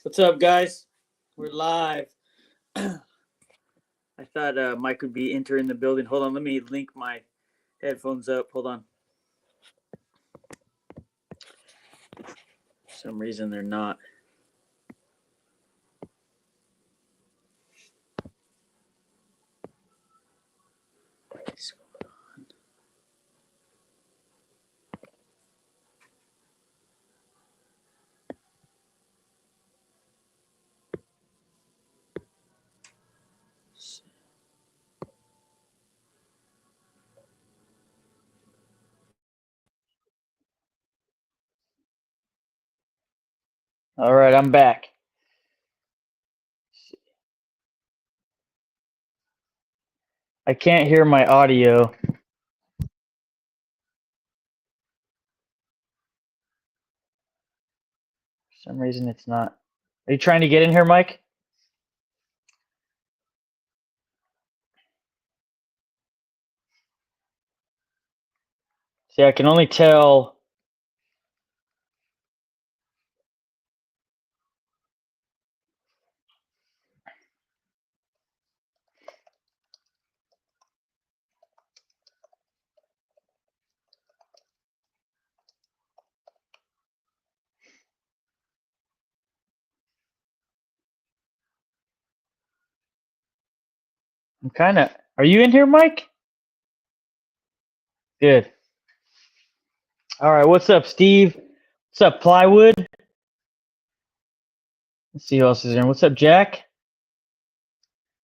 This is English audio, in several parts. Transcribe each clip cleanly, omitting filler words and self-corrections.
What's up, guys? We're live. I thought Mike would be entering the building. Hold on, let me link my headphones up. Hold on. For some reason they're not. All right, I'm back. I can't hear my audio. For some reason it's not. Are you trying to get in here, Mike? See, I can only tell. I'm kind of. Are you in here, Mike? Good. All right, what's up, Steve? What's up, Plywood? Let's see who else is in. What's up, Jack?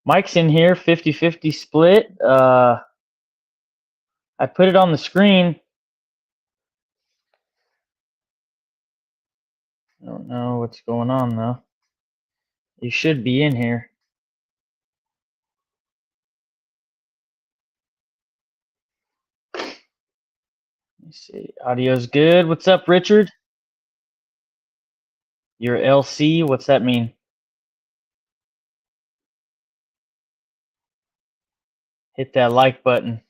Mike's in here, 50-50 split. I put it on the screen. I don't know what's going on, though. You should be in here. Let me see. Audio's good. What's up, Richard? You're LC. What's that mean? Hit that like button.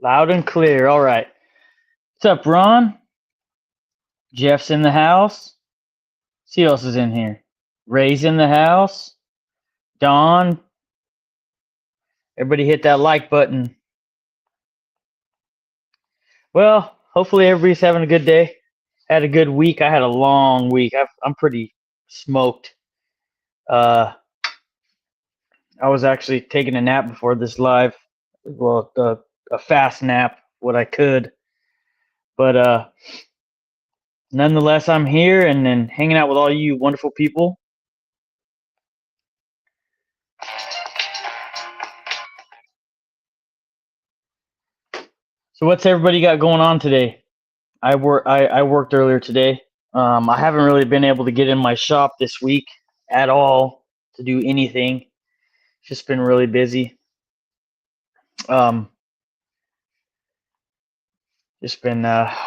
Loud and clear. All right. What's up, Ron? Jeff's in the house. See who else is in here. Ray's in the house. Don. Everybody hit that like button. Well, hopefully everybody's having a good day. Had a good week. I had a long week. I'm pretty smoked. I was actually taking a nap before this live. Well, a fast nap, what I could. But nonetheless, I'm here and then hanging out with all you wonderful people. So what's everybody got going on today? I worked earlier today. I haven't really been able to get in my shop this week at all to do anything. It's just been really busy. Just been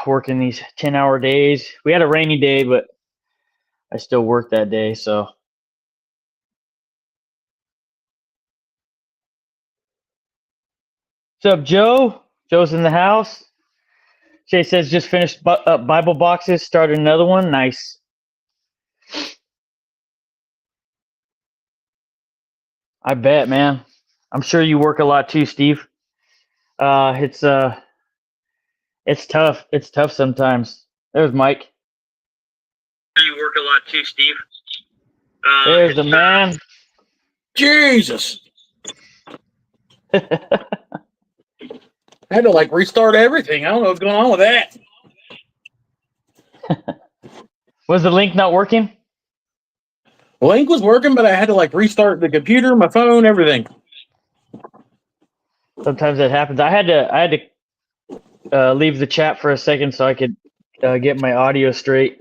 working these 10-hour days. We had a rainy day, but I still worked that day, so. What's up, Joe? Joe's in the house. Jay says just finished Bible boxes, started another one. Nice. I bet, man. I'm sure you work a lot too, Steve. It's tough. It's tough sometimes. There's Mike. You work a lot too, Steve. There's the man. Jesus. I had to like restart everything. I don't know what's going on with that. Was the link not working? The link was working, but I had to like restart the computer, my phone, everything. Sometimes that happens. I had to leave the chat for a second so I could get my audio straight.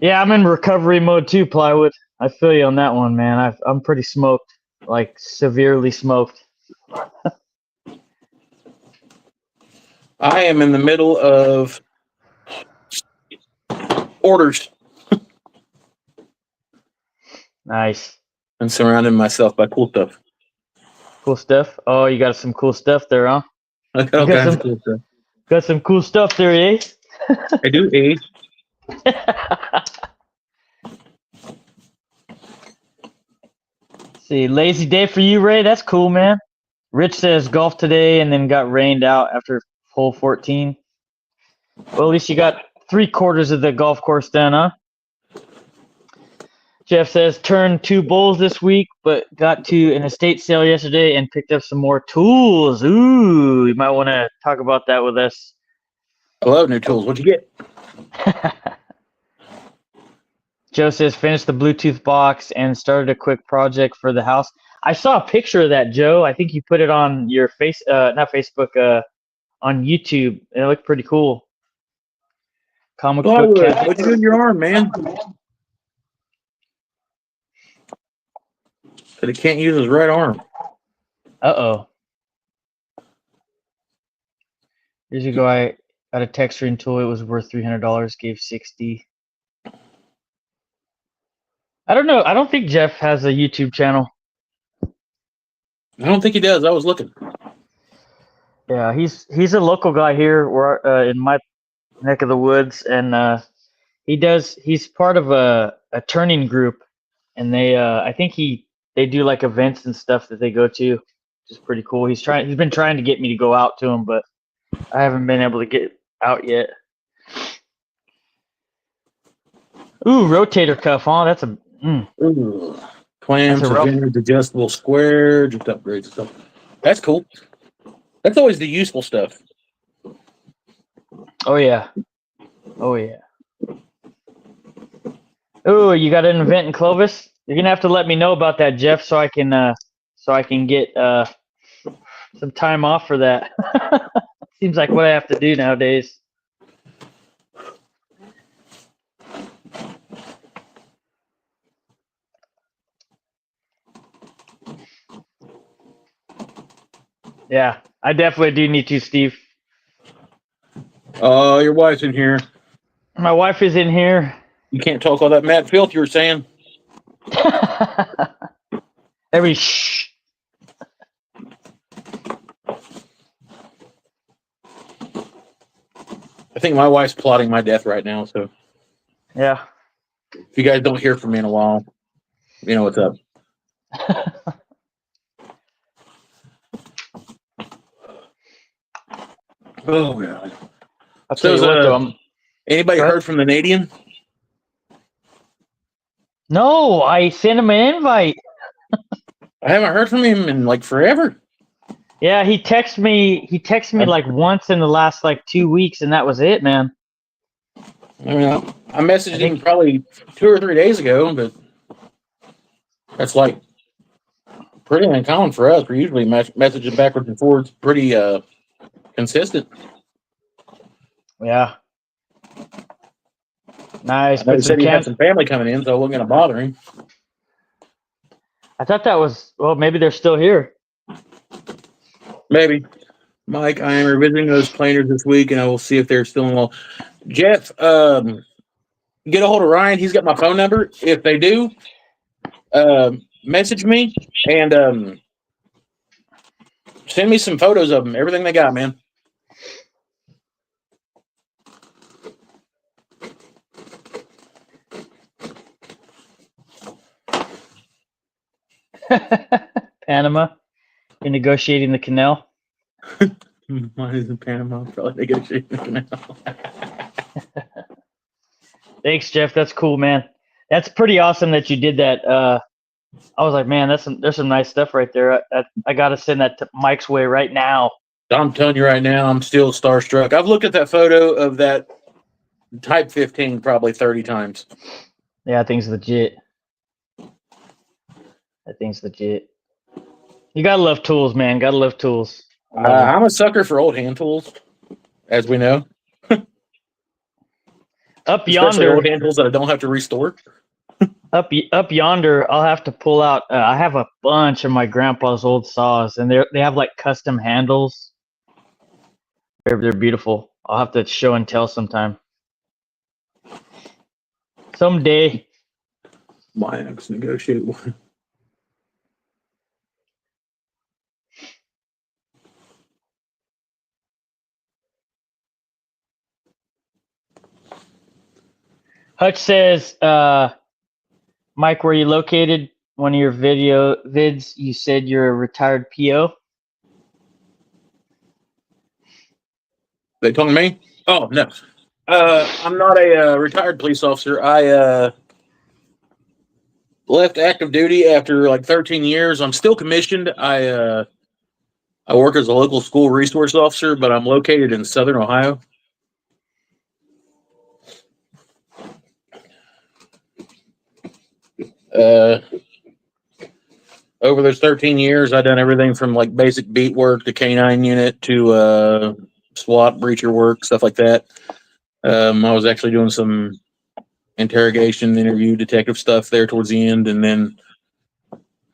Yeah, I'm in recovery mode too, Plywood. I feel you on that one, man. I'm pretty smoked, like severely smoked. I am in the middle of orders Nice. and surrounding myself by cool stuff. Cool stuff. Oh, you got some cool stuff there, huh? I got all You got kinds some of cool stuff. got some cool stuff there, eh? I do age. See, lazy day for you, Ray. That's cool, man. Rich says golf today and then got rained out after hole 14. Well, at least you got 3/4 of the golf course done, huh? Jeff says turned 2 bowls this week, but got to an estate sale yesterday and picked up some more tools. Ooh, you might want to talk about that with us. I love new tools. What'd you get? Joe says finished the Bluetooth box and started a quick project for the house. I saw a picture of that, Joe. I think you put it on your not Facebook, on YouTube. It looked pretty cool. Comic book cat. What'd you do in your arm, man? Said he can't use his right arm. Uh-oh. Years ago, I got a texturing tool. It was worth $300. Gave 60. I don't know. I don't think Jeff has a YouTube channel. I don't think he does. I was looking. Yeah, he's a local guy here, where in my neck of the woods, and he's part of a turning group, and I think they do like events and stuff that they go to, which is pretty cool. He's been trying to get me to go out to him, but I haven't been able to get out yet. Ooh, rotator cuff, huh? That's a Ooh. Clamps, That's a rough- adjustable square, just upgrades and stuff. That's cool. That's always the useful stuff. Oh yeah. Oh yeah. Oh, you got an event in Clovis? You're gonna have to let me know about that, Jeff, so I can get some time off for that. Seems like what I have to do nowadays. Yeah, I definitely do need to, Steve. Oh, your wife's in here. My wife is in here. You can't talk all that mad filth you were saying. Every shh. I think my wife's plotting my death right now, so Yeah. if you guys don't hear from me in a while, you know what's up. Oh god. I'll tell you what, though. Anybody heard from the Canadian? No, I sent him an invite. I haven't heard from him in like forever. Yeah, he texted me like once in the last like 2 weeks, and that was it, man. I mean, I messaged him probably 2 or 3 days ago, but that's like pretty uncommon for us. We're usually messaging backwards and forwards pretty consistent. Yeah. Nice. I know he said he had some family coming in, so I wasn't going to bother him. I thought that was, well, maybe they're still here. Maybe. Mike, I am revisiting those planers this week, and I will see if they're still in. Jeff, get a hold of Ryan. He's got my phone number. If they do, message me and send me some photos of them. Everything they got, man. Panama. You're negotiating the canal. Mine is in Panama. Probably negotiating the canal. Thanks, Jeff. That's cool, man. That's pretty awesome that you did that. I was like, man, there's some nice stuff right there. I got to send that to Mike's way right now. I'm telling you right now, I'm still starstruck. I've looked at that photo of that Type 15 probably 30 times. Yeah, that thing's legit. That thing's legit. You gotta love tools, man. Gotta love tools. I'm a sucker for old hand tools, as we know. Up Especially yonder, old handles that I don't have to restore. up yonder, I'll have to pull out. I have a bunch of my grandpa's old saws, and they have like custom handles. They're beautiful. I'll have to show and tell sometime. Someday. My ex negotiate one. Hutch says, Mike, where you located? One of your vids, you said you're a retired PO. They told me? Oh, no. I'm not a retired police officer. I left active duty after like 13 years. I'm still commissioned. I work as a local school resource officer, but I'm located in Southern Ohio. Over those 13 years, I've done everything from like basic beat work to canine unit to SWAT breacher work, stuff like that. I was actually doing some interrogation, interview, detective stuff there towards the end, and then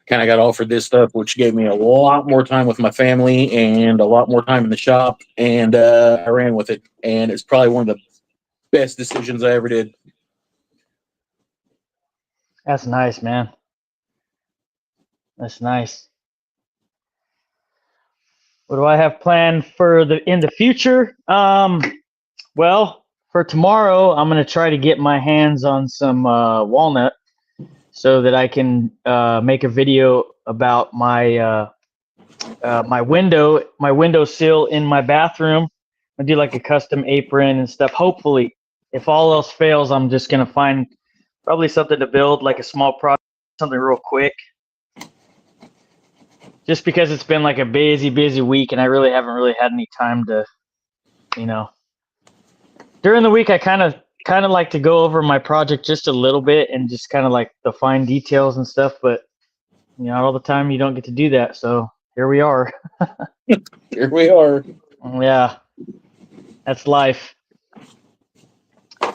kind of got offered this stuff, which gave me a lot more time with my family and a lot more time in the shop, and I ran with it, and it's probably one of the best decisions I ever did. That's nice, man. That's nice. What do I have planned for in the future? Well, for tomorrow, I'm gonna try to get my hands on some walnut so that I can make a video about my my window sill in my bathroom. I do like a custom apron and stuff. Hopefully, if all else fails, I'm just gonna find probably something to build, like a small project, something real quick. Just because it's been like a busy week, and I really haven't had any time to, you know. During the week, I kind of like to go over my project just a little bit and just kind of like the fine details and stuff, but you know, all the time you don't get to do that. So here we are. Here we are. Yeah, that's life.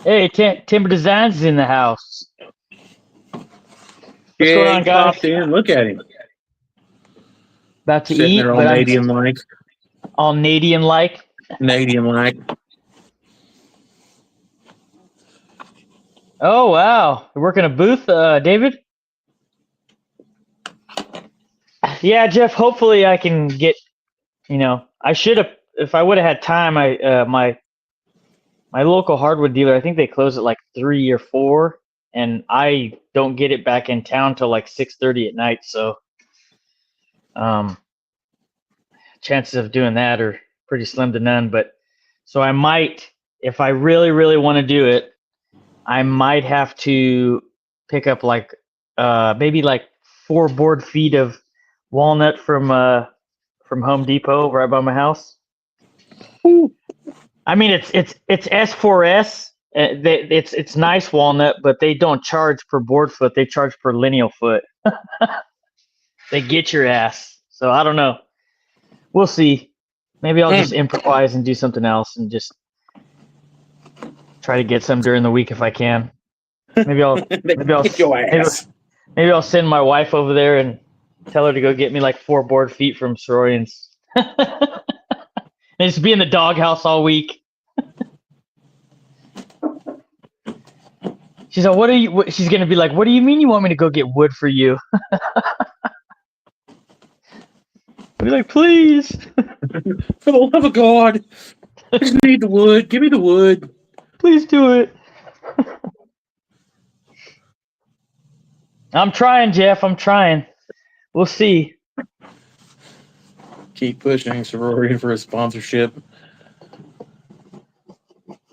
Hey, Timber Designs is in the house. What's going on, guys? Popped in. Look at him. About to Sitting eat, there all but I'm Canadian-like. all Canadian-like. Canadian-like. Oh, wow. You're working a booth, David? Yeah, Jeff, hopefully I can get, you know, I should have, if I would have had time, my local hardwood dealer, I think they close at like 3 or 4, and I don't get it back in town till like 6:30 at night, so chances of doing that are pretty slim to none. But so I might, if I really want to do it, I might have to pick up like maybe like 4 board feet of walnut from Home Depot right by my house. Ooh. I mean, it's S4S. It's nice walnut, but they don't charge per board foot. They charge per lineal foot. They get your ass. So I don't know. We'll see. Maybe I'll just improvise and do something else and just try to get some during the week if I can. Maybe I'll send my wife over there and tell her to go get me like 4 board feet from Soroyans. And just be in the doghouse all week. She's like, she's gonna be like, what do you mean you want me to go get wood for you? I'll be like, please. For the love of God, I just need the wood. Give me the wood. Please do it. I'm trying, Jeff. I'm trying. We'll see. Keep pushing sorority for a sponsorship.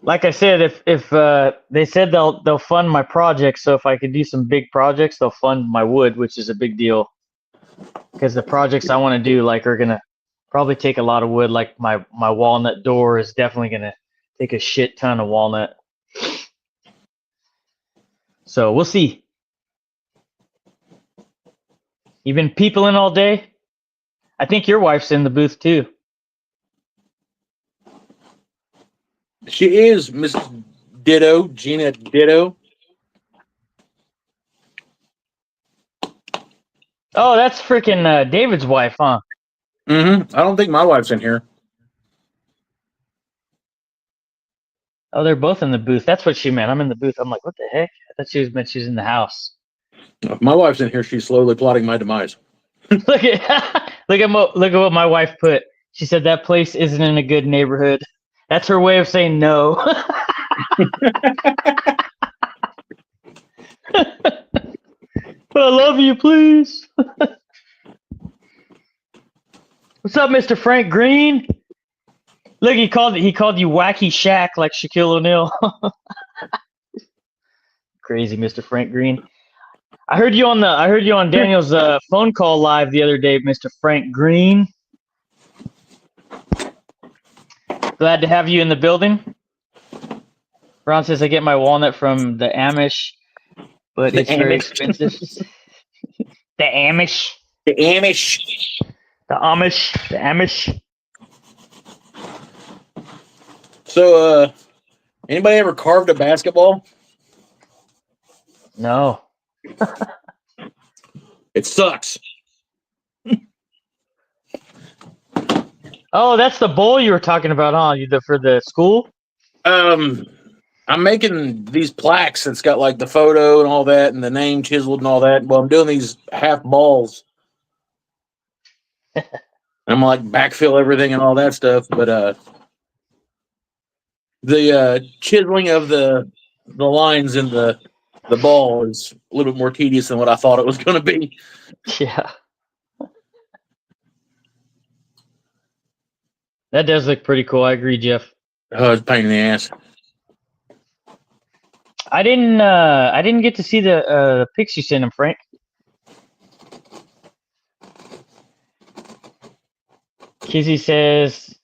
Like I said, if they said they'll fund my project, so if I could do some big projects, they'll fund my wood, which is a big deal. Because the projects I want to do like are gonna probably take a lot of wood. Like my walnut door is definitely gonna take a shit ton of walnut. So we'll see. You been peopling all day? I think your wife's in the booth too. She is Mrs. Ditto. Gina Ditto. Oh, that's freaking David's wife, huh? Mm-hmm. I don't think my wife's in here. Oh, they're both in the booth. That's what she meant. I'm in the booth. I'm like, what the heck? I thought she meant she was in the house. If my wife's in here, she's slowly plotting my demise. look at look at what my wife put. She said that place isn't in a good neighborhood. That's her way of saying no. But I love you, please. What's up, Mr. Frank Green? Look, he called you Wacky Shaq like Shaquille O'Neal. Crazy, Mr. Frank Green. I heard you on Daniel's phone call live the other day, Mr. Frank Green. Glad to have you in the building. Ron says I get my walnut from the Amish, but it's very expensive. The Amish. The Amish. The Amish. The Amish. So, anybody ever carved a basketball? No. It sucks. Oh, that's the bowl you were talking about, huh? For the school? I'm making these plaques that's got like the photo and all that and the name chiseled and all that. Well, I'm doing these half balls. I'm like backfill everything and all that stuff, but the chiseling of the lines in the ball is a little bit more tedious than what I thought it was going to be. Yeah. That does look pretty cool. I agree, Jeff. Oh, it's a pain in the ass. I didn't get to see the pics you sent him, Frank. Kizzy says,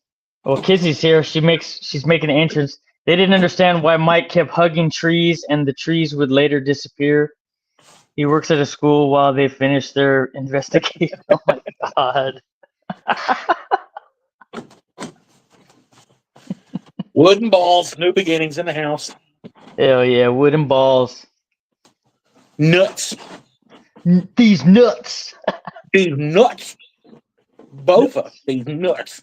well, Kizzy's here. She's making an entrance. They didn't understand why Mike kept hugging trees and the trees would later disappear. He works at a school while they finish their investigation. Oh my God. Wooden balls, new beginnings in the house. Hell yeah, wooden balls. Nuts. These nuts. These nuts. Both of these nuts.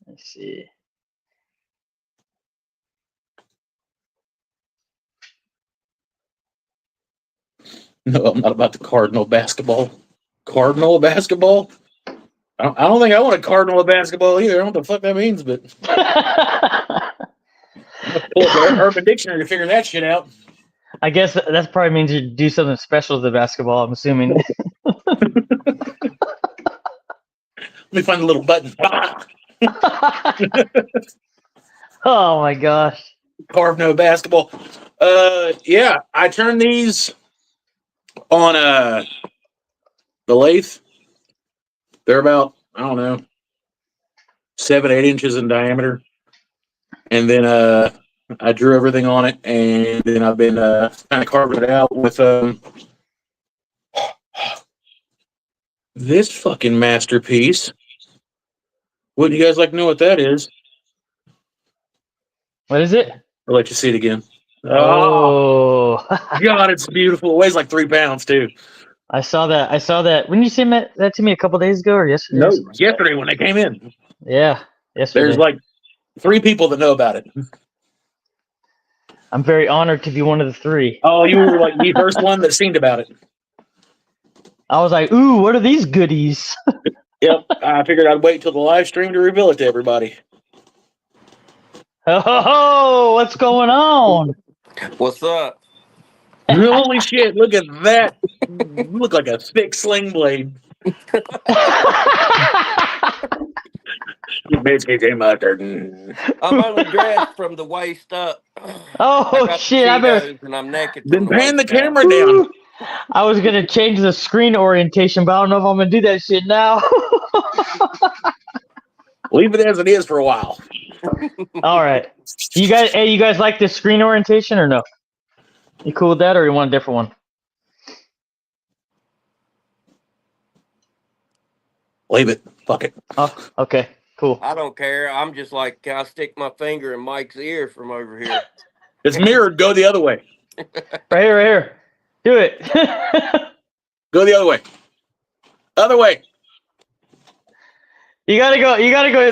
Let's see. No, I'm not about to cardinal basketball. Cardinal basketball? I don't think I want a cardinal basketball either. I don't know what the fuck that means, but I'm gonna pull up the Urban Dictionary to figure that shit out. I guess that probably means you do something special to the basketball, I'm assuming. Let me find the little button. Oh my gosh. Carve no basketball. Yeah, I turned these on the lathe. They're about, I don't know, 7-8 inches in diameter. And then I drew everything on it, and then I've been kind of carving it out with this fucking masterpiece. Wouldn't you guys like to know what that is? What is it? I'll let you see it again. Oh. God, it's beautiful. It weighs like 3 pounds, too. I saw that. When did you send that to me a couple days ago or yesterday? No, yesterday when they came in. Yeah, yesterday. There's like 3 people that know about it. I'm very honored to be one of the 3. Oh, you were like the first one that seen about it. I was like, ooh, what are these goodies? Yep, I figured I'd wait till the live stream to reveal it to everybody. Oh, what's going on? What's up? Holy shit, look at that. You look like a thick sling blade. You basically came out there. I'm only dressed from the waist up. Oh shit! I better. And I'm naked. Then pan the down. camera down. I was gonna change the screen orientation, but I don't know if I'm gonna do that shit now. Leave it as it is for a while. All right, you guys like this screen orientation or no? You cool with that, or you want a different one? Leave it. Fuck it. Oh, okay. Cool. I don't care. I'm just like, can I stick my finger in Mike's ear from over here? It's mirrored. Go the other way. Right here, right here. Do it. Go the other way. Other way. You gotta go. You gotta go.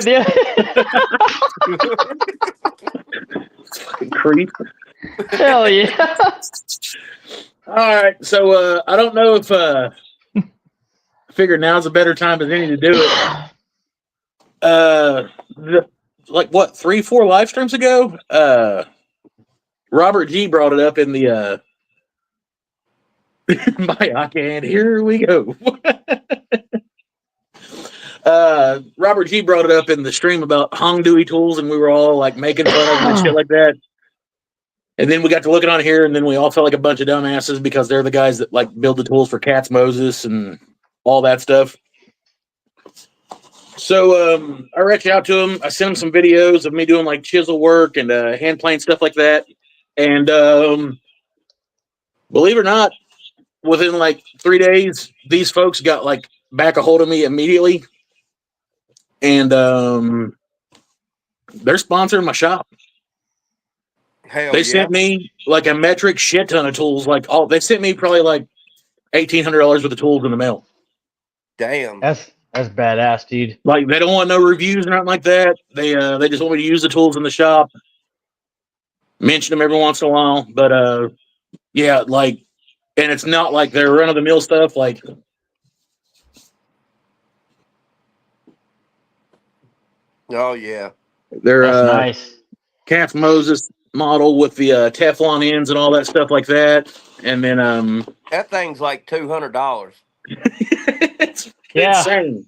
Creep. Hell yeah. All right. So I don't know if I figure now's a better time than any to do it. Like what, 3-4 live streams ago? Robert G brought it up in the my can't. Here we go. Robert G brought it up in the stream about Hong Dewey tools, and we were all like making fun of them and shit like that. And then we got to looking on here, and then we all felt like a bunch of dumbasses because they're the guys that like build the tools for Katz Moses and all that stuff. So I reached out to him. I sent him some videos of me doing like chisel work and hand plane stuff like that. And believe it or not, within like 3 days, these folks got like back a hold of me immediately. And they're sponsoring my shop. Hell They yeah. sent me like a metric shit ton of tools. Like they sent me probably like $1,800 worth of tools in the mail. Damn. That's badass, dude. Like they don't want no reviews or nothing like that. They just want me to use the tools in the shop. Mention them every once in a while, but yeah, like, and it's not like they're run of the mill stuff. Like Oh yeah. they're That's nice. Katz Moses model with the Teflon ends and all that stuff like that. And then That thing's like $200. it's Yeah. insane.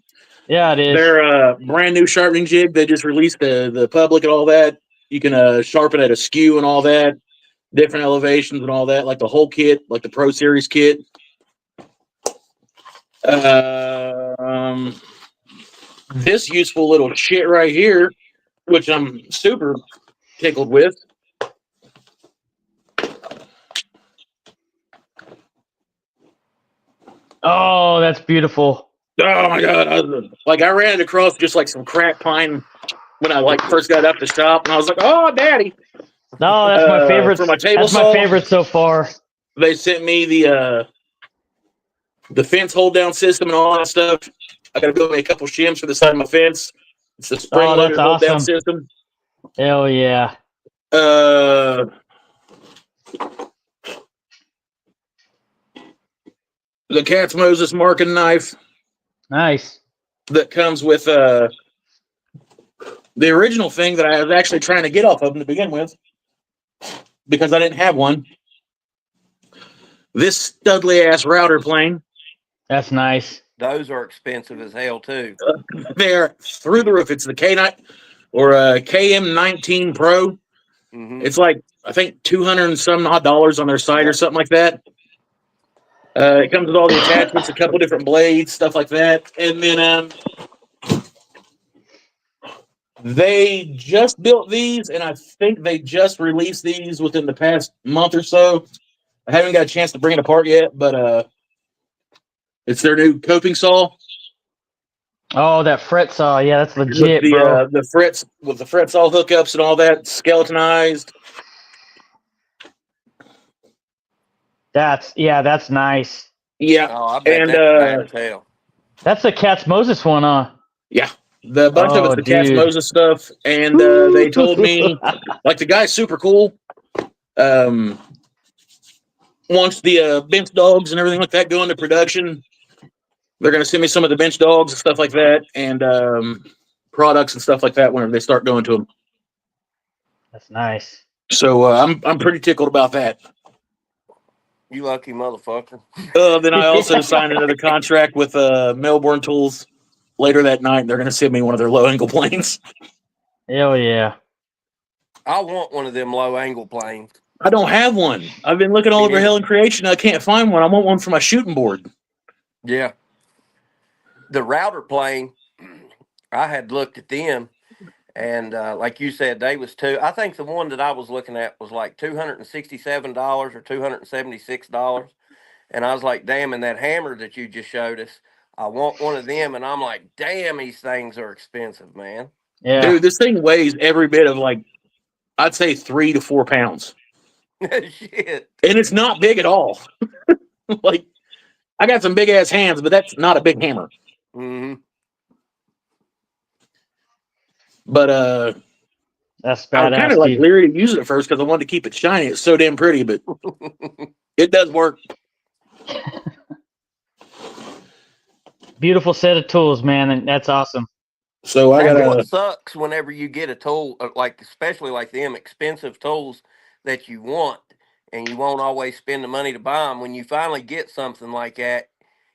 Yeah, it is. They're brand new sharpening jig. They just released the public and all that. You can sharpen at a skew and all that, different elevations and all that, like the whole kit, like the Pro Series kit. This useful little shit right here, which I'm super tickled with. Oh, that's beautiful. Oh my god! I ran it across just like some crack pine when I like first got up the shop, and I was like, "Oh, daddy!" No, that's my favorite. For my table That's saw, my favorite so far. They sent me the fence hold down system and all that stuff. I got to go make a couple shims for the side of my fence. It's the spring loaded hold down system. Hell yeah! The Katz Moses marking knife. Nice. That comes with the original thing that I was actually trying to get off of them to begin with because I didn't have one. This studly ass router plane. That's nice. Those are expensive as hell too. They're through the roof. It's the K9 or KM19 Pro. Mm-hmm. It's like I think $200 and some odd on their site or something like that. It comes with all the attachments, a couple different blades, stuff like that. And then they just built these, and I think they just released these within the past month or so. I haven't got a chance to bring it apart yet, but it's their new coping saw. Oh, that fret saw. Yeah, that's legit, with bro. the frets with the fret saw hookups and all that, skeletonized. That's nice. Yeah. Oh, I bet that's bad as hell. That's the Katz Moses one, huh? Yeah. The bunch of it's the Katz Moses stuff, and they told me, like, the guy's super cool. Once the bench dogs and everything like that go into production, they're going to send me some of the bench dogs and stuff like that, and products and stuff like that whenever they start going to them. That's nice. So I'm pretty tickled about that. You lucky motherfucker. Then I also signed another contract with Melbourne Tools later that night. They're going to send me one of their low angle planes. Hell yeah. I want one of them low angle planes. I don't have one. I've been looking all over Hell and Creation. I can't find one. I want one for my shooting board. Yeah. The router plane, I had looked at them, and like you said, they was I think the one that I was looking at was like $267 or $276. And I was like, damn, and that hammer that you just showed us, I want one of them, and I'm like, damn, these things are expensive, man. Yeah. Dude, this thing weighs every bit of like, I'd say 3 to 4 pounds. Shit. And it's not big at all. Like, I got some big ass hands, but that's not a big hammer. Mm-hmm. That's I was badass, kind of like dude. leery to use it at first because I wanted to keep it shiny. It's so damn pretty, but it does work. Beautiful set of tools, man, and that's awesome. So I That's got what a. sucks whenever you get a tool, like especially like them expensive tools that you want, and you won't always spend the money to buy them. When you finally get something like that,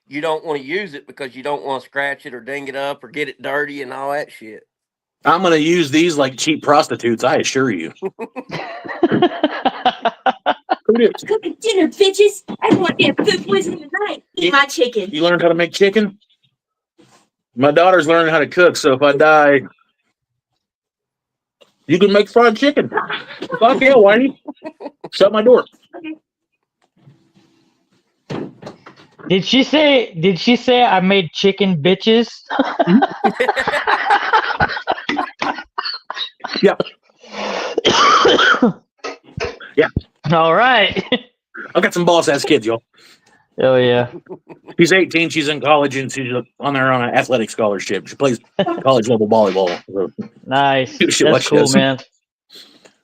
you don't want to use it because you don't want to scratch it or ding it up or get it dirty and all that shit. I'm going to use these like cheap prostitutes, I assure you. Who did? Cooking dinner, bitches. I want their food poisoning tonight. Eat my chicken. You learned how to make chicken? My daughter's learning how to cook, so if I die, you can make fried chicken. Fuck yeah, Whitey. Shut my door. Did she say I made chicken bitches? Yeah. Yeah. All right. I've got some boss ass kids, y'all. Oh yeah. She's 18, she's in college, and she's on her own athletic scholarship. She plays college level volleyball. Nice. Shit That's like cool, this. man.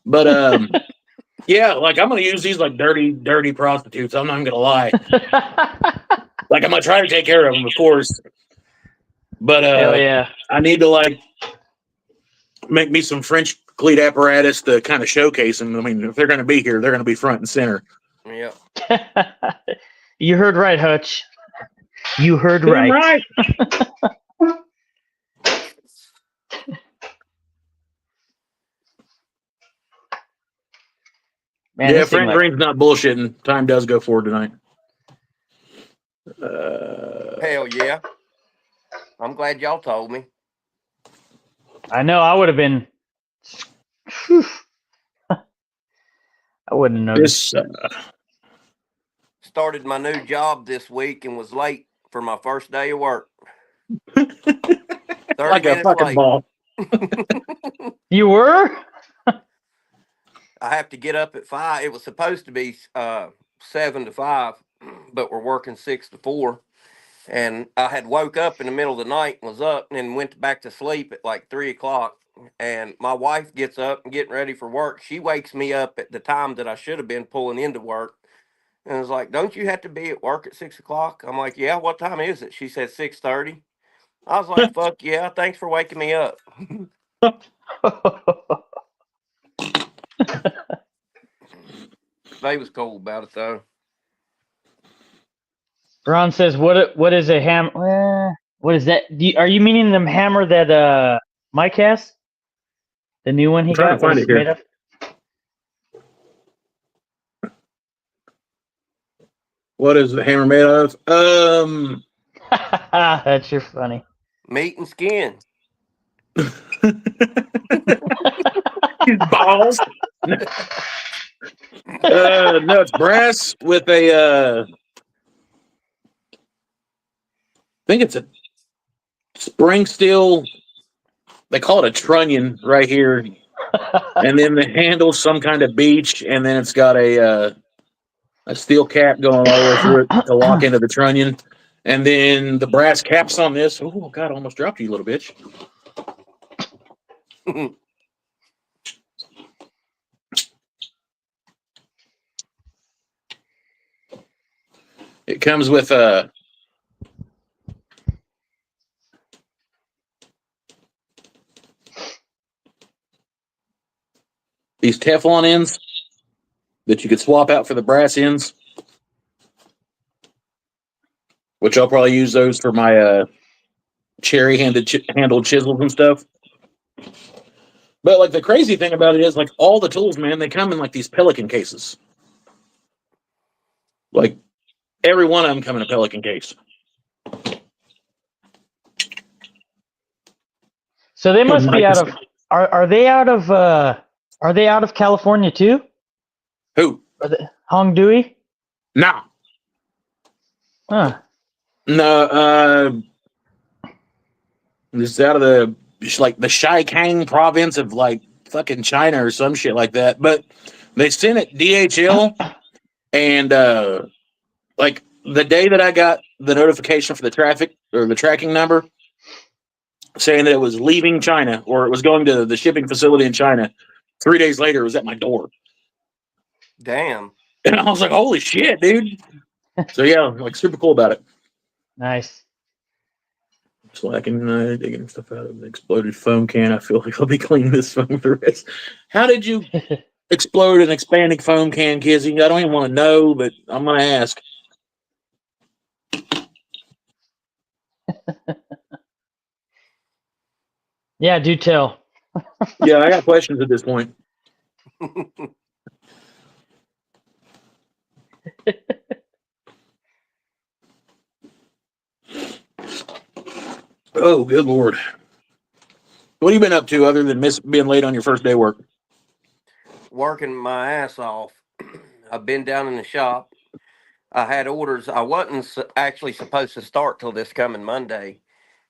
But yeah, like I'm gonna use these like dirty prostitutes. I'm not even gonna lie. Like I'm gonna try to take care of them, of course. But Hell yeah. I need to like make me some French cleat apparatus to kind of showcase them. I mean, if they're gonna be here, they're gonna be front and center. Yeah. You heard right, Hutch. You heard Damn right. Man, Yeah, this thing Frank like, Green's not bullshitting. Time does go forward tonight. Hell yeah. I'm glad y'all told me. I know I would have been. Whew. I wouldn't have noticed. This Started my new job this week and was late for my first day of work. 30 like a minutes fucking late. ball. You were? I have to get up at 5. It was supposed to be 7 to 5, but we're working 6 to 4. And I had woke up in the middle of the night and was up and then went back to sleep at like 3 o'clock. And my wife gets up and getting ready for work. She wakes me up at the time that I should have been pulling into work. And was like, don't you have to be at work at 6 o'clock? I'm like, yeah, what time is it? She said 6:30. I was like, fuck yeah, thanks for waking me up. They was cool about it though. Ron says, "What is a hammer? What is that? Are you meaning the hammer that Mike has? The new one he I'm trying got to find was it here. made of." What is the hammer made of? That's your funny. Meat and skin. His balls. No, it's brass with a. I think it's a spring steel. They call it a trunnion right here, and then the handle's some kind of beech, and then it's got a steel cap going all the way through it to lock into the trunnion, and then the brass caps on this. Oh God, I almost dropped you, little bitch. It comes with these Teflon ends that you could swap out for the brass ends, which I'll probably use those for my cherry handled chisels and stuff. But like the crazy thing about it is like all the tools, man, they come in like these Pelican cases. Like every one of them come in a Pelican case. So they must be out of. Are they out of? Are they out of California too? Who? Hong Dewey? No. Huh. No. It's out of the Shikang province of like fucking China or some shit like that. But they sent it DHL, and like the day that I got the notification for the traffic or the tracking number saying that it was leaving China or it was going to the shipping facility in China, 3 days later it was at my door. Damn. And I was like, holy shit, dude. So yeah, like super cool about it. Nice. So I can digging stuff out of the exploded foam can. I feel like I'll be cleaning this foam for the rest. How did you explode an expanding foam can, Kizzy? I don't even want to know, but I'm going to ask. Yeah, do tell. Yeah, I got questions at this point. Oh, good Lord. What have you been up to other than being late on your first day of work? Working my ass off. I've been down in the shop. I had orders. I wasn't actually supposed to start till this coming Monday.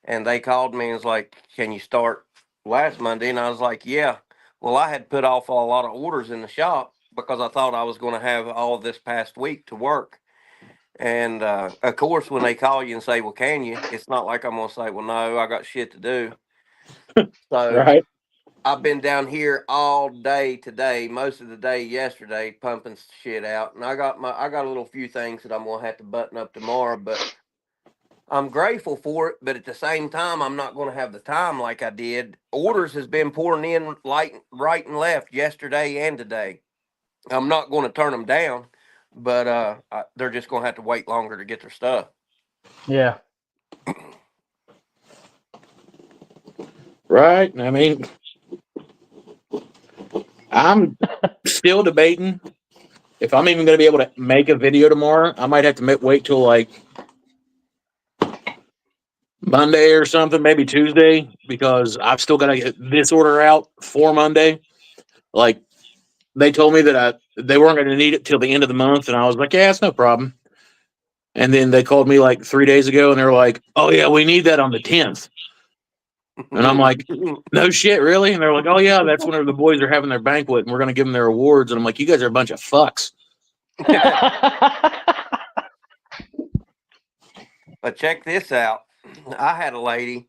And they called me and was like, can you start last Monday? And I was like, yeah. Well, I had put off a lot of orders in the shop because I thought I was going to have all this past week to work. And of course, when they call you and say, well, can you? It's not like I'm going to say, well, no, I got shit to do. So Right. I've been down here all day today, most of the day yesterday, pumping shit out. And I got a little few things that I'm going to have to button up tomorrow, but I'm grateful for it, but at the same time, I'm not going to have the time like I did. Orders has been pouring in right and left yesterday and today. I'm not going to turn them down, but they're just going to have to wait longer to get their stuff. Yeah. Right. I mean, I'm still debating if I'm even going to be able to make a video tomorrow. I might have to wait till like Monday or something, maybe Tuesday, because I've still got to get this order out for Monday. Like they told me that they weren't going to need it till the end of the month, and I was like, yeah, it's no problem. And then they called me like 3 days ago, and they were like, oh yeah, we need that on the 10th. And I'm like, no shit, really? And they're like, oh yeah, that's whenever the boys are having their banquet, and we're going to give them their awards. And I'm like, you guys are a bunch of fucks. But check this out. I had a lady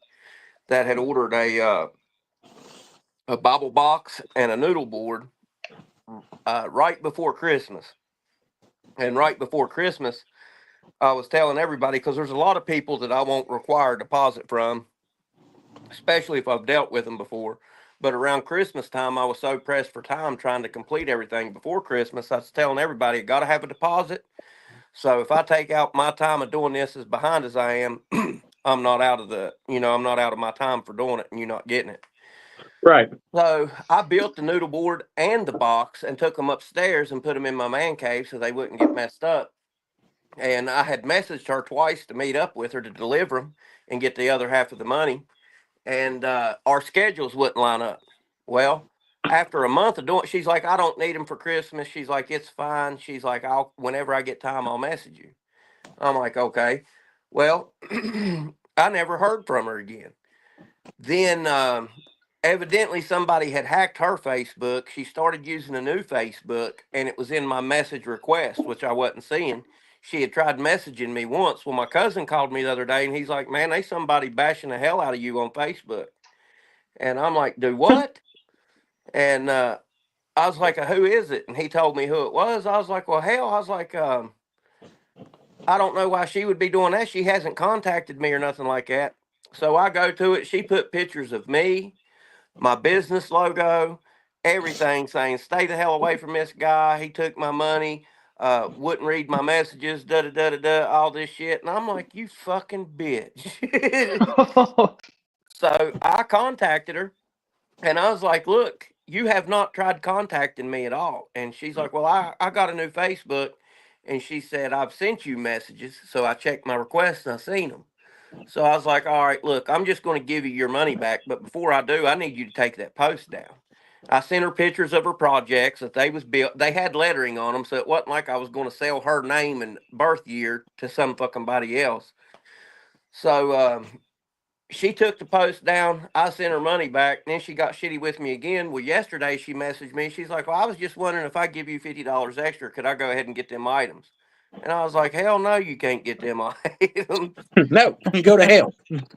that had ordered a Bible box and a noodle board right before Christmas. And right before Christmas, I was telling everybody, because there's a lot of people that I won't require a deposit from, especially if I've dealt with them before. But around Christmas time, I was so pressed for time trying to complete everything before Christmas. I was telling everybody, I got to have a deposit. So if I take out my time of doing this as behind as I am, I'm not out of I'm not out of my time for doing it, and you're not getting it. Right. So I built the noodle board and the box and took them upstairs and put them in my man cave so they wouldn't get messed up. And I had messaged her twice to meet up with her to deliver them and get the other half of the money. And our schedules wouldn't line up. Well, after a month of doing it, she's like, I don't need them for Christmas. She's like, it's fine. She's like, whenever I get time, I'll message you. I'm like, okay. Well, I never heard from her again. Then evidently somebody had hacked her Facebook. She started using a new Facebook, and it was in my message request, which I wasn't seeing. She had tried messaging me once. Well, my cousin called me the other day, and he's like, man, they somebody bashing the hell out of you on Facebook. And I'm like, do what? And I was like, who is it? And he told me who it was. I was like, well, hell, I was like, I don't know why she would be doing that. She hasn't contacted me or nothing like that. So I go to it. She put pictures of me, my business logo, everything, saying, stay the hell away from this guy. He took my money, wouldn't read my messages, da da da da da, all this shit. And I'm like, you fucking bitch. So I contacted her, and I was like, look, you have not tried contacting me at all. And she's like, well, I got a new Facebook. And she said, I've sent you messages. So I checked my requests and I seen them. So I was like, all right, look, I'm just going to give you your money back. But before I do, I need you to take that post down. I sent her pictures of her projects that they was built. They had lettering on them. So it wasn't like I was going to sell her name and birth year to some fucking body else. So she took the post down. I sent her money back. And then she got shitty with me again. Well, yesterday she messaged me. She's like, well, I was just wondering if I give you $50 extra, could I go ahead and get them items? And I was like, hell no, you can't get them items. No, you go to hell.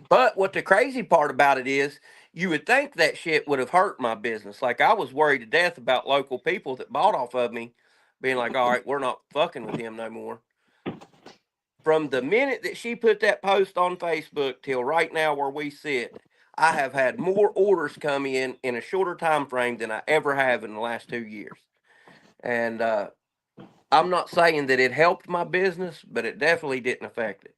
But what the crazy part about it is, you would think that shit would have hurt my business. Like, I was worried to death about local people that bought off of me being like, all right, we're not fucking with him no more. From the minute that she put that post on Facebook till right now where we sit, I have had more orders come in a shorter time frame than I ever have in the last 2 years. And I'm not saying that it helped my business, but it definitely didn't affect it.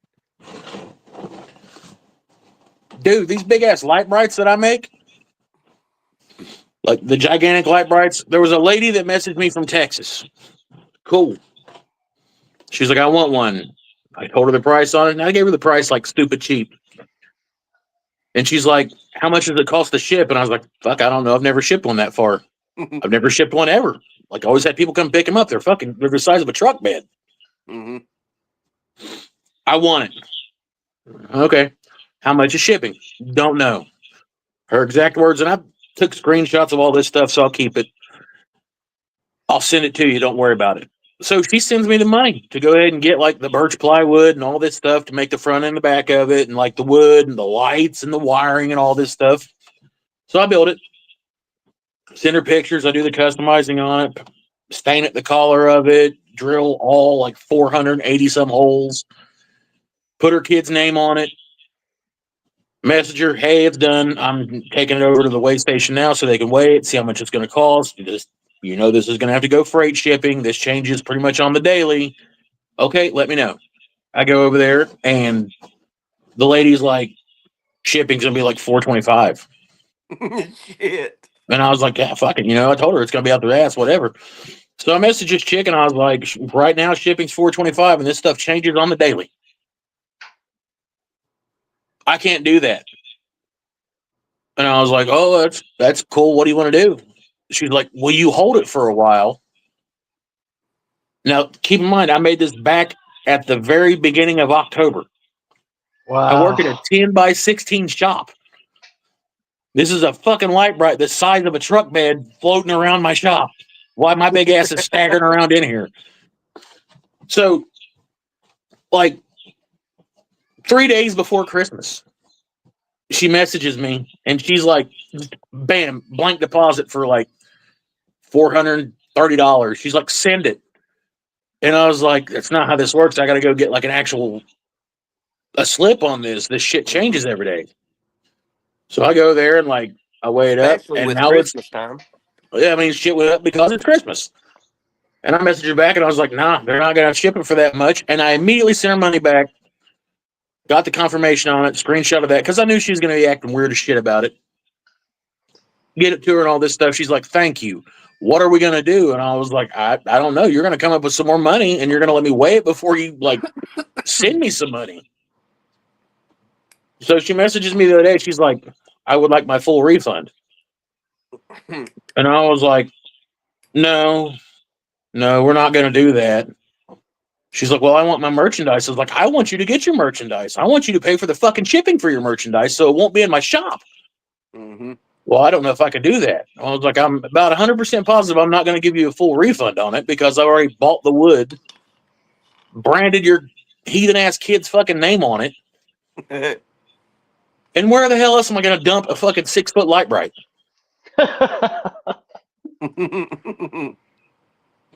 Dude, these big ass light brights that I make, like the gigantic light brights, there was a lady that messaged me from Texas. Cool. She's like, I want one. I told her the price on it, and I gave her the price like stupid cheap. And she's like, how much does it cost to ship? And I was like, fuck, I don't know. I've never shipped one that far. I've never shipped one ever. Like, I always had people come pick them up. They're the size of a truck bed. Mm-hmm. I want it. Okay. How much is shipping? Don't know. Her exact words, and I took screenshots of all this stuff, so I'll keep it. I'll send it to you. Don't worry about it. So she sends me the money to go ahead and get like the birch plywood and all this stuff to make the front and the back of it, and like the wood and the lights and the wiring and all this stuff. So I build it. Send her pictures. I do the customizing on it. Stain it the collar of it. Drill all like 480 some holes. Put her kid's name on it. Message her, hey, it's done. I'm taking it over to the weigh station now so they can weigh it, see how much it's going to cost. This is going to have to go freight shipping. This changes pretty much on the daily. Okay, let me know. I go over there, and the lady's like, shipping's going to be like $425. Shit. And I was like, yeah, fuck it. I told her it's going to be out their ass, whatever. So I messaged this chick, and I was like, right now shipping's $425, and this stuff changes on the daily. I can't do that. And I was like, oh, that's cool. What do you want to do? She's like, will you hold it for a while? Now, keep in mind, I made this back at the very beginning of October. Wow. I work at a 10 by 16 shop. This is a fucking light bright the size of a truck bed floating around my shop. Why my big ass is staggering around in here. So, like, 3 days before Christmas, she messages me, and she's like, bam, blank deposit for like $430. She's like, send it. And I was like, that's not how this works. I got to go get like a slip on this. This shit changes every day. So I go there and like, I weigh it up. Especially And with now Christmas time. Yeah, I mean, shit went up because it's Christmas. And I messaged her back, and I was like, nah, they're not going to ship it for that much. And I immediately sent her money back, got the confirmation on it, screenshot of that, because I knew she was going to be acting weird as shit about it. Get it to her and all this stuff. She's like, thank you. What are we going to do? And I was like, I don't know. You're going to come up with some more money, and you're going to let me weigh it before you, like, send me some money. So she messages me the other day. She's like, I would like my full refund. And I was like, no, we're not going to do that. She's like, well, I want my merchandise. I was like, I want you to get your merchandise. I want you to pay for the fucking shipping for your merchandise so it won't be in my shop. Mm-hmm. Well, I don't know if I could do that. I was like, I'm about 100% positive I'm not going to give you a full refund on it because I already bought the wood, branded your heathen-ass kid's fucking name on it. And where the hell else am I going to dump a fucking 6-foot light bright?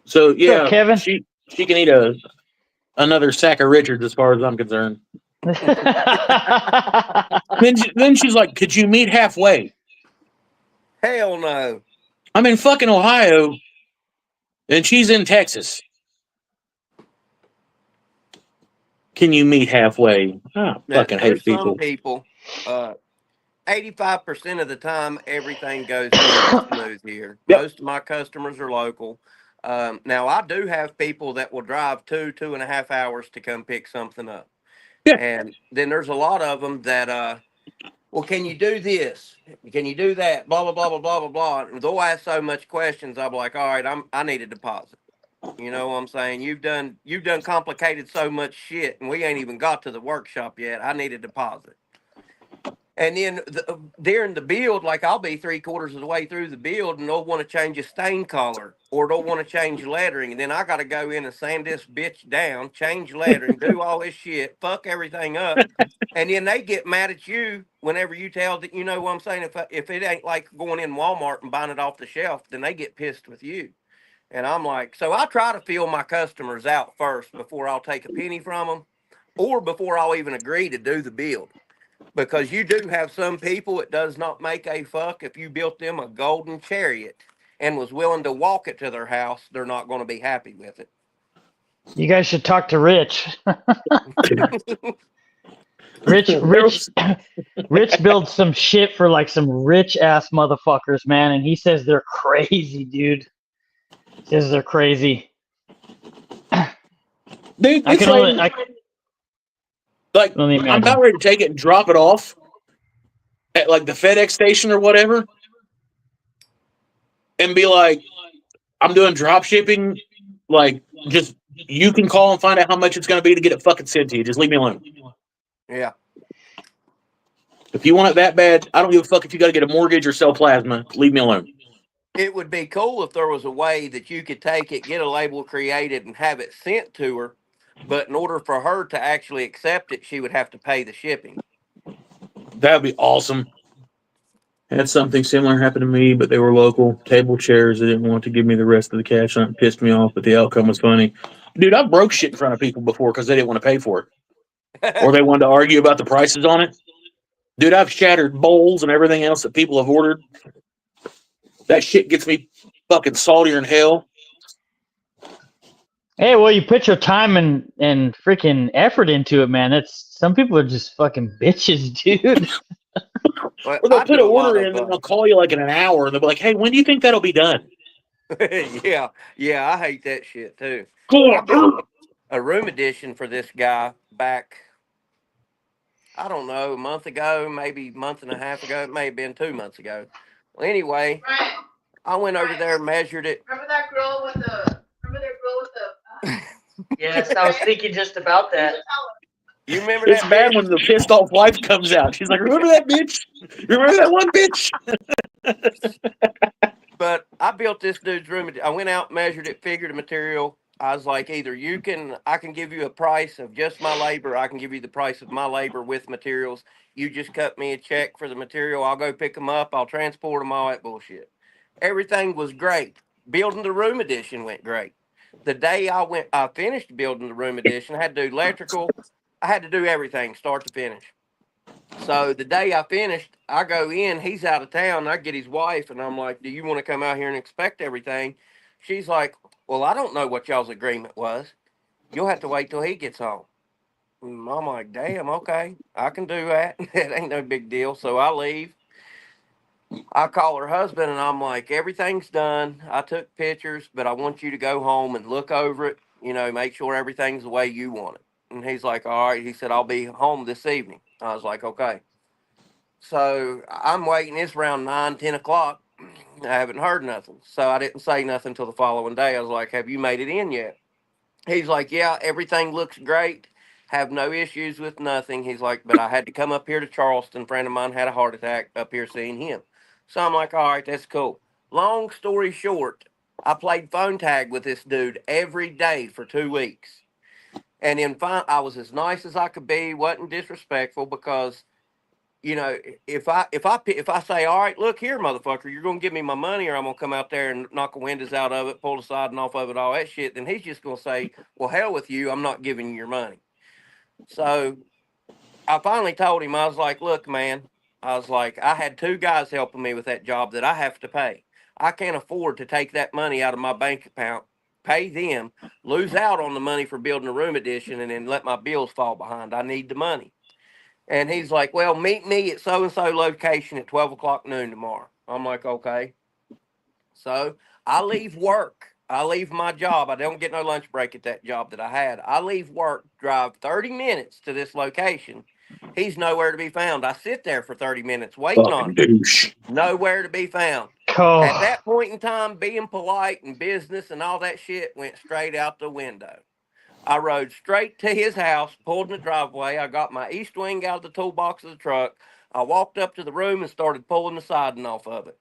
So, yeah, Kevin? she can eat another sack of Richards as far as I'm concerned. Then she's like, could you meet halfway? Hell no. I'm in fucking Ohio, and she's in Texas. Can you meet halfway? I fucking hate people. Some people, 85% of the time, everything goes smooth here. Yep. Most of my customers are local. Now, I do have people that will drive 2.5 hours to come pick something up. Yeah. And then there's a lot of them that, well, can you do this? Can you do that? Blah, blah, blah, blah, blah, blah, blah. And they'll ask so much questions, I'm like, all right, I need a deposit. You know what I'm saying? You've done complicated so much shit, and we ain't even got to the workshop yet. I need a deposit. And then during the build, like I'll be 3/4 of the way through the build and they'll want to change a stain color or they'll want to change lettering. And then I got to go in and sand this bitch down, change lettering, do all this shit, fuck everything up. And then they get mad at you whenever you tell that, you know what I'm saying? If it ain't like going in Walmart and buying it off the shelf, then they get pissed with you. And I'm like, so I try to feel my customers out first before I'll take a penny from them or before I'll even agree to do the build. Because you do have some people, it does not make a fuck if you built them a golden chariot and was willing to walk it to their house, they're not going to be happy with it. You guys should talk to Rich. Rich builds some shit for like some rich ass motherfuckers, man, and he says they're crazy, dude. He says they're crazy. Dude, I it's can only, like only I'm imagine. about ready to take it and drop it off at like the FedEx station or whatever, and be like, I'm doing drop shipping. Like, just you can call and find out how much it's going to be to get it fucking sent to you. Just leave me alone. Yeah. If you want it that bad, I don't give a fuck if you got to get a mortgage or sell plasma. Leave me alone. It would be cool if there was a way that you could take it, get a label created, and have it sent to her. But in order for her to actually accept it, she would have to pay the shipping. That would be awesome. Had something similar happen to me, but they were local table chairs. They didn't want to give me the rest of the cash on it. Pissed me off, but the outcome was funny. Dude, I broke shit in front of people before because they didn't want to pay for it. Or they wanted to argue about the prices on it. Dude, I've shattered bowls and everything else that people have ordered. That shit gets me fucking saltier than hell. Hey, well, you put your time and freaking effort into it, man. That's some people are just fucking bitches, dude. Well, Or they'll I put do an a lot order of in and they'll call you like in an hour and they'll be like, hey, when do you think that'll be done? yeah, I hate that shit too. Cool. I built a room edition for this guy back, I don't know, a month ago, maybe a month and a half ago. It may have been 2 months ago. Well, anyway, Right. I went over there, measured it. Remember that girl with the? Yes, I was thinking just about that. You remember It's that bad bitch? when the pissed off wife comes out. She's like, remember that bitch? Remember that one bitch? But I built this dude's room. I went out, measured it, figured the material. I was like, either I can give you a price of just my labor. I can give you the price of my labor with materials. You just cut me a check for the material. I'll go pick them up. I'll transport them, all that bullshit. Everything was great. Building the room edition went great. The day I finished building the room edition. I had to do electrical. I had to do everything, start to finish. So the day I finished, I go in, he's out of town, I get his wife, and I'm like, do you want to come out here and inspect everything? She's like, well, I don't know what y'all's agreement was. You'll have to wait till he gets home. And I'm like, damn, okay, I can do that. It ain't no big deal. So I leave. I call her husband, and I'm like, everything's done. I took pictures, but I want you to go home and look over it, make sure everything's the way you want it. And he's like, all right. He said, I'll be home this evening. I was like, okay. So I'm waiting. It's around 9, 10 o'clock. I haven't heard nothing. So I didn't say nothing until the following day. I was like, have you made it in yet? He's like, yeah, everything looks great. Have no issues with nothing. He's like, but I had to come up here to Charleston. A friend of mine had a heart attack up here seeing him. So I'm like, all right, that's cool. Long story short, I played phone tag with this dude every day for 2 weeks. And then I was as nice as I could be, wasn't disrespectful because if I say, all right, look here, motherfucker, you're gonna give me my money, or I'm gonna come out there and knock the windows out of it, pull the siding off of it, all that shit, then he's just gonna say, well, hell with you, I'm not giving you your money. So I finally told him, I was like, look, man, I was like, I had 2 guys helping me with that job that I have to pay. I can't afford to take that money out of my bank account, pay them, lose out on the money for building a room addition, and then let my bills fall behind. I need the money. And he's like, well, meet me at so-and-so location at 12 o'clock noon tomorrow. I'm like, okay. So I leave work. I leave my job. I don't get no lunch break at that job that I had. I leave work, drive 30 minutes to this location. He's nowhere to be found. I sit there for 30 minutes waiting on Fucking him. douche. Nowhere to be found. Oh, At that point in time, being polite and business and all that shit went straight out the window. I rode straight to his house, pulled in the driveway. I got my east wing out of the toolbox of the truck, I walked up to the room and started pulling the siding off of it.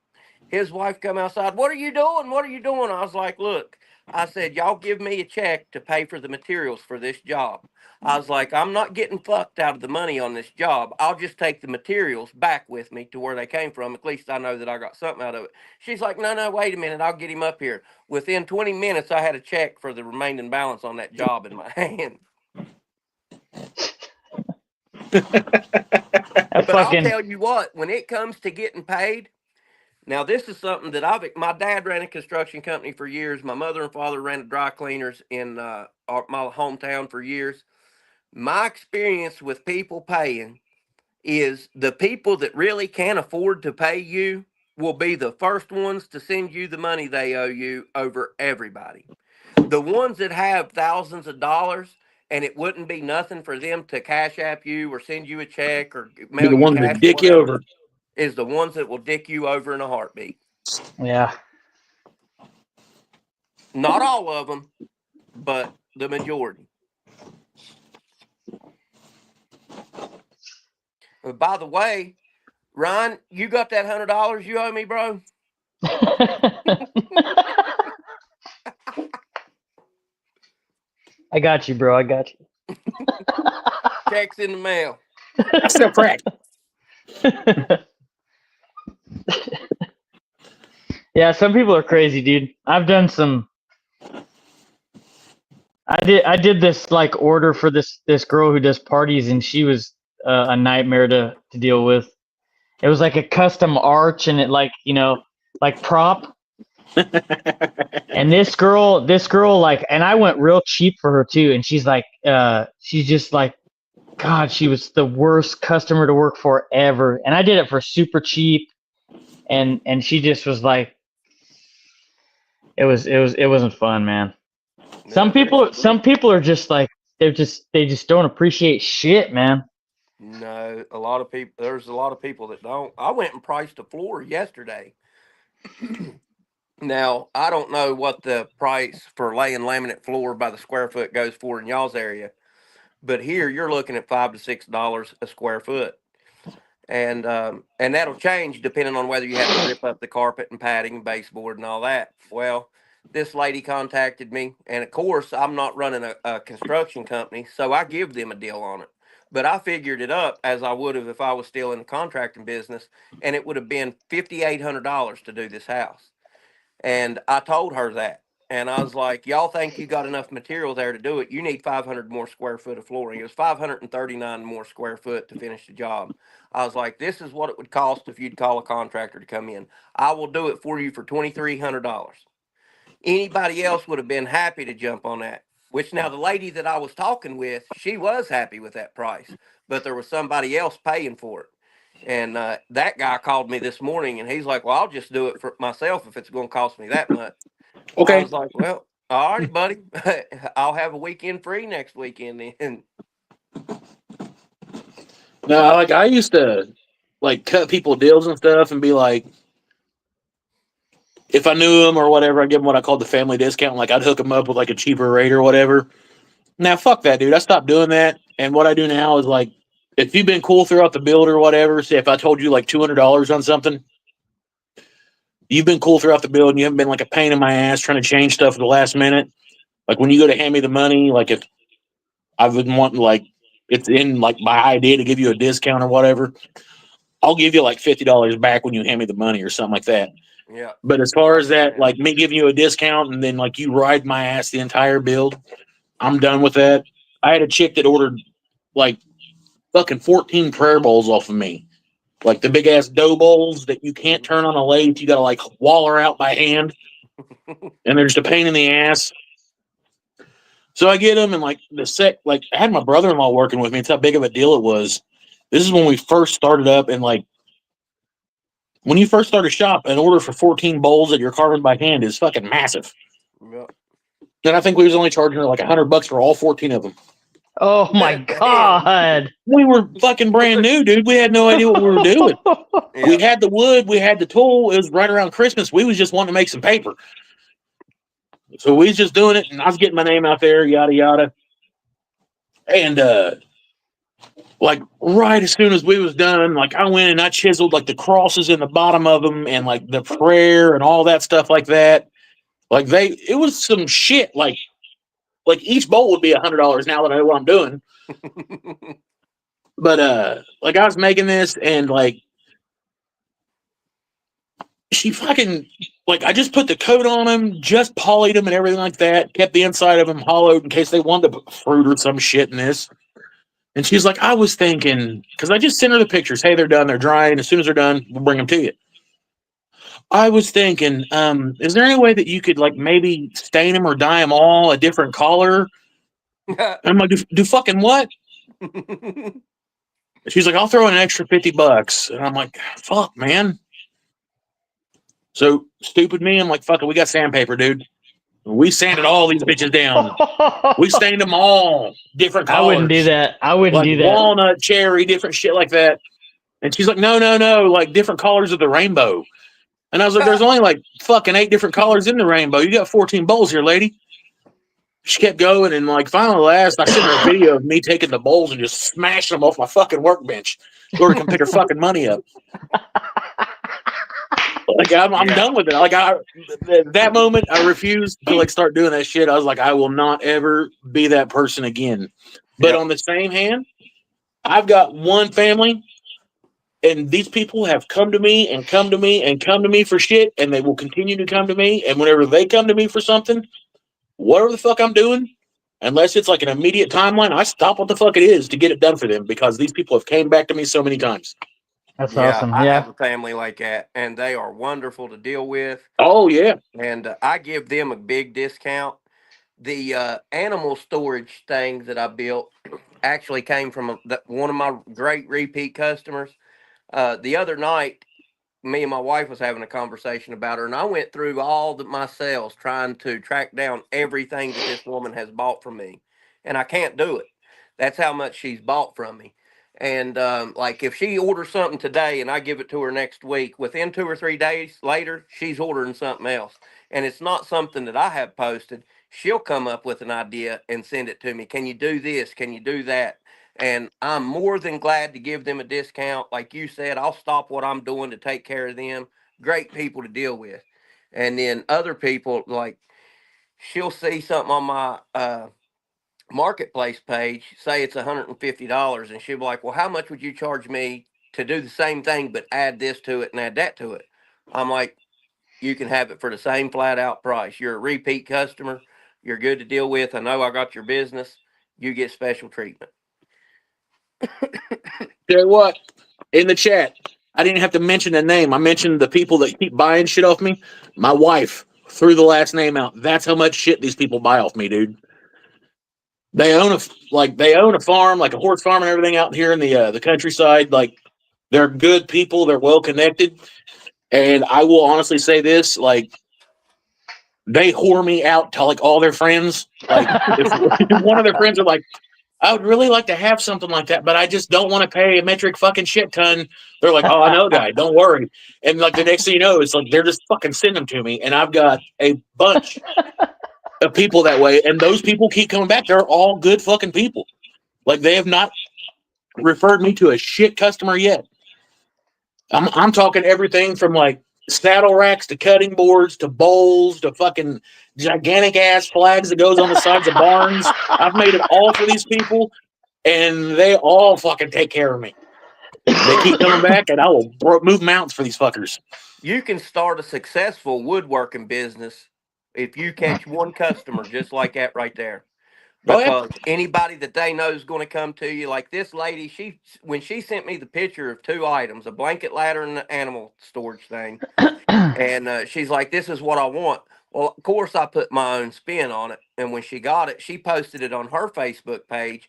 His wife come outside. What are you doing? What are you doing? I was like, look, I said, y'all give me a check to pay for the materials for this job. I was like, I'm not getting fucked out of the money on this job. I'll just take the materials back with me to where they came from. At least I know that I got something out of it. She's like, no, wait a minute. I'll get him up here. Within 20 minutes, I had a check for the remaining balance on that job in my hand. But I'll tell you what, when it comes to getting paid, now this is something that my dad ran a construction company for years. My mother and father ran dry cleaners in my hometown for years. My experience with people paying is the people that really can't afford to pay you will be the first ones to send you the money they owe you over everybody. The ones that have thousands of dollars and it wouldn't be nothing for them to cash app you or send you a check or mail you cash, dick you over, is the ones that will dick you over in a heartbeat. Yeah. Not all of them, but the majority. By the way, Ryan, you got that $100 you owe me, bro? I got you, bro. I got you. Check's in the mail. I still crack. Yeah, some people are crazy, dude. I've done some. I did this like order for this girl who does parties, and she was a nightmare to deal with. It was like a custom arch, and it like like prop. And this girl like, and I went real cheap for her too, and she's like, she's just like, God, she was the worst customer to work for ever. And I did it for super cheap, and she just was like, it wasn't fun, man. Yeah, some people are just like, they just don't appreciate shit, man. No, there's a lot of people that don't. I went and priced a floor yesterday. Now, I don't know what the price for laying laminate floor by the square foot goes for in y'all's area, but here you're looking at $5 to $6 a square foot. And that'll change depending on whether you have to rip up the carpet and padding and baseboard and all that. Well, this lady contacted me, and of course, I'm not running a construction company, so I give them a deal on it. But I figured it up as I would have if I was still in the contracting business, and it would have been $5,800 to do this house. And I told her that. And I was like, y'all think you got enough material there to do it? You need 500 more square foot of flooring. It was 539 more square foot to finish the job. I was like, this is what it would cost if you'd call a contractor to come in. I will do it for you for $2,300. Anybody else would have been happy to jump on that. Which now the lady that I was talking with, she was happy with that price, but there was somebody else paying for it. And that guy called me this morning, and he's like, well, I'll just do it for myself if it's going to cost me that much. Okay. I was like, well, all righty, buddy. I'll have a weekend free next weekend then. No, like I used to like cut people deals and stuff and be like, if I knew them or whatever, I'd give them what I called the family discount. Like I'd hook them up with like a cheaper rate or whatever. Now, fuck that, dude. I stopped doing that. And what I do now is like, if you've been cool throughout the build or whatever, say if I told you like $200 on something, you've been cool throughout the build and you haven't been like a pain in my ass trying to change stuff at the last minute. Like when you go to hand me the money, like if I wouldn't want like, it's in like my idea to give you a discount or whatever, I'll give you like $50 back when you hand me the money or something like that. Yeah. But as far as that, like me giving you a discount and then like you ride my ass the entire build, I'm done with that. I had a chick that ordered like fucking 14 prayer bowls off of me. Like the big ass dough bowls that you can't turn on a lathe. You got to like waller out by hand. And they're just a pain in the ass. So I get them and like like I had my brother-in-law working with me. It's how big of a deal it was. This is when we first started up, and like when you first start a shop, an order for 14 bowls that you're carving by hand is fucking massive. Yeah. And I think we was only charging her like $100 for all 14 of them. Oh my God. We were fucking brand new, dude. We had no idea what we were doing. Yeah. We had the wood, we had the tool. It was right around Christmas. We was just wanting to make some paper. So we was just doing it, and I was getting my name out there, yada yada. And like right as soon as we was done, like I went and I chiseled like the crosses in the bottom of them and like the prayer and all that stuff like that. Like it was some shit. Like each bowl would be $100 now that I know what I'm doing. But like I was making this and like she fucking like I just put the coat on them, just polyed them and everything like that. Kept the inside of them hollowed in case they wanted to put fruit or some shit in this. And she's like, I was thinking, because I just sent her the pictures. Hey, they're done. They're drying. As soon as they're done, we'll bring them to you. I was thinking, is there any way that you could like maybe stain them or dye them all a different color? And I'm like, do fucking what? She's like, I'll throw in an extra $50. And I'm like, fuck, man. So stupid me, I'm like, fuck it, we got sandpaper, dude. We sanded all these bitches down. We stained them all different colors. I wouldn't do that. I wouldn't do that. Walnut, cherry, different shit like that. And she's like, no, like different colors of the rainbow. And I was like, there's only like fucking 8 different colors in the rainbow. You got 14 bowls here, lady. She kept going, and like finally last, I sent her a video of me taking the bowls and just smashing them off my fucking workbench so her can pick her fucking money up. Like I'm done with it. Like that moment, I refused to like start doing that shit. I was like, I will not ever be that person again. But on the same hand, I've got one family, and these people have come to me and come to me and come to me for shit, and they will continue to come to me. And whenever they come to me for something, whatever the fuck I'm doing, unless it's like an immediate timeline, I stop what the fuck it is to get it done for them because these people have came back to me so many times. That's awesome. I Yeah. have a family like that, and they are wonderful to deal with. Oh, yeah. And I give them a big discount. The animal storage thing that I built actually came from one of my great repeat customers. The other night, me and my wife was having a conversation about her, and I went through all my sales trying to track down everything that this woman has bought from me, and I can't do it. That's how much she's bought from me. And like if she orders something today and I give it to her next week, within 2 or 3 days later, she's ordering something else. And it's not something that I have posted. She'll come up with an idea and send it to me. Can you do this? Can you do that? And I'm more than glad to give them a discount. Like you said, I'll stop what I'm doing to take care of them. Great people to deal with. And then other people, like she'll see something on my marketplace page, say it's $150, and she'll be like, well, how much would you charge me to do the same thing but add this to it and add that to it? I'm like, you can have it for the same flat out price. You're a repeat customer. You're good to deal with. I know I got your business. You get special treatment. Tell you what, in the chat, I didn't have to mention the name. I mentioned the people that keep buying shit off me. My wife threw the last name out. That's how much shit these people buy off me, dude. They own a farm, like a horse farm and everything out here in the countryside. Like they're good people. They're well connected. And I will honestly say this, like they whore me out to like all their friends. Like if one of their friends are like, I would really like to have something like that, but I just don't want to pay a metric fucking shit ton. They're like, oh, I know, guy, don't worry. And like the next thing you know, it's like they're just fucking sending them to me. And I've got a bunch of people that way. And those people keep coming back. They're all good fucking people. Like they have not referred me to a shit customer yet. I'm talking everything from like saddle racks to cutting boards to bowls to fucking gigantic ass flags that goes on the sides of barns. I've made it all for these people, and they all fucking take care of me. They keep coming back, and I will move mountains for these fuckers. You can start a successful woodworking business if you catch one customer just like that right there. Because anybody that they know is going to come to you. Like this lady, when she sent me the picture of 2 items, a blanket ladder and an animal storage thing, and she's like, this is what I want. Well, of course, I put my own spin on it. And when she got it, she posted it on her Facebook page,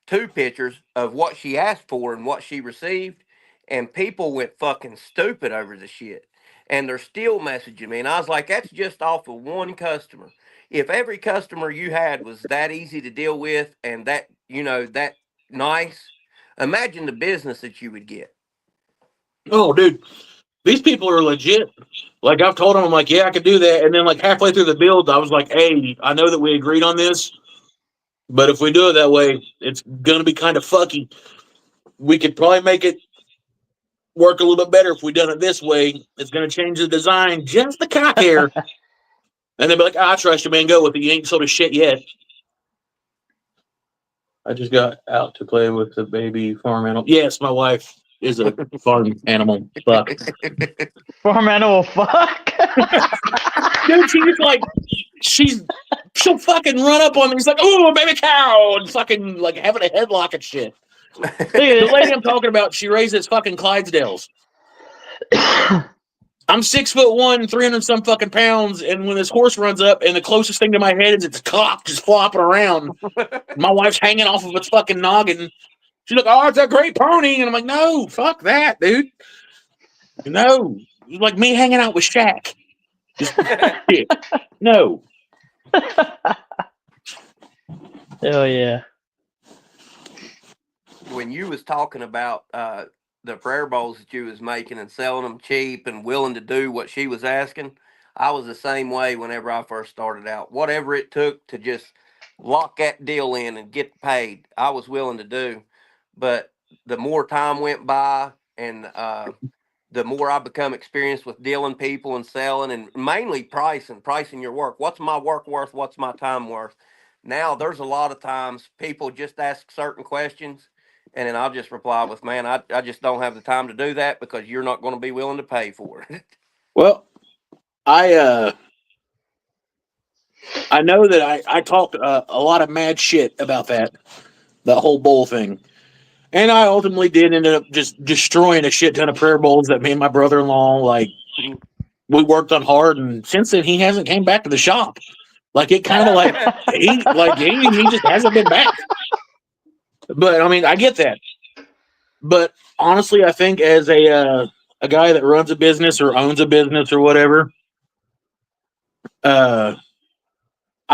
2 pictures of what she asked for and what she received. And people went fucking stupid over the shit. And they're still messaging me. And I was like, that's just off of one customer. If every customer you had was that easy to deal with and that, that nice, imagine the business that you would get. Oh, dude, these people are legit. Like I've told them, I'm like, yeah, I could do that. And then like halfway through the build, I was like, hey, I know that we agreed on this. But if we do it that way, it's going to be kind of fucky. We could probably make it work a little bit better if we done it this way. It's going to change the design just the cock hair. And they'll be like, I trust you, man. Go with it. You ain't sold a shit yet. I just got out to play with the baby farm animal. Yes, my wife is a farm animal. Fuck. Farm animal fuck. Dude, she'll fucking run up on me. He's like, oh, baby cow. And fucking like having a headlock and shit. The lady I'm talking about, she raises fucking Clydesdales. I'm 6'1", 300 some fucking pounds, and when this horse runs up, and the closest thing to my head is its cock just flopping around, my wife's hanging off of its fucking noggin. She's like, "Oh, it's a great pony," and I'm like, "No, fuck that, dude. No, it's like me hanging out with Shaq. Just shit. No." Hell yeah. When you was talking about the prayer bowls that you was making and selling them cheap and willing to do what she was asking, I was the same way whenever I first started out. Whatever it took to just lock that deal in and get paid, I was willing to do. But the more time went by and the more I become experienced with dealing people and selling and mainly pricing your work. What's my work worth? What's my time worth? Now there's a lot of times people just ask certain questions and then I'll just reply with, man, I just don't have the time to do that because you're not going to be willing to pay for it. Well, I know that I talked a lot of mad shit about that whole bowl thing. And I ultimately did end up just destroying a shit ton of prayer bowls that me and my brother-in-law, like, we worked on hard. And since then, he hasn't came back to the shop. Like, it kind of like, he just hasn't been back. But, I mean, I get that. But honestly, I think as a guy that runs a business or owns a business or whatever, I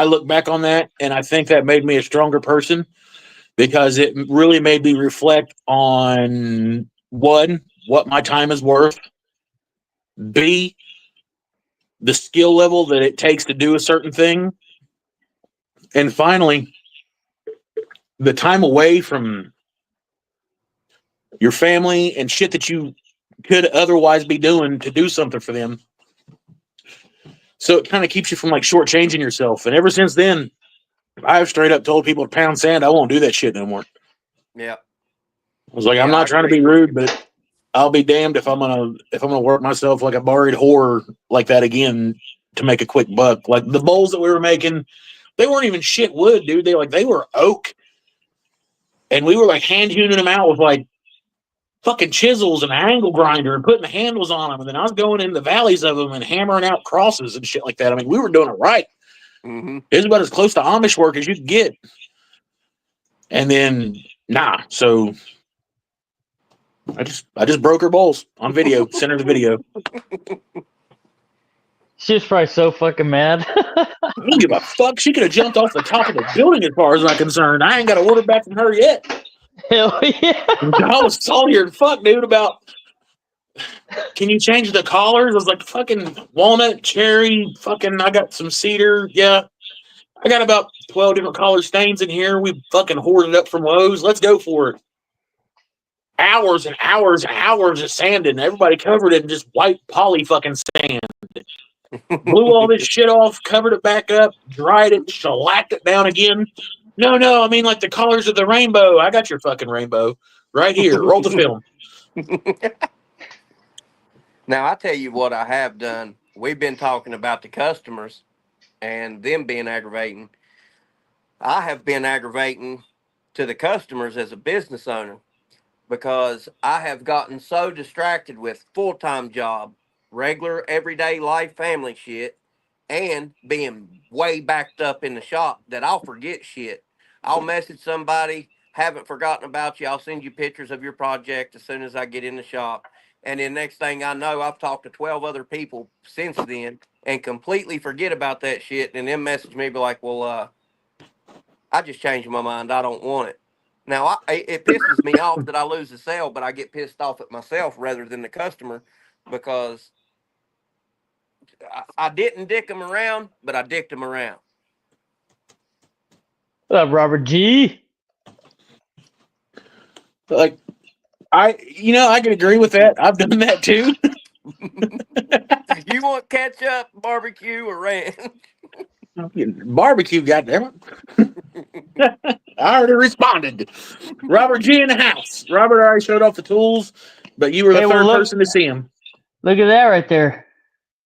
look back on that and I think that made me a stronger person because it really made me reflect on, one, what my time is worth, B, the skill level that it takes to do a certain thing, and finally, the time away from your family and shit that you could otherwise be doing to do something for them. So it kind of keeps you from like shortchanging yourself. And ever since then, I've straight up told people to pound sand. I won't do that shit no more. Yeah. I was like, I'm not trying to be rude, but I'll be damned if I'm gonna work myself like a buried whore like that again to make a quick buck. Like the bowls that we were making, they weren't even shit wood, dude. They were oak, and we were like hand hewing them out with like fucking chisels and an angle grinder and putting the handles on them. And then I was going in the valleys of them and hammering out crosses and shit like that. I mean, we were doing it right. Mm-hmm. It was about as close to Amish work as you could get. And then, so I just broke her bowls on video, sent her the video. She was probably so fucking mad. I don't give a fuck. She could have jumped off the top of the building as far as I'm concerned. I ain't got an order back from her yet. Hell yeah. I was saltier than fuck, dude, about, can you change the collars? I was like, fucking walnut, cherry, fucking, I got some cedar. Yeah. I got about 12 different color stains in here. We fucking hoarded up from Lowe's. Let's go for it. Hours and hours and hours of sanding. Everybody covered it in just white poly fucking sand. Blew all this shit off, covered it back up, dried it, shellacked it down again. No, I mean like the colors of the rainbow. I got your fucking rainbow right here. Roll the film. Now, I tell you what I have done. We've been talking about the customers and them being aggravating. I have been aggravating to the customers as a business owner because I have gotten so distracted with full-time job, regular everyday life family shit, and being way backed up in the shop that I'll forget shit. I'll message somebody, haven't forgotten about you. I'll send you pictures of your project as soon as I get in the shop. And then next thing I know, I've talked to 12 other people since then and completely forget about that shit. And then message me, be like, well, I just changed my mind. I don't want it. Now, it pisses me off that I lose the sale, but I get pissed off at myself rather than the customer because I didn't dick them around, but I dicked them around. What up, Robert G? Like, I can agree with that. I've done that too. You want ketchup, barbecue, or ranch? Barbecue, goddamn it. I already responded. Robert G in the house. Robert already showed off the tools, but you were the Hey, well, third look. person to see him. Look at that right there.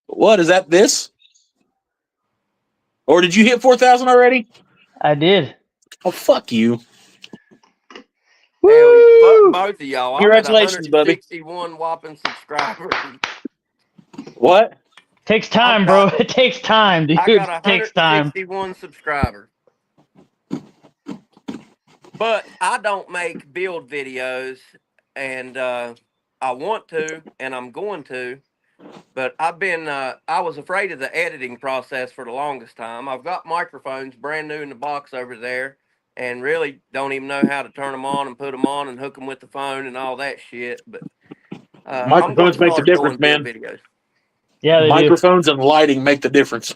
What is that? This? Or did you hit 4,000 already? I did. Oh, fuck you. Hell, fuck Woo! both of y'all. I'm at Congratulations, buddy. 161 whopping subscribers. What? Takes time, bro. It takes time, dude. I got It takes time. 161 subscribers. But I don't make build videos, and I want to, and I'm going to. But I was afraid of the editing process for the longest time. I've got microphones brand new in the box over there, and really don't even know how to turn them on and put them on and hook them with the phone and all that shit. But Microphones make the difference, man. Videos. Yeah, they Microphones and lighting make the difference. do.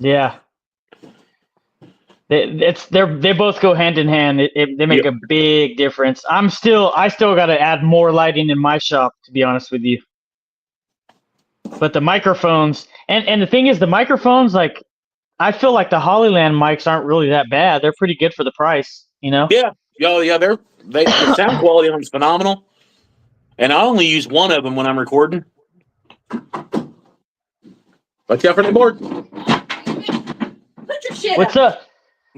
Yeah. They both go hand in hand. They make a big difference. I still got to add more lighting in my shop, to be honest with you. But the microphones, and the thing is, the microphones, like, I feel like the Hollyland mics aren't really that bad. They're pretty good for the price, you know? Yeah. The sound quality on them is phenomenal. And I only use one of them when I'm recording. Watch out for the board. Put your shit What's up. up?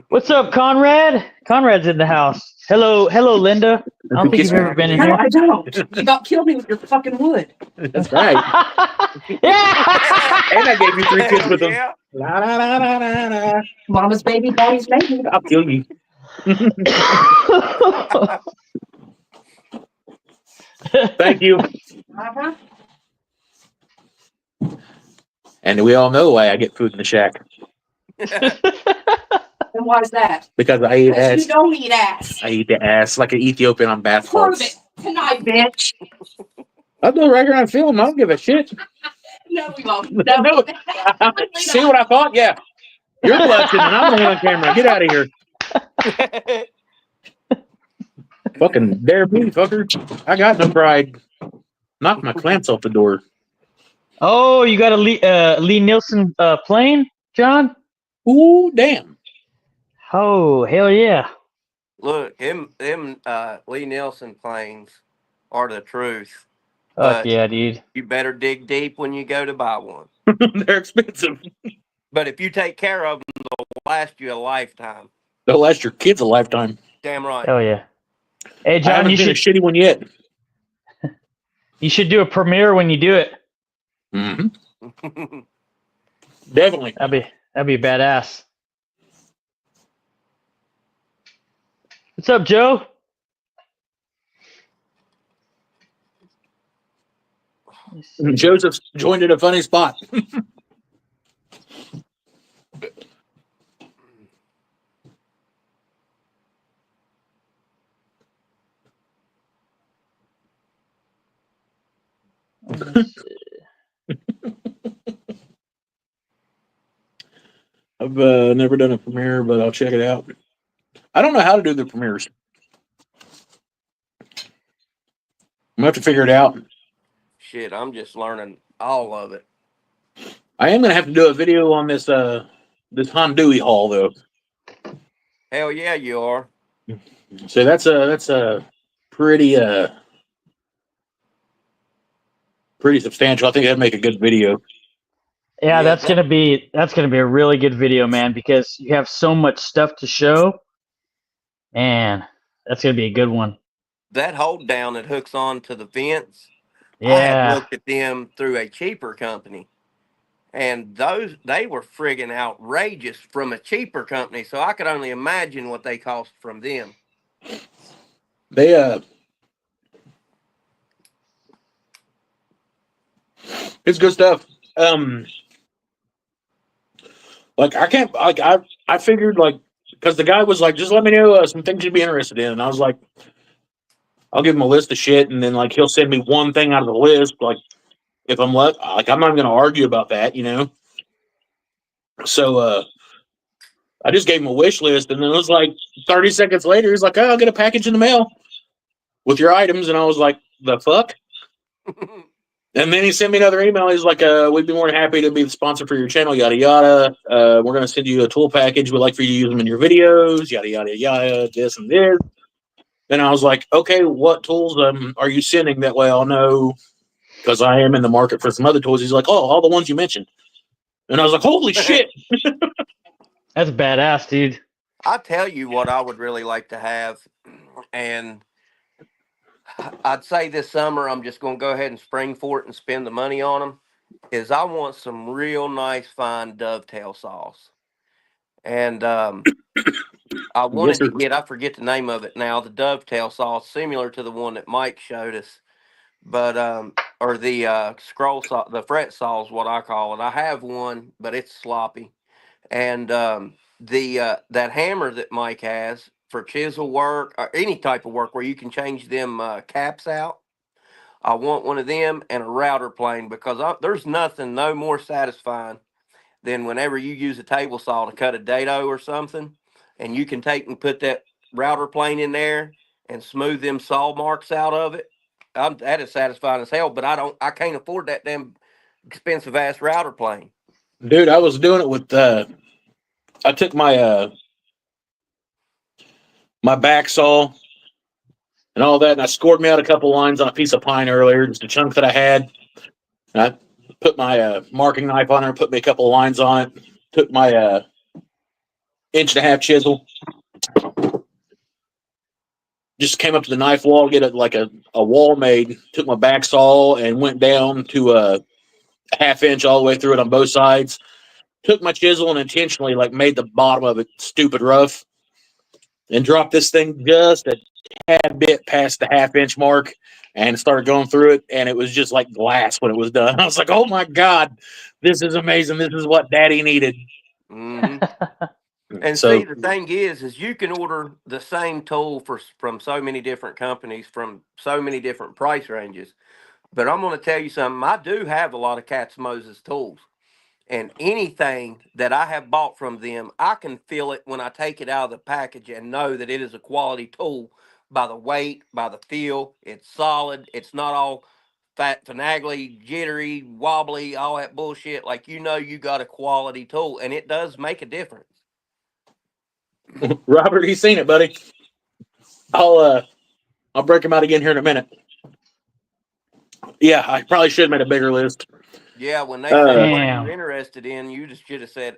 What's up, Conrad? Conrad's in the house. Hello, Linda. I don't think you've ever been in No, here. I don't. You about killed me with your fucking wood. That's right. Yeah. And I gave you 3 kids with them. Yeah. La, la, la, la, la, la. Mama's baby, daddy's baby. I'll kill you. Thank you. Uh-huh. And we all know why I get food in the shack. And why is that? Because I eat Because ass. you don't eat ass. I eat the ass like an Ethiopian on bath Prove salts. it tonight, bitch. I'll do it right here on film. I don't give a shit. No, we won't. No. No. See what I thought? Yeah. You're blushing and I'm the one on camera. Get out of here. Fucking dare me, fucker. I got no pride. Knock my clamps off the door. Oh, you got a Lee Nielsen plane, John? Ooh, damn. Oh, hell yeah. Look, them Lee Nielsen planes are the truth. Fuck yeah, dude. You better dig deep when you go to buy one. They're expensive. But if you take care of them, they'll last you a lifetime. They'll last your kids a lifetime. Damn right. Hell yeah. Hey, I John, haven't you seen a should shitty one yet. do a premiere when you do it. Mm-hmm. Definitely. That'd be badass. What's up, Joe? Joseph's joined at a funny spot. I've never done a premiere, but I'll check it out. I don't know how to do the premieres. I'm gonna have to figure it out. Shit, I'm just learning all of it. I am gonna have to do a video on this this Honduy haul though. Hell yeah, you are. So that's a pretty pretty substantial. I think that'd make a good video. Yeah, Yeah, that's gonna be a really good video, man, because you have so much stuff to show. Man, that's gonna be a good one. That hold down that hooks on to the vents, I had Yeah. looked at them through a cheaper company. And they were friggin' outrageous from a cheaper company. So I could only imagine what they cost from them. They it's good stuff. Like I figured because the guy was like, just let me know some things you'd be interested in, and I was like, I'll give him a list of shit, and then he'll send me one thing out of the list. Like if I'm I'm not going to argue about that, you know. So I just gave him a wish list, and then it was like 30 seconds later, he's like, "Oh, I'll get a package in the mail with your items," and I was like, "The fuck." And then he sent me another email. He's like, "We'd be more than happy to be the sponsor for your channel, yada yada. We're gonna send you a tool package. We'd like for you to use them in your videos, yada yada yada, this and this." Then I was like, "Okay, what tools are you sending? That way I'll know, because I am in the market for some other tools." He's like, "Oh, all the ones you mentioned." And I was like, "Holy shit!" That's badass, dude. I tell you what I would really like to have, and I'd say this summer I'm just going to go ahead and spring for it and spend the money on them, is I want some real nice fine dovetail saws. And I Yes, wanted sir. to get, I forget the name of it now, the dovetail saw, similar to the one that Mike showed us, but or the scroll saw, the fret saw is what I call it. I have one, but it's sloppy. And the that hammer that Mike has for chisel work or any type of work where you can change them caps out. I want one of them and a router plane, because there's nothing no more satisfying than whenever you use a table saw to cut a dado or something, and you can take and put that router plane in there and smooth them saw marks out of it. That is satisfying as hell, but I can't afford that damn expensive ass router plane. Dude, I was doing it with. I took my my back saw and all that, and I scored me out a couple lines on a piece of pine earlier, just a chunk that I had. And I put my marking knife on there, and put me a couple of lines on it. Took my 1.5-inch chisel, just came up to the knife wall, get a wall made. Took my back saw and went down to a 1/2 inch all the way through it on both sides. Took my chisel and intentionally made the bottom of it stupid rough, and dropped this thing just a tad bit past the 1/2 inch mark, and started going through it, and it was just like glass when it was done. I was like, "Oh my god, this is amazing! This is what Daddy needed." Hmm. And see, So the thing is you can order the same tool from so many different companies, from so many different price ranges. But I'm going to tell you something. I do have a lot of Katz Moses tools, and anything that I have bought from them, I can feel it when I take it out of the package and know that it is a quality tool by the weight, by the feel. It's solid. It's not all fat, finagly, jittery, wobbly, all that bullshit. Like, you got a quality tool, and it does make a difference. Robert, he's seen it, buddy. I'll break him out again here in a minute. Yeah, I probably should have made a bigger list. Yeah, when they said what Damn. you're interested in, you just should have said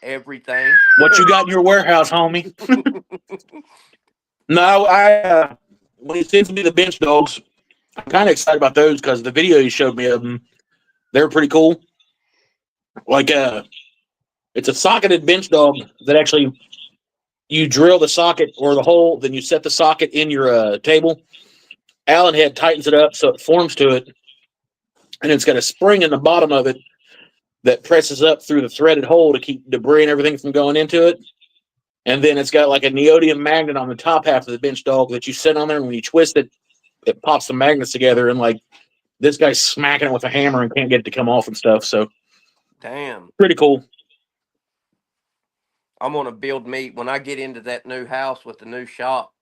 everything. What you got in your warehouse, homie? No, when he sends me the bench dogs, I'm kind of excited about those because the video he showed me of them, they're pretty cool. It's a socketed bench dog that actually you drill the socket or the hole, then you set the socket in your table. Allen head tightens it up so it forms to it, and it's got a spring in the bottom of it that presses up through the threaded hole to keep debris and everything from going into it. And then it's got like a neodymium magnet on the top half of the bench dog that you sit on there, and when you twist it, it pops the magnets together, and this guy's smacking it with a hammer and can't get it to come off and stuff. So Damn. pretty cool. I'm going to build me, when I get into that new house with the new shop,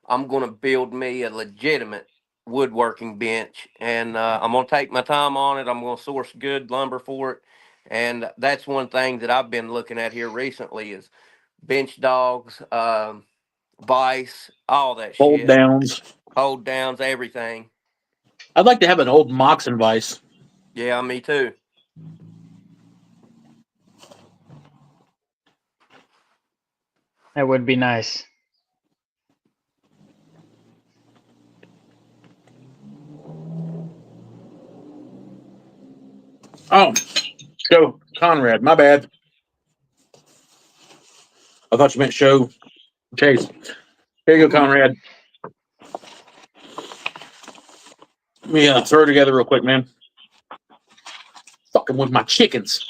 I'm going to build me a legitimate woodworking bench. And I'm going to take my time on it. I'm going to source good lumber for it. And that's one thing that I've been looking at here recently is bench dogs, vise, all that Fold shit. downs. Hold downs, everything. I'd like to have an old Moxon vise. Yeah, me too. That would be nice. Oh, show Conrad. My bad. I thought you meant show Chase. Here you go, Conrad. Let me throw it together real quick, man. Fucking with my chickens.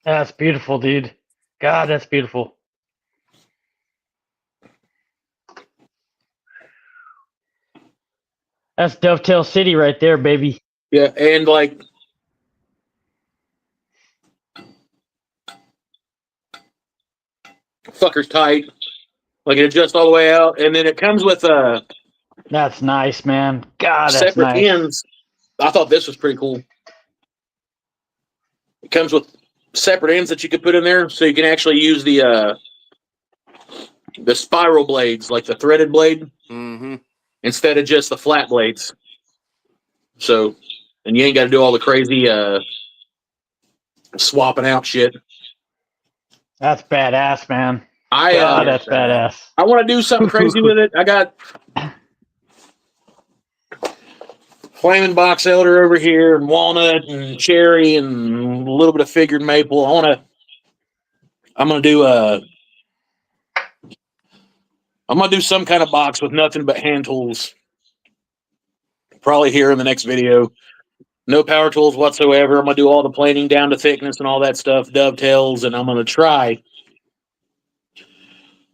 That's beautiful, dude. God, that's beautiful. That's Dovetail City right there, baby. Yeah, and like fucker's tight. Like it adjusts all the way out, and then it comes with That's nice, man. God, that's separate nice. ends. I thought this was pretty cool. It comes with separate ends that you can put in there, so you can actually use the spiral blades, like the threaded blade, instead of just the flat blades. So, and you ain't got to do all the crazy swapping out shit. That's badass, man. I That's badass. I want to do something crazy with it. I got flaming box elder over here, and walnut, and cherry, and a little bit of figured maple. I'm gonna do some kind of box with nothing but hand tools. Probably here in the next video. No power tools whatsoever. I'm gonna do all the planing down to thickness and all that stuff, dovetails, and I'm gonna try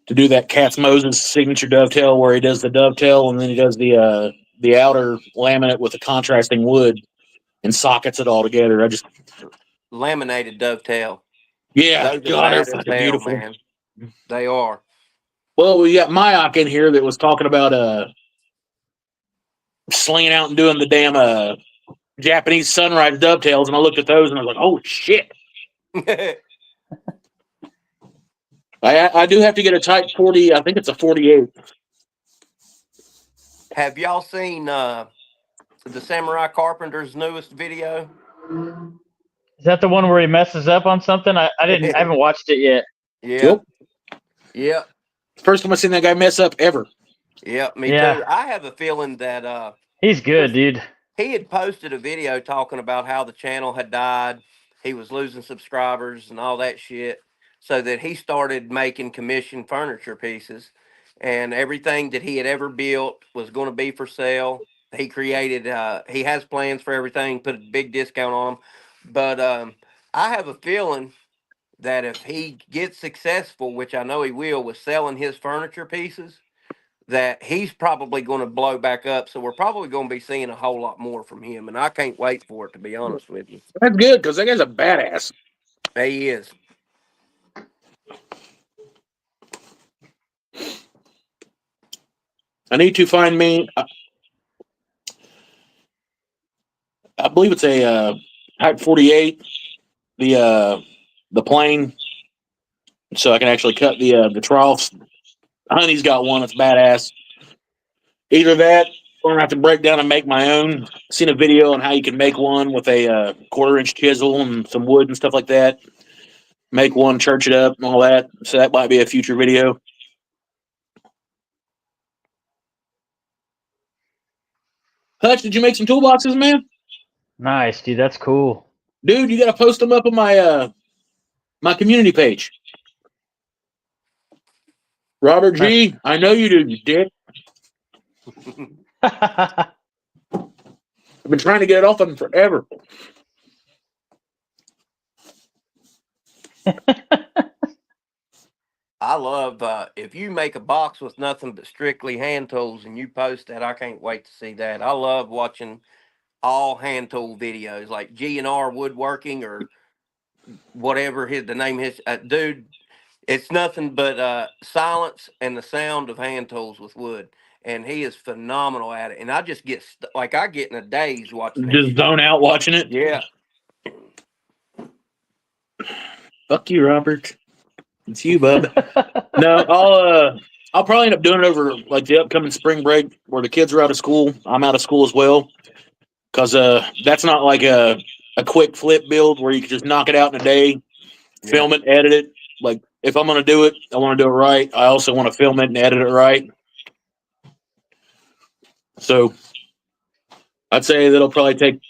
to do that Katz Moses signature dovetail where he does the dovetail and then he does the outer laminate with the contrasting wood and sockets it all together. I just Laminated dovetail. yeah, Those are God, they're bad as fucking hell, beautiful. man. They are. Well, we got Mayok in here that was talking about slinging out and doing the damn Japanese sunrise dovetails, and I looked at those and I was like, oh shit. I do have to get a Type 40. I think it's a 48. Have y'all seen the Samurai Carpenter's newest video? Is that the one where he messes up on something? I haven't watched it yet. Yeah. Yep. First time I've seen that guy mess up ever. Yep, me Yeah. too. I have a feeling that He's good, dude. he had posted a video talking about how the channel had died. He was losing subscribers and all that shit. So that he started making commission furniture pieces, and everything that he had ever built was going to be for sale. He created, he has plans for everything, put a big discount on them. But I have a feeling that if he gets successful, which I know he will, with selling his furniture pieces, that he's probably going to blow back up. So we're probably going to be seeing a whole lot more from him. And I can't wait for it, to be honest with you. That's good because that guy's a badass. He is. I need to find me. I believe it's a Type 48. The plane, so I can actually cut the troughs. Honey's got one that's badass. Either that, or I'm gonna have to break down and make my own. Seen a video on how you can make one with a 1/4-inch chisel and some wood and stuff like that. Make one, church it up, and all that. So that might be a future video. Hutch, did you make some toolboxes, man? Nice, dude. That's cool. Dude, you got to post them up on my my community page. Robert G, I know you do, you dick. I've been trying to get it off of him forever. I love if you make a box with nothing but strictly hand tools and you post that. I can't wait to see that. I love watching all hand tool videos like G&R Woodworking or whatever the name is. Dude, it's nothing but silence and the sound of hand tools with wood. And he is phenomenal at it. And I just get I get in a daze watching Just it. zone out watching it. Yeah. Fuck you, Robert. It's you, bub. No, I'll probably end up doing it over like the upcoming spring break where the kids are out of school. I'm out of school as well, because that's not like a quick flip build where you can just knock it out in a day, film it, edit it. Like if I'm gonna do it, I want to do it right. I also want to film it and edit it right. So I'd say that'll probably take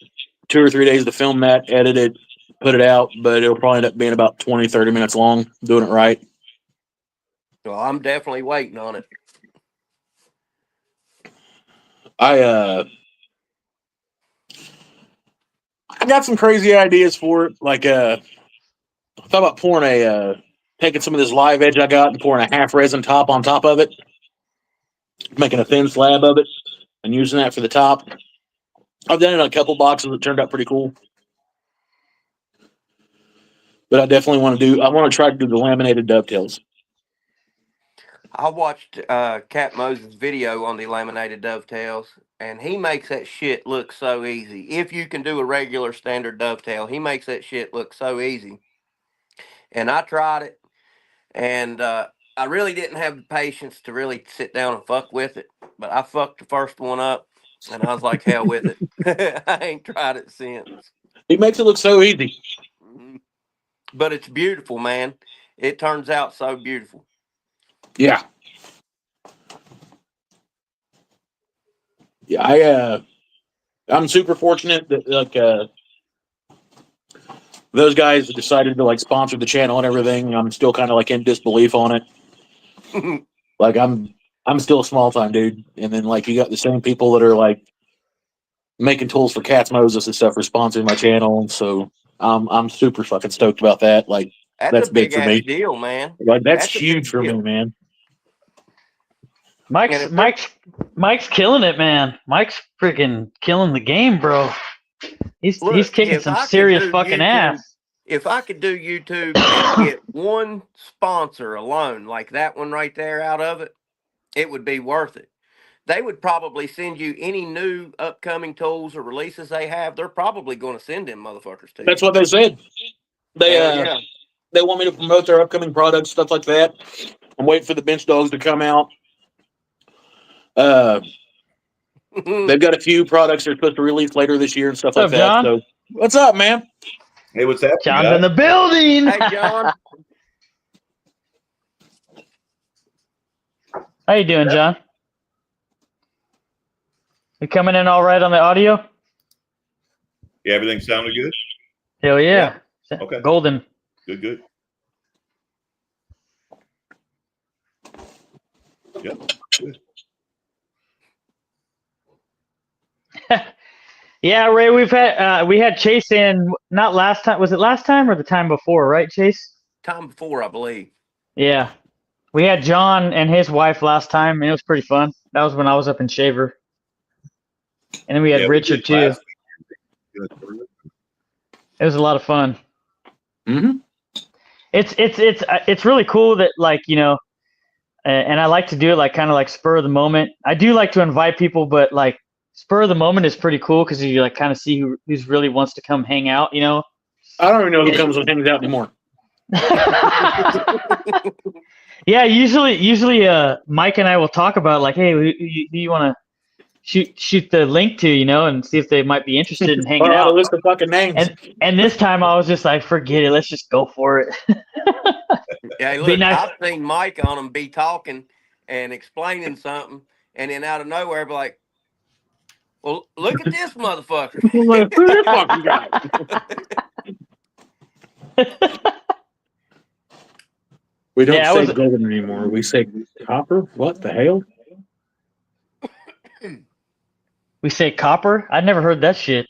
2 or 3 days to film that, edit it, put it out, but it'll probably end up being about 20, 30 minutes long doing it right. Well, I'm definitely waiting on it. I got some crazy ideas for it. Like I thought about pouring taking some of this live edge I got and pouring a half resin top on top of it, making a thin slab of it, and using that for the top. I've done it on a couple boxes that turned out pretty cool. But I definitely want to try to do the laminated dovetails. I watched Cat Moses' video on the laminated dovetails, and he makes that shit look so easy. If you can do a regular standard dovetail, he makes that shit look so easy. And I tried it, and I really didn't have the patience to really sit down and fuck with it. But I fucked the first one up, and I was like, hell with it. I ain't tried it since. He makes it look so easy. But it's beautiful, man. It turns out so beautiful. Yeah. Yeah, I'm super fortunate that those guys decided to sponsor the channel and everything. I'm still kind of in disbelief on it. I'm still a small time dude, and then you got the same people that are making tools for Cat Moses and stuff for sponsoring my channel, and so I'm super fucking stoked about that. That's a big for me. Deal, man. That's huge for me, man. Mike's killing it, man. Mike's freaking killing the game, bro. He's kicking some serious fucking ass. If I could do YouTube and get one sponsor alone, like that one right there out of it, it would be worth it. They would probably send you any new upcoming tools or releases they have. They're probably going to send them motherfuckers to you. That's what they said. They want me to promote their upcoming products, stuff like that. I'm waiting for the bench dogs to come out. They've got a few products they're supposed to release later this year and stuff like that. John? So, what's up, man? Hey, what's up? John's in the building. Hey, John. How you doing, John? You coming in all right on the audio? Yeah, everything sounded good? Hell yeah. Okay. Golden. Good. Yep. Good. Yeah, Ray, we had Chase in, not last time. Was it last time or the time before, right, Chase? Time before, I believe. Yeah. We had John and his wife last time, and it was pretty fun. That was when I was up in Shaver. And then we had Richard, too. It was a lot of fun. Mm-hmm. It's really cool that, and I like to do it kind of spur of the moment. I do like to invite people, but spur of the moment is pretty cool because you kind of see who's really wants to come hang out, I don't even know who comes and hangs out anymore. Yeah, usually Mike and I will talk about hey, who you want to shoot the link to, and see if they might be interested in hanging out. A list of fucking names. And this time I was just forget it, let's just go for it. Yeah, look, nice. I've seen Mike on them be talking and explaining something, and then out of nowhere, be like, well, look at this motherfucker. Who this fucking guy? We don't say golden anymore. We say copper. What the hell? We say copper? I'd never heard that shit.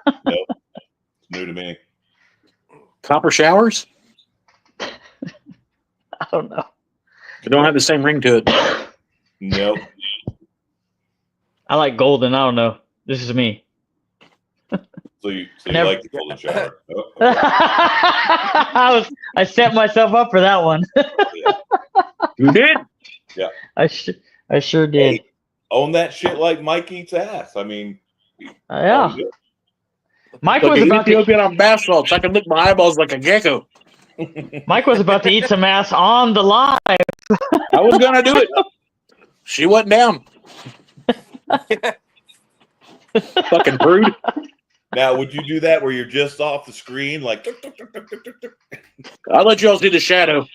Nope. It's new to me. Copper showers? I don't know. They don't have the same ring to it. Nope. I like golden. I don't know. This is me. So you like the golden shower? Oh, okay. I set myself up for that one. You did? Yeah. I sure did. Hey, own that shit like Mike eats ass. I mean, yeah. Mike was was about to get on bath salts. I can lick my eyeballs like a gecko. Mike was about to eat some ass on the live. I was gonna do it. She wasn't down. Fucking prude. now, would you do that where you're just off the screen, I'll let y'all see the shadow.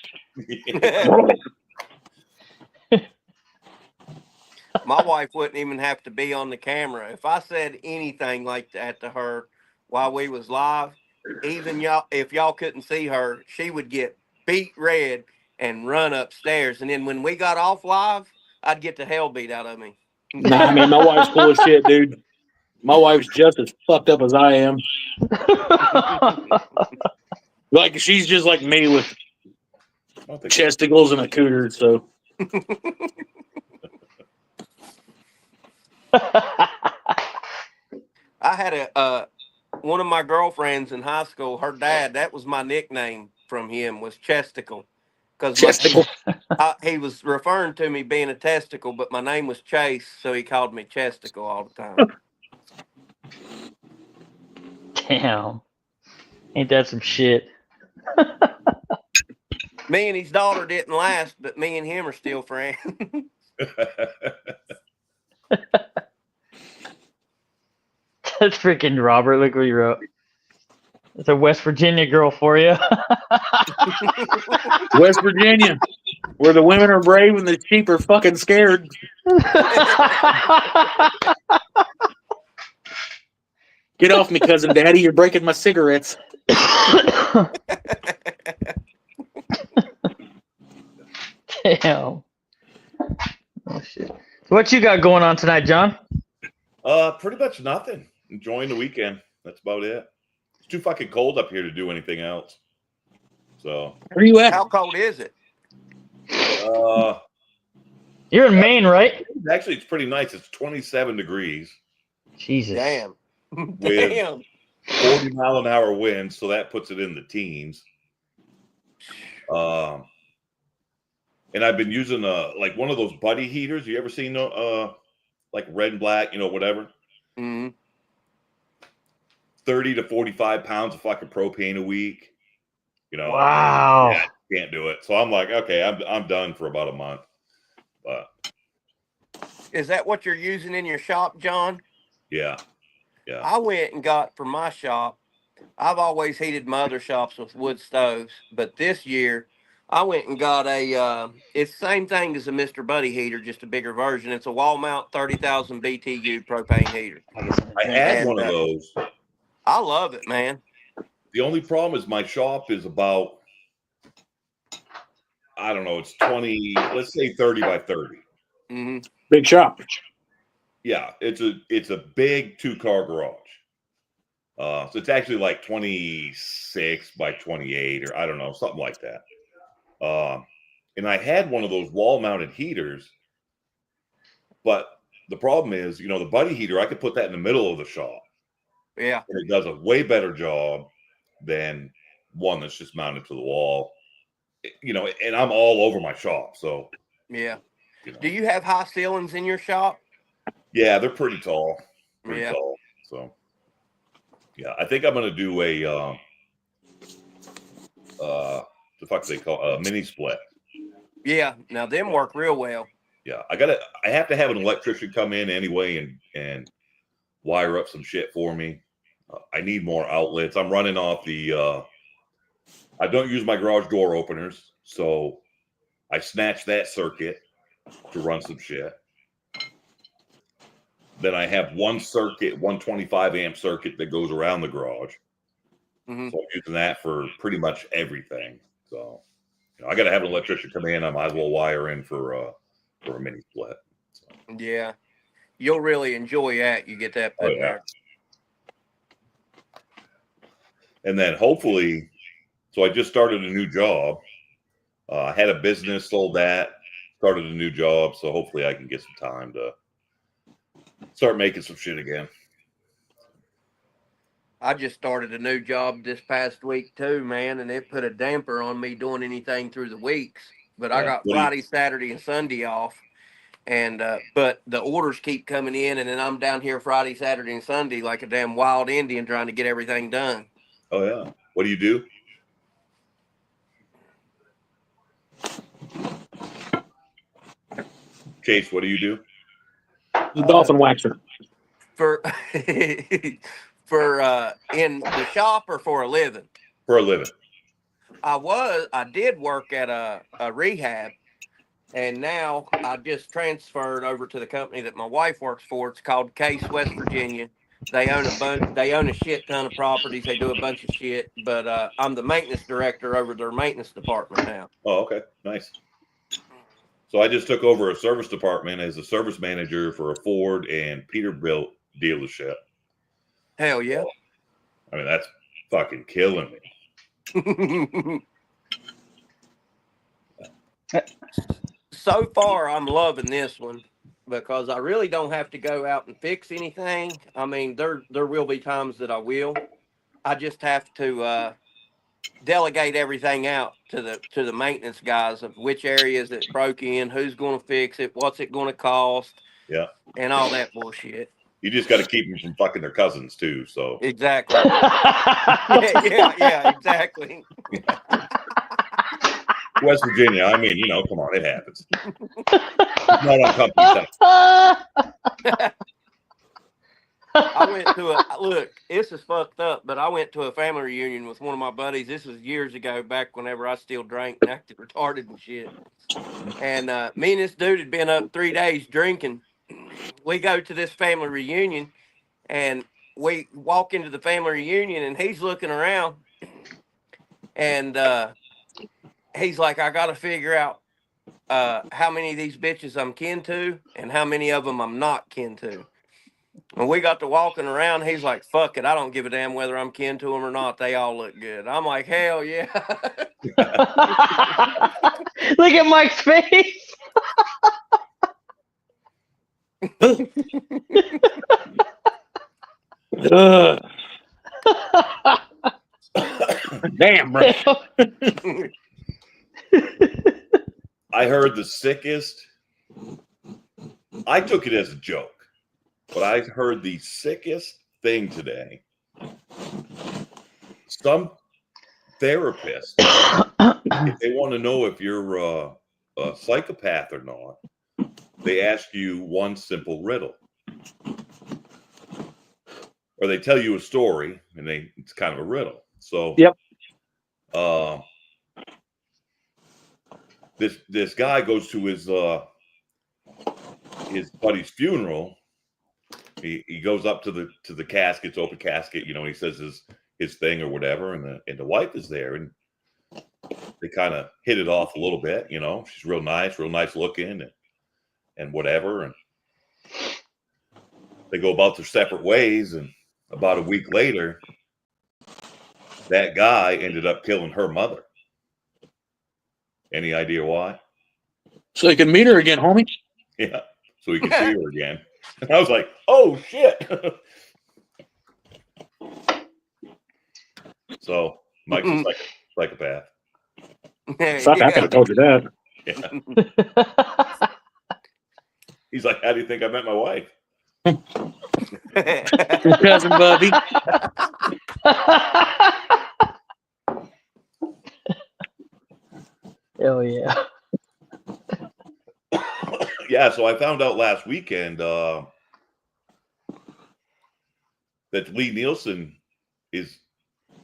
My wife wouldn't even have to be on the camera. If I said anything like that to her while we was live, even if y'all couldn't see her, she would get beat red and run upstairs. And then when we got off live, I'd get the hell beat out of me. Nah, man, my wife's cool as shit, dude. My wife's just as fucked up as I am. She's just like me with chesticles and a cooter, so. I had a one of my girlfriends in high school. Her dad, that was my nickname from him, was Chesticle, because Chesticle. he was referring to me being a testicle, but my name was Chase, so he called me Chesticle all the time. Damn. Ain't that some shit? Me and his daughter didn't last, but me and him are still friends. That's freaking Robert. Look what he wrote. It's a West Virginia girl for you. West Virginia, where the women are brave and the sheep are fucking scared. Get off me, cousin Daddy. You're breaking my cigarettes. Damn. Oh shit. So what you got going on tonight, John? Pretty much nothing. Enjoying the weekend. That's about it. It's too fucking cold up here to do anything else. So. Where you at? How cold is it? You're in Maine, right? Actually, it's pretty nice. It's 27 degrees. Jesus. Damn. With Damn. 40-mile-an-hour winds, so that puts it in the teens. And I've been using like one of those buddy heaters. You ever seen like red and black, whatever? Mm-hmm. 30 to 45 pounds of fucking propane a week. Wow. Yeah, can't do it. So I'm like, okay, I'm done for about a month. But Is that what you're using in your shop, John? yeah. I went and got for my shop. I've always heated my other shops with wood stoves, but this year I went and got it's the same thing as a Mr. Buddy heater, just a bigger version. It's a wall mount 30,000 BTU propane heater. I had And, one of those. I love it, man. The only problem is my shop is about, I don't know, it's 20, let's say 30 by 30. Mm-hmm. Big shop. Yeah, it's a big 2-car garage. So it's actually like 26 by 28, or I don't know, something like that. And I had one of those wall-mounted heaters, but the problem is, the buddy heater, I could put that in the middle of the shop. Yeah. And it does a way better job than one that's just mounted to the wall. And I'm all over my shop, so. Yeah. Do you have high ceilings in your shop? Yeah, they're pretty tall. Yeah. Tall. So, yeah, I think I'm going to do the fuck they call a mini split. Yeah. Now them work real well. Yeah, I have to have an electrician come in anyway and wire up some shit for me. I need more outlets. I'm running off I don't use my garage door openers, so I snatched that circuit to run some shit. Then I have one circuit, 125 amp circuit that goes around the garage. Mm-hmm. So I'm using that for pretty much everything. So I got to have an electrician come in. I might as well wire in for a mini split. So. Yeah, you'll really enjoy that. You get that put there. And then hopefully, so I just started a new job. I had a business, sold that, started a new job. So hopefully I can get some time to start making some shit again. I just started a new job this past week too, man, and it put a damper on me doing anything through the weeks. But I got Friday, Saturday, and Sunday off. And but the orders keep coming in, and then I'm down here Friday, Saturday, and Sunday like a damn wild Indian trying to get everything done. Oh yeah. What do you do? Chase, what do you do? The dolphin waxer. For in the shop or for a living? For a living. I did work at a rehab, and now I just transferred over to the company that my wife works for. It's called Case, West Virginia. They own a shit ton of properties. They do a bunch of shit, but I'm the maintenance director over their maintenance department now. Oh, okay. Nice. So I just took over a service department as a service manager for a Ford and Peterbilt dealership. Hell yeah. I mean, that's fucking killing me. So far, I'm loving this one. because I really don't have to go out and fix anything. I mean, there will be times that I will. I just have to delegate everything out to the maintenance guys of which areas it broke in, who's going to fix it, what's it going to cost, Yeah. and all that bullshit. You just got to keep them from fucking their cousins too. So Exactly. yeah, exactly. West Virginia, I mean, come on, it happens. Not on company time. I went to look, this is fucked up, but I went to a family reunion with one of my buddies. This was years ago, back whenever I still drank and acted retarded and shit. And me and this dude had been up 3 days drinking. We go to this family reunion, and we walk into the family reunion, and he's looking around, and he's like, I got to figure out how many of these bitches I'm kin to and how many of them I'm not kin to. And we got to walking around. He's like, fuck it. I don't give a damn whether I'm kin to them or not. They all look good. I'm like, hell yeah. Look at Mike's face. Damn, bro. I heard the sickest. I took it as a joke, but I heard the sickest thing today. Some therapist, if they want to know if you're a psychopath or not, they ask you one simple riddle. Or they tell you a story, and it's kind of a riddle. So, yep. This guy goes to his buddy's funeral. He goes up to the casket, open casket, he says his thing or whatever, and the wife is there, and they kind of hit it off a little bit, she's real nice looking and whatever, and they go about their separate ways, and about a week later, that guy ended up killing her mother. Any idea why? So you can meet her again, homie. Yeah, so he can see her again. And I was like, oh shit. So Mike's a psychopath. Fuck, I could have told you that. Yeah. He's like, how do you think I met my wife? Your cousin Bubby. Hell yeah. Yeah, so I found out last weekend that Lee Nielsen is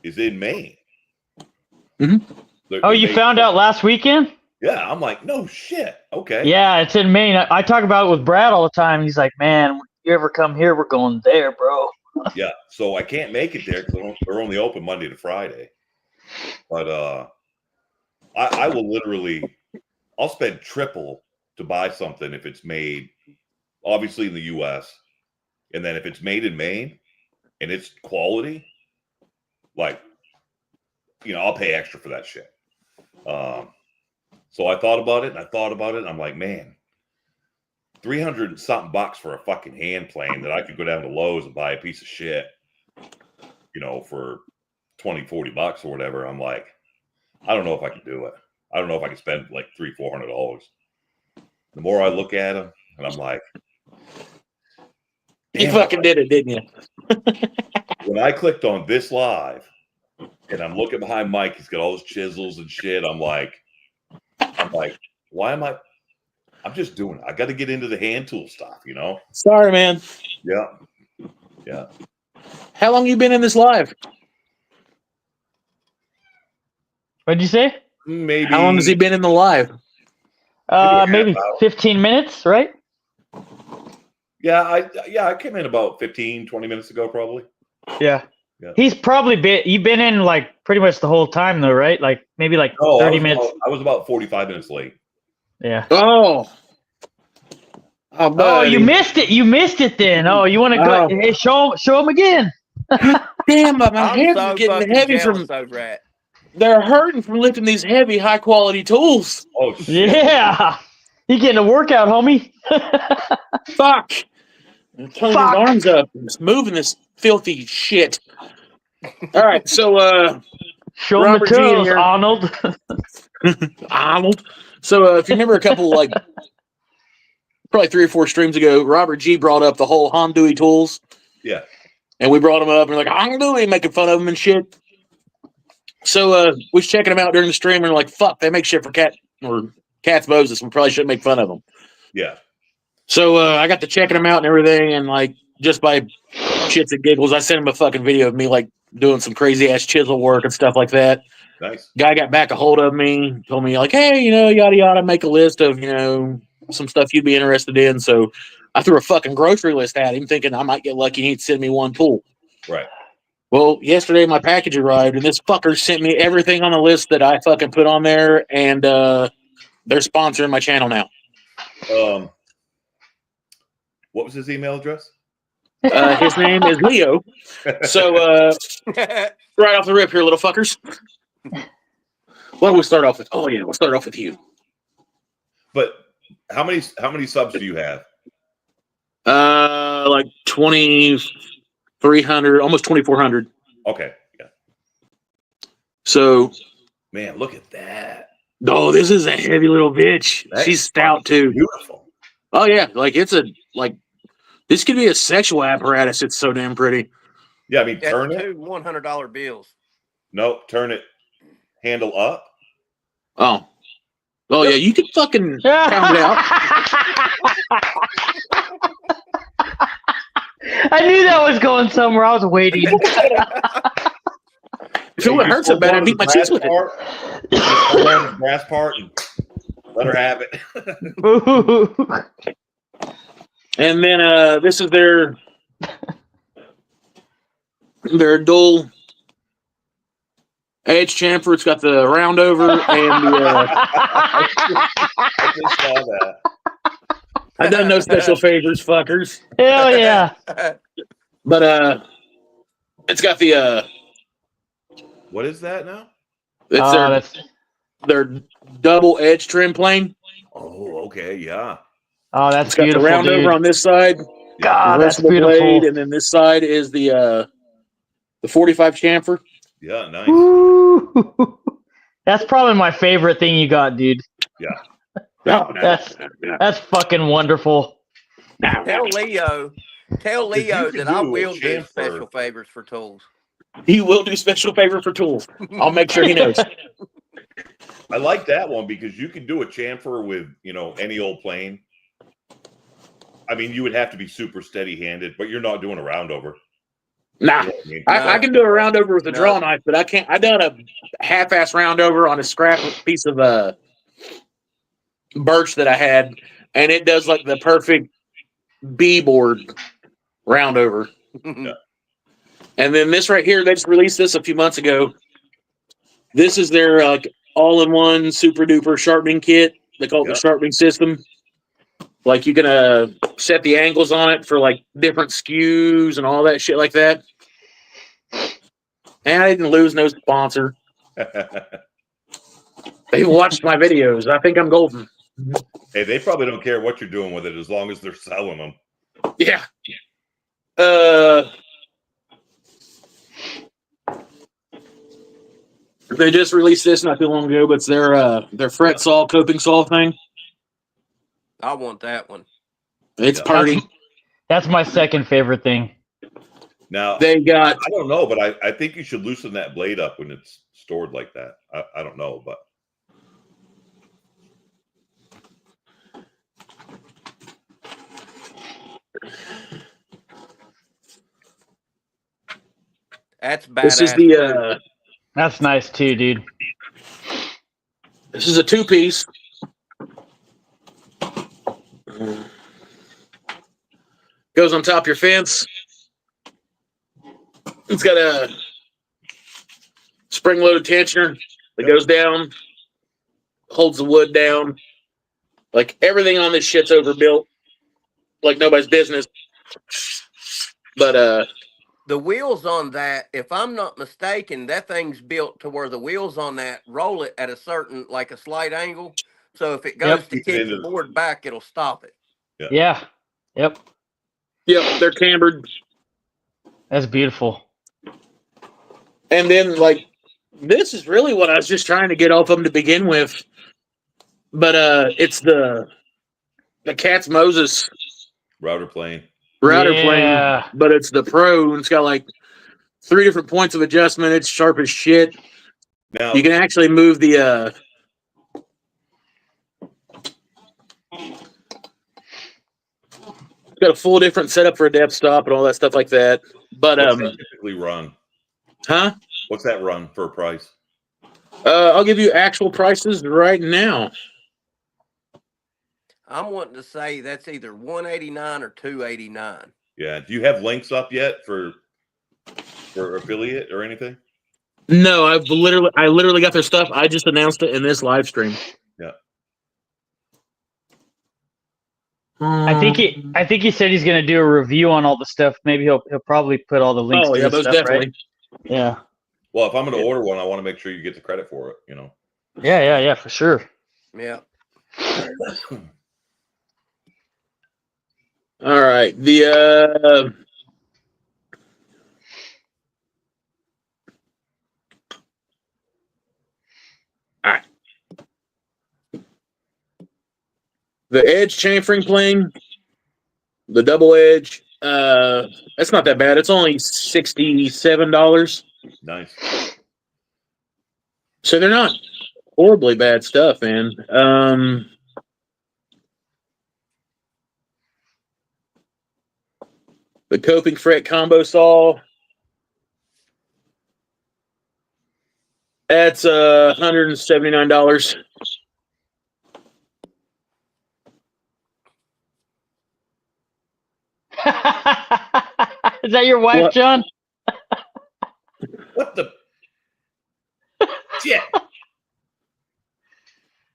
in Maine. Mm-hmm. Oh, you found out last weekend? Yeah, I'm like, no shit. Okay. Yeah, it's in Maine. I talk about it with Brad all the time. He's like, man, you ever come here, we're going there, bro. Yeah, so I can't make it there because they're only open Monday to Friday. But I will literally, I'll spend triple to buy something if it's made, obviously in the U.S., and then if it's made in Maine and it's quality, like, I'll pay extra for that shit. So I thought about it, and I'm like, man, $300 and something for a fucking hand plane that I could go down to Lowe's and buy a piece of shit, for $20-$40 or whatever. I'm like, I don't know if I can do it. I don't know if I can spend like $300-$400. The more I look at them, and I'm like, you fucking did it, didn't you? When I clicked on this live, and I'm looking behind Mike, he's got all his chisels and shit. I'm like, why am I'm just doing it. I got to get into the hand tool stuff, Sorry, man. Yeah. How long you been in this live? What'd you say? Maybe. How long has he been in the live? Maybe 15 minutes, right? Yeah, I came in about 15-20 minutes ago, probably. Yeah. He's probably you've been in like pretty much the whole time though, right? Like maybe like 30 minutes. I was about 45 minutes late. Yeah. Oh, you missed it. You missed it then. Oh, you want to go? Hey, show him again. Damn, my hands so are getting heavy from. Rat. They're hurting from lifting these heavy, high quality tools. Oh shit. Yeah. You getting a workout, homie? Fuck! Turning his Fuck. arms up and just moving this filthy shit. All right, so Show him the Robert G in toes, here. Arnold. Arnold. So if you remember a couple like probably 3 or 4 streams ago, Robert G brought up the whole Hondui tools. Yeah. And we brought him up and we're like, Hondui, making fun of him and shit. So we was checking them out during the stream and we're like, fuck, they make shit for cat's Moses. We probably shouldn't make fun of them. Yeah. So I got to checking them out and everything, and like just by shits and giggles, I sent him a fucking video of me like doing some crazy ass chisel work and stuff like that. Nice. Guy got back a hold of me, told me like, hey, yada yada, make a list of some stuff you'd be interested in. So I threw a fucking grocery list at him, thinking I might get lucky and he'd send me one tool. Right. Well, yesterday my package arrived, and this fucker sent me everything on the list that I fucking put on there, and they're sponsoring my channel now. What was his email address? His name is Leo. So right off the rip here, little fuckers. What do we start off with? Oh yeah, we'll start off with you. But how many subs do you have? Like 2,300, almost 2,400. Okay. Yeah. So, man, look at that. Oh, this is a heavy little bitch. She's stout too. Beautiful. Oh yeah, like this could be a sexual apparatus. It's so damn pretty. Yeah, I mean, turn That's it. two $100 bills. Nope, turn it handle up. Oh yeah, you can fucking pound it out. I knew that was going somewhere. I was waiting. If it would hurt so bad, I'd beat my cheeks with it. The grass part and let her have it. And then this is their dual edge chamfer. It's got the round over and the. I just saw that. I done no special favors, fuckers. Hell yeah! But it's got the. What is that now? It's their double edge trim plane. Oh, okay, yeah. Oh, that's It's got beautiful, the round dude. over on this side. God, that's reversible beautiful. blade, and then this side is the 45 chamfer. Yeah, nice. Woo. That's probably my favorite thing you got, dude. Yeah. That's fucking wonderful. Tell Leo can that I do a will do chamfer. special favors for tools. He will do special favor for tools. I'll make sure he knows. I like that one because you can do a chamfer with, any old plane. I mean, you would have to be super steady-handed, but you're not doing a round over. Nah, You know what I mean? I can do a round over with a draw knife, but I can't. I done a half-ass round over on a scrap piece of birch that I had, and it does like the perfect B-board round over. Yeah. And then this right here, they just released this a few months ago. This is their all-in-one super-duper sharpening kit. They call it the sharpening system. Like you can set the angles on it for like different skews and all that shit like that. And I didn't lose no sponsor. They watched my videos. I think I'm golden. Hey, they probably don't care what you're doing with it as long as they're selling them. Yeah. They just released this not too long ago, but it's their fret saw, coping saw thing. I want that one. It's party. That's my second favorite thing. Now, They got I don't know, but I think you should loosen that blade up when it's stored like that. I don't know, but. That's badass. this is the That's nice too, dude. this is a 2-piece. Goes on top of your fence. It's got a spring-loaded tensioner that goes down, holds the wood down. Like everything on this shit's overbuilt, like nobody's business. But the wheels on that, if I'm not mistaken, that thing's built to where the wheels on that roll it at a certain, like a slight angle. So if it goes to Keep it kick into the the- board back, it'll stop it. Yeah. Yep. Yep, they're cambered. That's beautiful. And then, like, this is really what I was just trying to get off them to begin with. But it's the Cat's Moses router plane. router Yeah. plane, but it's the Pro, and it's got like 3 different points of adjustment. It's sharp as shit. Now You can actually move the got a full different setup for a depth stop and all that stuff like that. But what's that typically run? huh? What's that run for a price? I'll give you actual prices right now. I'm wanting to say that's either $189 or $289. Yeah. Do you have links up yet for affiliate or anything? No, I literally got their stuff. I just announced it in this live stream. Yeah. I think he said he's gonna do a review on all the stuff. Maybe he'll probably put all the links. Oh to yeah, the most stuff, definitely. Right? Yeah. Well, if I'm going to order one, I want to make sure you get the credit for it. You know. Yeah, for sure. Yeah. All right, the all right, the edge chamfering plane, the double edge. That's not that bad. It's only $67. Nice. So they're not horribly bad stuff, man. The coping fret combo saw. That's $179. Is that your wife, What? John? What the shit?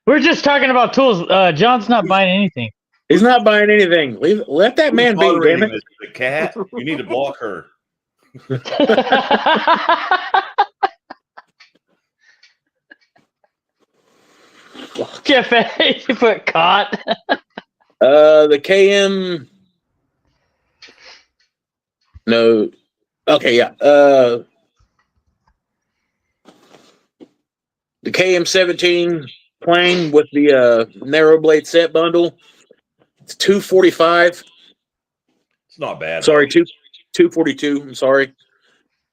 We're just talking about tools. John's not buying anything. He's not buying anything. Let that man be, damn Moderating it. the cat. You need to block her. Jeff, you put caught. The KM. No. Okay, yeah. The KM17 plane with the narrow blade set bundle. It's $245. It's not bad. Sorry, though. $242. I'm sorry.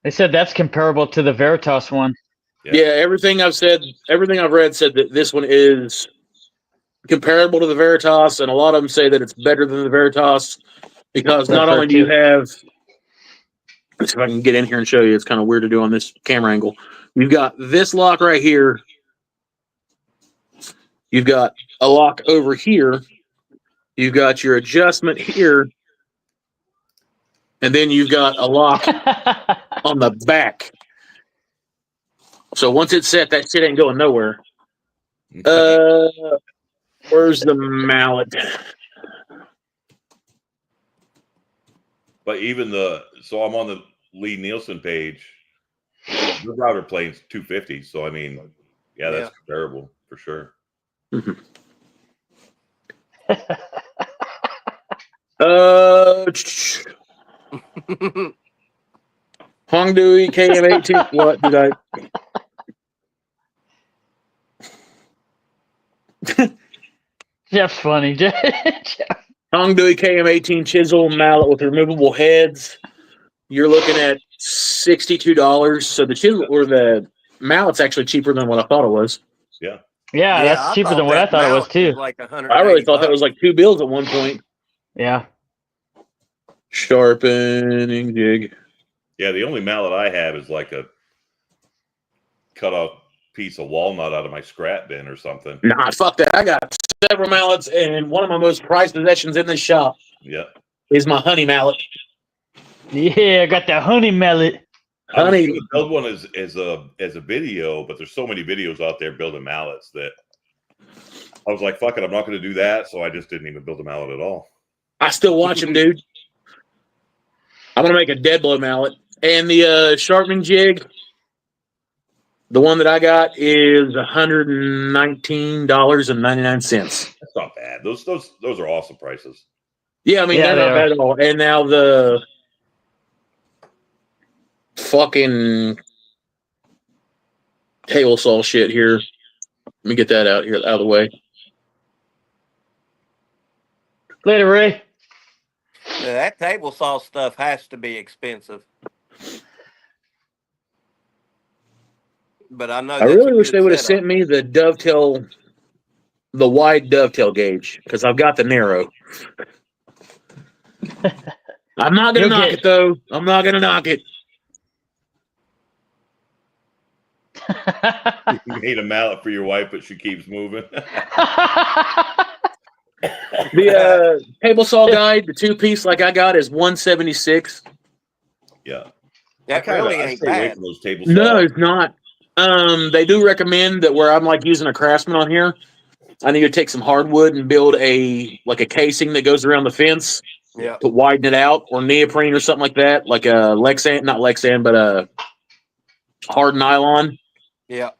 They said that's comparable to the Veritas one. Yeah, everything I've read said that this one is comparable to the Veritas, and a lot of them say that it's better than the Veritas because not only do you have, let's see if I can get in here and show you, it's kind of weird to do on this camera angle. You've got this lock right here. You've got a lock over here. You've got your adjustment here. And then you've got a lock on the back. So once it's set, that shit ain't going nowhere. Where's the mallet? But even so I'm on the Lee Nielsen page. The router plane's 250. So I mean, yeah, that's comparable for sure. Mm-hmm. Hongdui KM18. What did I? Jeff's funny. Jeff. Hongdui KM18 chisel mallet with removable heads. You're looking at $62. So the chisel or the mallet's actually cheaper than what I thought it was. Yeah. Yeah, that's cheaper than what I thought it was too. Like $100. I really thought that was like 2 bills at one point. Yeah. Sharpening jig. Yeah, the only mallet I have is like a cut off piece of walnut out of my scrap bin or something. Nah, fuck that. I got several mallets, and one of my most prized possessions in this shop is my honey mallet. Yeah, I got that honey mallet. I was gonna build one as a video, but there's so many videos out there building mallets that I was like, fuck it, I'm not going to do that. So I just didn't even build a mallet at all. I still watch them, dude. I'm going to make a dead blow mallet. And the sharpening jig, The one that I got is $119.99. That's not bad. Those are awesome prices. Yeah, I mean, Yeah, they're they not are. bad at all. And now the fucking table saw shit here. Let me get that out of the way. Later, Ray. Yeah, that table saw stuff has to be expensive. But I know I that's really a wish good they would have setup. sent me the wide dovetail gauge, because I've got the narrow. I'm not gonna knock it though. I'm not gonna knock it. You made a mallet for your wife, but she keeps moving. The table saw guide, the 2-piece like I got, is $176. Yeah. That really I ain't stay away bad. from those table saws. No, it's not. They do recommend that where I'm like using a Craftsman on here, I need to take some hardwood and build a casing that goes around the fence Yeah. to widen it out, or neoprene or something like that, like a Lexan, not Lexan, but a hard nylon, Yeah.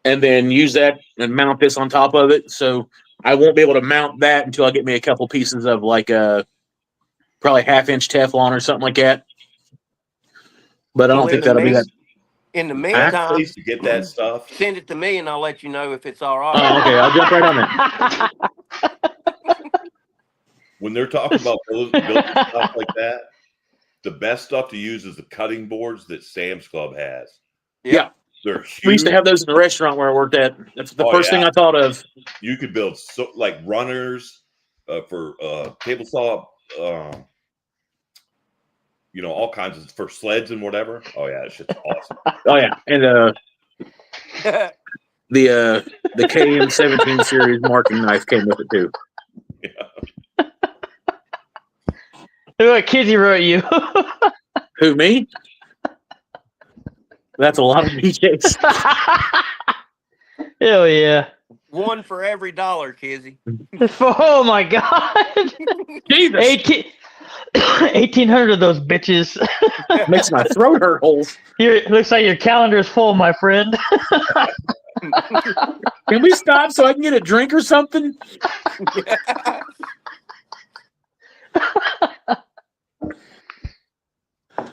and then use that and mount this on top of it. So I won't be able to mount that until I get me a couple pieces of like probably 1/2-inch Teflon or something like that. But I don't think that'll be that. In the Best meantime, place to get that stuff. send it to me and I'll let you know if it's all right. Oh, okay. I'll jump right on that. When they're talking about building stuff like that, the best stuff to use is the cutting boards that Sam's Club has. Yeah. They're huge. We used to have those in the restaurant where I worked at. That's the first thing I thought of. You could build like runners for table saw, all kinds of for sleds and whatever. Oh yeah, that shit's awesome. Oh yeah, and the KM17 series marking knife came with it too. Yeah. Look what Kizzy wrote you. Who, me? That's a lot of BJs. Hell yeah. One for every $1, Kizzy. Oh my god. Jesus. 1,800 of those bitches. Makes my throat hurt holes. Looks like your calendar is full, my friend. Can we stop so I can get a drink or something?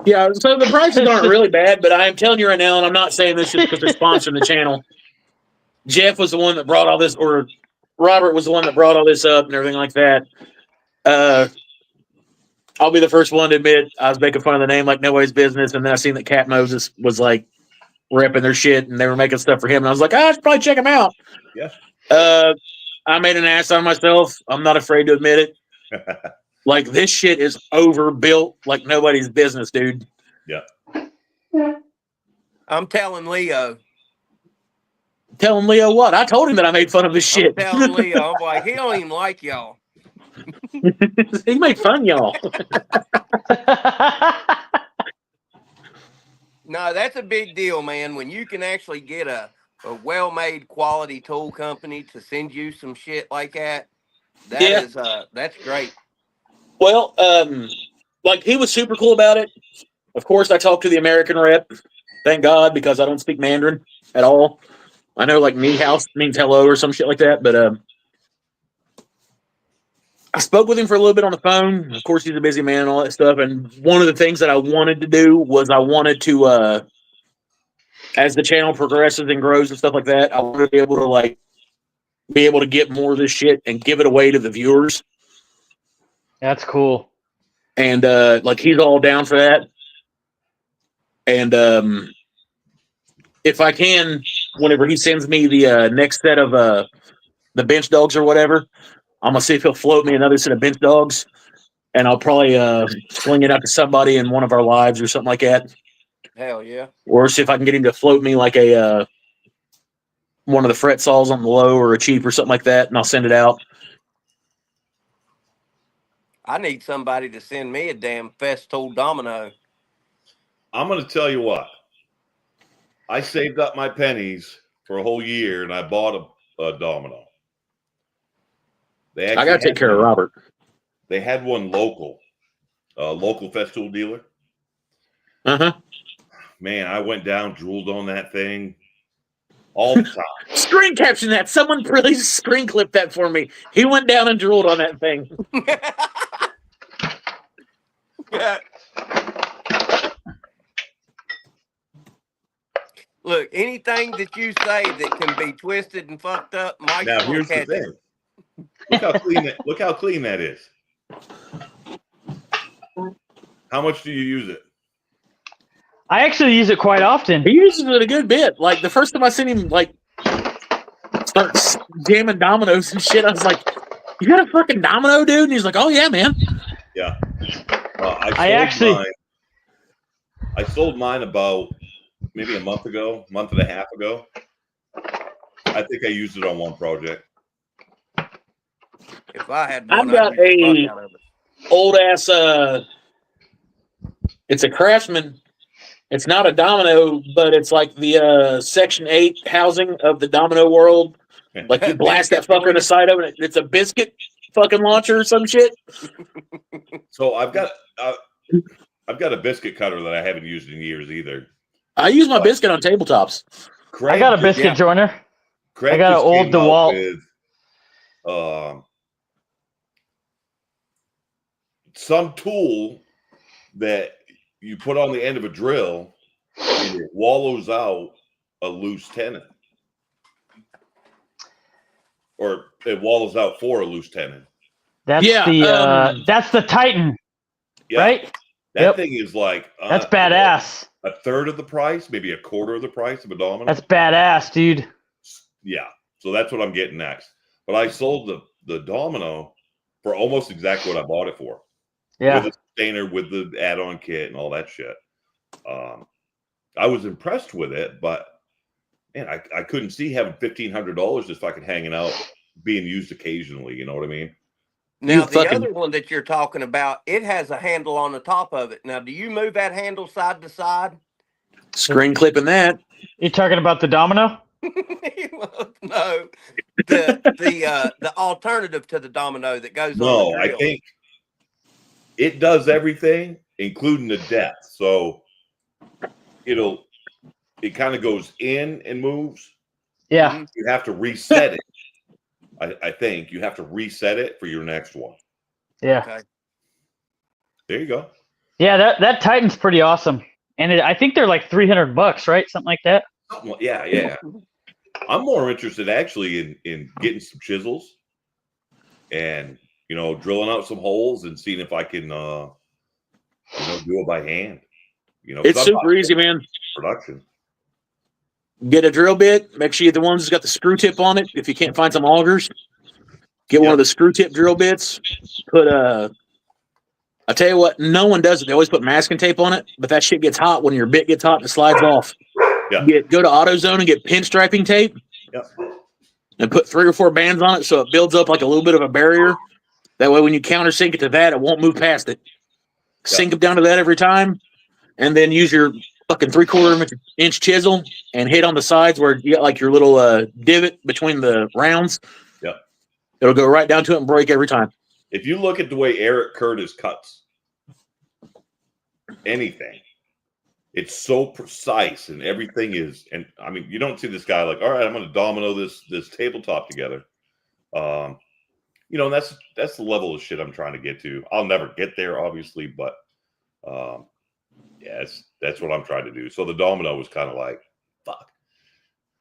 Yeah, so the prices aren't really bad, but I am telling you right now, and I'm not saying this just because they're sponsoring the channel. Jeff was the one that brought all this, or Robert was the one that brought all this up and everything like that. I'll be the first one to admit I was making fun of the name like nobody's business, and then I seen that Cat Moses was like repping their shit, and they were making stuff for him, and I was like, I should probably check him out. Yeah. I made an ass out of myself. I'm not afraid to admit it. Like, this shit is overbuilt like nobody's business, dude. Yeah. I'm telling Leo. Telling Leo what? I told him that I made fun of his shit. I'm telling Leo. I'm like, he don't even like y'all. He made fun of y'all. No, that's a big deal, man. When you can actually get a well-made quality tool company to send you some shit like that, that's great. Well, like, he was super cool about it. Of course, I talked to the American rep. Thank God, because I don't speak Mandarin at all. I know, like, ni hao means hello or some shit like that, but I spoke with him for a little bit on the phone. Of course, he's a busy man and all that stuff. And one of the things that I wanted to do was I wanted to, as the channel progresses and grows and stuff like that, I wanted to be able to get more of this shit and give it away to the viewers. That's cool. And like, he's all down for that. And if I can, whenever he sends me the next set of the bench dogs or whatever, I'm gonna see if he'll float me another set of bench dogs, and I'll probably sling it out to somebody in one of our lives or something like that. Hell yeah. Or see if I can get him to float me like a one of the fret saws on the low or a cheap or something like that, and I'll send it out. I need somebody to send me a damn Festool domino. I'm going to tell you what. I saved up my pennies for a whole year, and I bought a domino. I got to take care of Robert. They had one local Festool dealer. Uh-huh. Man, I went down, drooled on that thing. all the time. Screen caption that. Someone please screen clip that for me. He went down and drooled on that thing. Yeah. Look, anything that you say that can be twisted and fucked up, Mike's Now gonna here's the catch it. thing. Look how clean that is. How much do you use it? I actually use it quite often. He uses it a good bit. Like the first time I seen him like start jamming dominoes and shit, I was like, "You got a fucking domino, dude?" And he's like, "Oh yeah, man." Yeah. I sold mine about maybe a month and a half ago. I think I used it on one project. If I had I've one, got I'd use the a fuck out of it. old ass. It's a Craftsman. It's not a domino, but it's like the Section 8 housing of the domino world. Like you blast that fucker in the side of it. It's a biscuit fucking launcher or some shit. So I've got a biscuit cutter that I haven't used in years either. I use my biscuit on tabletops. Craig I got a biscuit joiner. Craig I got an just old came out DeWalt. with some tool that you put on the end of a drill and it wallows out a loose tenon. Or it wallows out for a loose tenon. That's the Titan, Yeah. right? That thing is like that's badass. A third of the price, maybe a quarter of the price of a domino. That's badass, dude. Yeah. So that's what I'm getting next. But I sold the domino for almost exactly what I bought it for. Yeah. With the stainer, with the add-on kit and all that shit. I was impressed with it, but man, I couldn't see having $1,500 just fucking hanging out, being used occasionally. You know what I mean? Now, the other one that you're talking about, it has a handle on the top of it. Now, do you move that handle side to side? Screen clipping that. You talking about the domino? No, the alternative to the domino that goes on the drill. I think it does everything, including the depth. So it kind of goes in and moves. Yeah. You have to reset it. I think you have to reset it for your next one. Yeah. Okay. There you go. Yeah, that Titan's pretty awesome. And I think they're like $300, right? Something like that. Yeah. I'm more interested actually in getting some chisels and drilling out some holes and seeing if I can do it by hand. It's super easy, man. Production. Get a drill bit. Make sure you get the ones that's got the screw tip on it. If you can't find some augers, get one of the screw tip drill bits. I tell you what, no one does it. They always put masking tape on it, but that shit gets hot when your bit gets hot and it slides off. Yeah. Go to AutoZone and get pinstriping tape. Yeah. And put 3 or 4 bands on it so it builds up like a little bit of a barrier. That way when you countersink it to that, it won't move past it. Sink them down to that every time, and then use your fucking 3/4 inch chisel and hit on the sides where you got like your little divot between the rounds. Yeah. It'll go right down to it and break every time. If you look at the way Eric Curtis cuts anything, it's so precise and everything is, and I mean, you don't see this guy like, all right, I'm going to domino this tabletop together. And that's the level of shit I'm trying to get to. I'll never get there, obviously, but yeah, that's what I'm trying to do. So the domino was kind of like, fuck,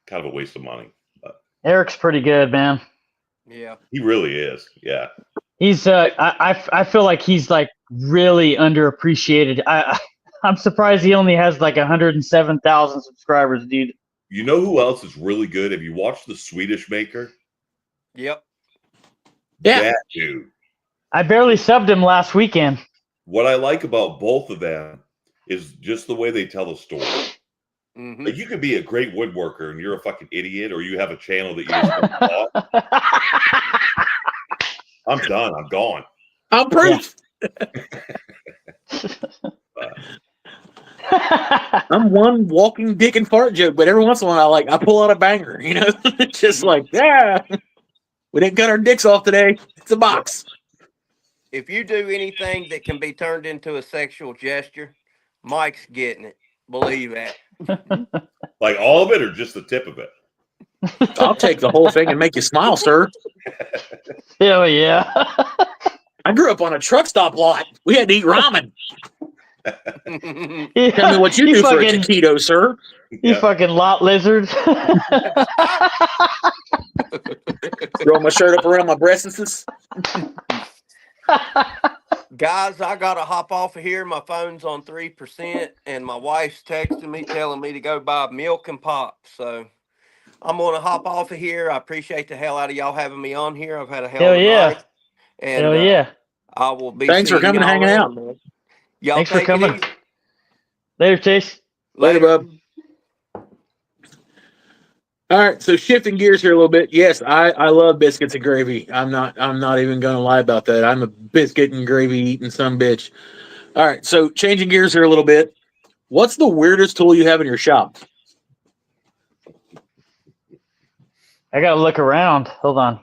kind of a waste of money. But Eric's pretty good, man. Yeah, he really is. Yeah, he's. I feel like he's like really underappreciated. I'm surprised he only has like 107,000 subscribers, dude. You know who else is really good? Have you watched The Swedish Maker? Yep. Yeah. That dude. I barely subbed him last weekend. What I like about both of them is just the way they tell a story. Mm-hmm. Like you could be a great woodworker and you're a fucking idiot, or you have a channel that you just I'm done. I'm gone. I'm proof. I'm one walking dick and fart joke, but every once in a while I pull out a banger, just like, yeah, we didn't cut our dicks off today. It's a box. If you do anything that can be turned into a sexual gesture, Mike's getting it. Believe that. Like all of it or just the tip of it? I'll take the whole thing and make you smile, sir. Hell yeah. I grew up on a truck stop lot. We had to eat ramen. Tell me what you do for a taquito, sir. You fucking lot lizard. Throw my shirt up around my breasts. Guys, I gotta hop off of here. My phone's on 3%, and my wife's texting me telling me to go buy milk and pop. So I'm gonna hop off of here. I appreciate the hell out of y'all having me on here. I've had a hell Hell of a yeah. night. And Hell yeah. I will be. Thanks for seeing coming and y'all hanging out. around, man. Y'all Thanks for take it coming. easy. Later, Chase. Later, bub. All right, so shifting gears here a little bit. Yes, I love biscuits and gravy. I'm not even gonna lie about that. I'm a biscuit and gravy eating son bitch. All right, so changing gears here a little bit. What's the weirdest tool you have in your shop? I gotta look around. Hold on.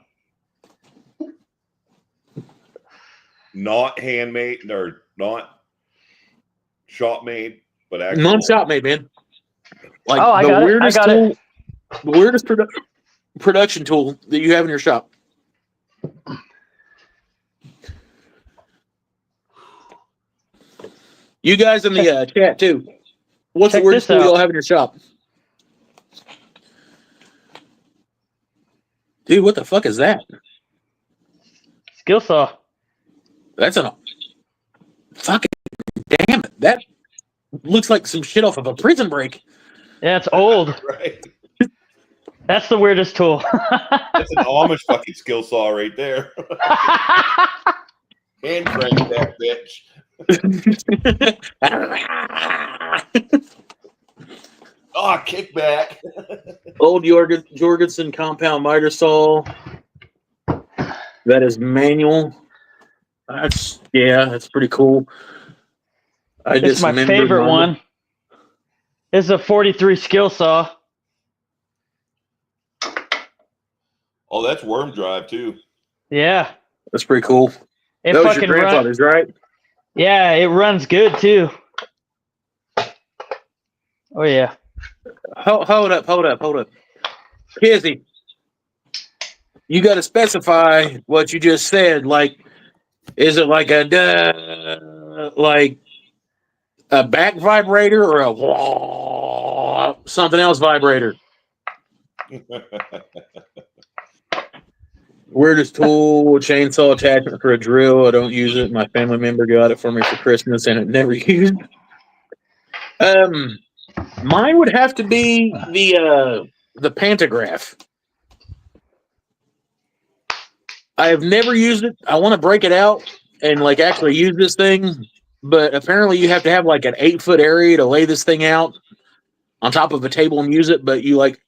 Not handmade or not shop made, but actually Non-shop made, man. Like Oh, I the got it. I weirdest got tool, it. the weirdest production tool that you have in your shop. You guys in the chat too. What's the Check weirdest this tool out. y'all have in your shop? Dude, what the fuck is that? Skill saw. That's a fucking damn it. That looks like some shit off of a Prison Break. Yeah, it's old. right. That's the weirdest tool. That's an Amish fucking skill saw right there. Hand crank that bitch. Oh, kickback. Old Jorgensen compound miter saw. That is manual. That's pretty cool. This is my favorite one. This is a 43 skill saw. Oh, that's worm drive too. Yeah. That's pretty cool. It That was your fucking grandfather's, right? Yeah, it runs good too. Oh yeah. Hold up. Kizzy, you got to specify what you just said. Like, is it like a back vibrator or a something else vibrator? Weirdest tool, chainsaw attachment for a drill. I don't use it. My family member got it for me for Christmas and it never used. Mine would have to be the pantograph. I have never used it. I want to break it out and like actually use this thing, but apparently you have to have like an 8-foot area to lay this thing out on top of a table and use it. But you like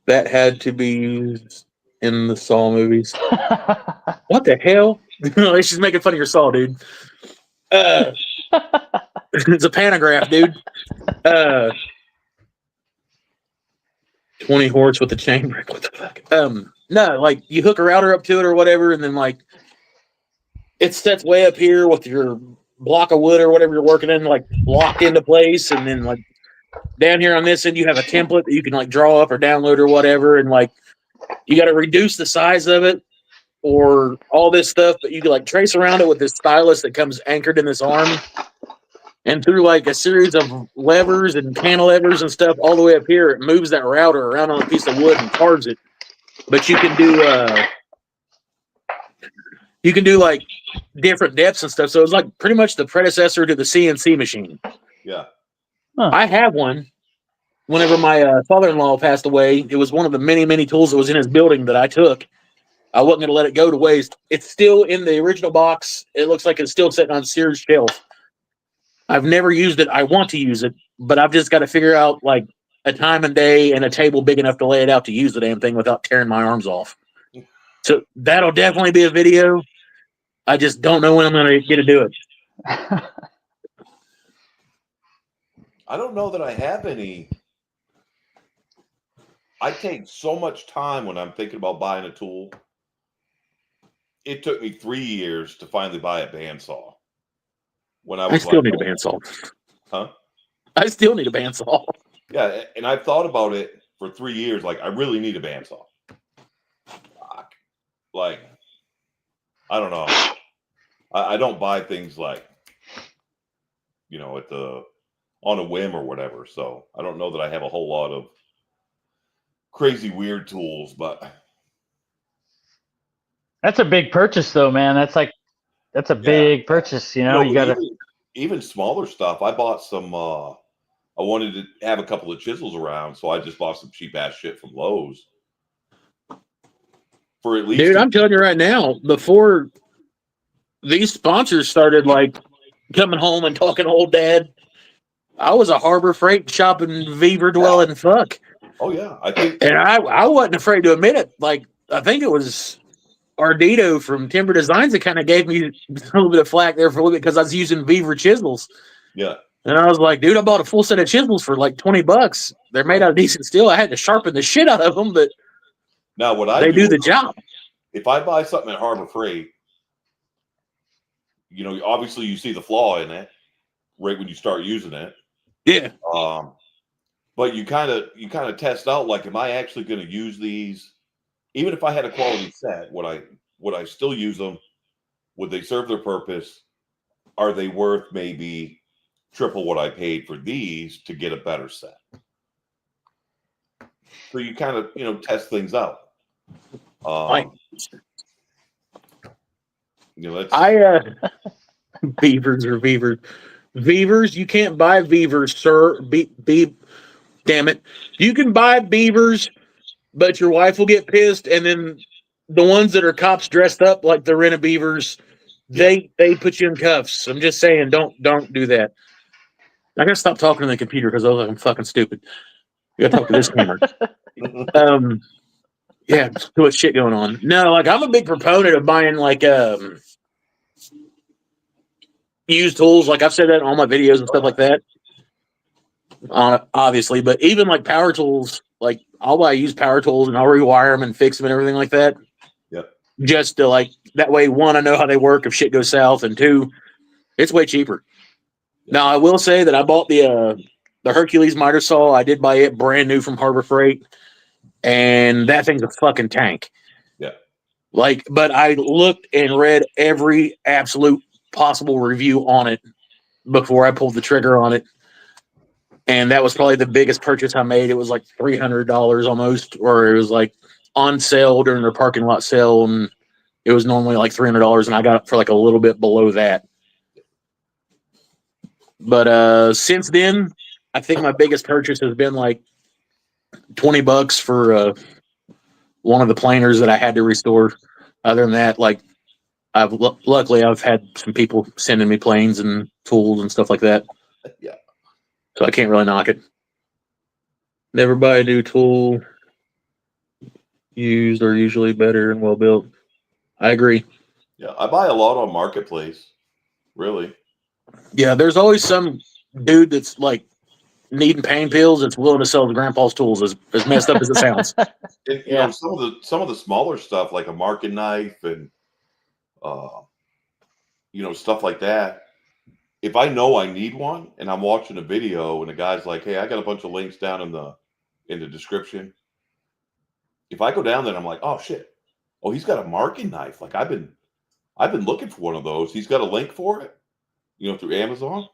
that had to be used in the Saw movies. What the hell? It's just making fun of your Saw, dude. It's a pantograph, dude. 20 horse with a chain brick. What the fuck? No, like you hook a router up to it or whatever, and then like it sets way up here with your block of wood or whatever you're working in, like locked into place, and then like down here on this end you have a template that you can like draw up or download or whatever, and like you got to reduce the size of it or all this stuff, but you can like trace around it with this stylus that comes anchored in this arm. And through like a series of levers and cantilevers and stuff all the way up here, it moves that router around on a piece of wood and carves it. But you can do like different depths and stuff. So it's like pretty much the predecessor to the CNC machine. Yeah. Huh. I have one. Whenever my father-in-law passed away, it was one of the many, many tools that was in his building that I took. I wasn't going to let it go to waste. It's still in the original box. It looks like it's still sitting on Sears' shelf. I've never used it. I want to use it, but I've just got to figure out like a time and day and a table big enough to lay it out to use the damn thing without tearing my arms off. So that'll definitely be a video. I just don't know when I'm going to get to do it. I don't know that I have any. I take so much time when I'm thinking about buying a tool. It took me 3 years to finally buy a bandsaw. When I still need a bandsaw. Huh? I still need a bandsaw. Yeah, and I've thought about it for 3 years. Like, I really need a bandsaw. Like, I don't know. I don't buy things like, you know, on a whim or whatever. So I don't know that I have a whole lot of crazy weird tools, but That's a big purchase, though, man. That's a big purchase. You know, you but gotta. even smaller stuff. I bought some. I wanted to have a couple of chisels around, so I just bought some cheap ass shit from Lowe's. For at least, Dude, I'm telling you right now, before these sponsors started like coming home and talking to old dad, I was a Harbor Freight shopping VEVOR dwelling fuck. Oh yeah, I think, and I wasn't afraid to admit it. Like, I think it was Ardito from Timber Designs that kind of gave me a little bit of flack there for a little bit because I was using VEVOR chisels. Yeah. And I was like, dude, I bought a full set of chisels for like $20. They're made out of decent steel. I had to sharpen the shit out of them, but now what I they do the job. If I buy something at Harbor Freight, you know, obviously you see the flaw in it right when you start using it. Yeah. But you kind of test out, like, am I actually going to use these? Even if I had a quality set, would I still use them? Would they serve their purpose? Are they worth maybe triple what I paid for these to get a better set? So you kind of, you know, test things out. You know, VEVORs or VEVORs. VEVORs, you can't buy VEVORs, sir. Damn it. You can buy VEVORs, but your wife will get pissed, and then the ones that are cops dressed up like they're in a VEVORs, they put you in cuffs. I'm just saying, don't do that. I gotta stop talking to the computer because I look like I'm fucking stupid. You gotta talk to this camera. Yeah, too much shit going on. No, like, I'm a big proponent of buying like used tools. Like, I've said that in all my videos and stuff like that. Obviously, but even like power tools, like, I'll buy used power tools and I'll rewire them and fix them and everything like that. Yep. Just to, like, that way, one, I know how they work if shit goes south, and two, it's way cheaper. Yep. Now, I will say that I bought the Hercules miter saw. I did buy it brand new from Harbor Freight, and that thing's a fucking tank. Yeah. Like, but I looked and read every absolute possible review on it before I pulled the trigger on it. And that was probably the biggest purchase I made. It was like $300 almost, or it was like on sale during their parking lot sale. And it was normally like $300, and I got it for like a little bit below that. But since then, I think my biggest purchase has been like $20 for one of the planers that I had to restore. Other than that, like, luckily I've had some people sending me planes and tools and stuff like that. Yeah. So I can't really knock it. Never buy a new tool. Used are usually better and well built. I agree. Yeah, I buy a lot on Marketplace. Really. Yeah, there's always some dude that's like needing pain pills that's willing to sell his grandpa's tools, as messed up as it sounds. You know, some of the smaller stuff, like a marking knife and you know, stuff like that. If I know I need one and I'm watching a video and the guy's like, "Hey, I got a bunch of links down in the description." If I go down there and I'm like, "Oh shit. Oh, he's got a marking knife. Like, I've been looking for one of those. He's got a link for it, you know, through Amazon."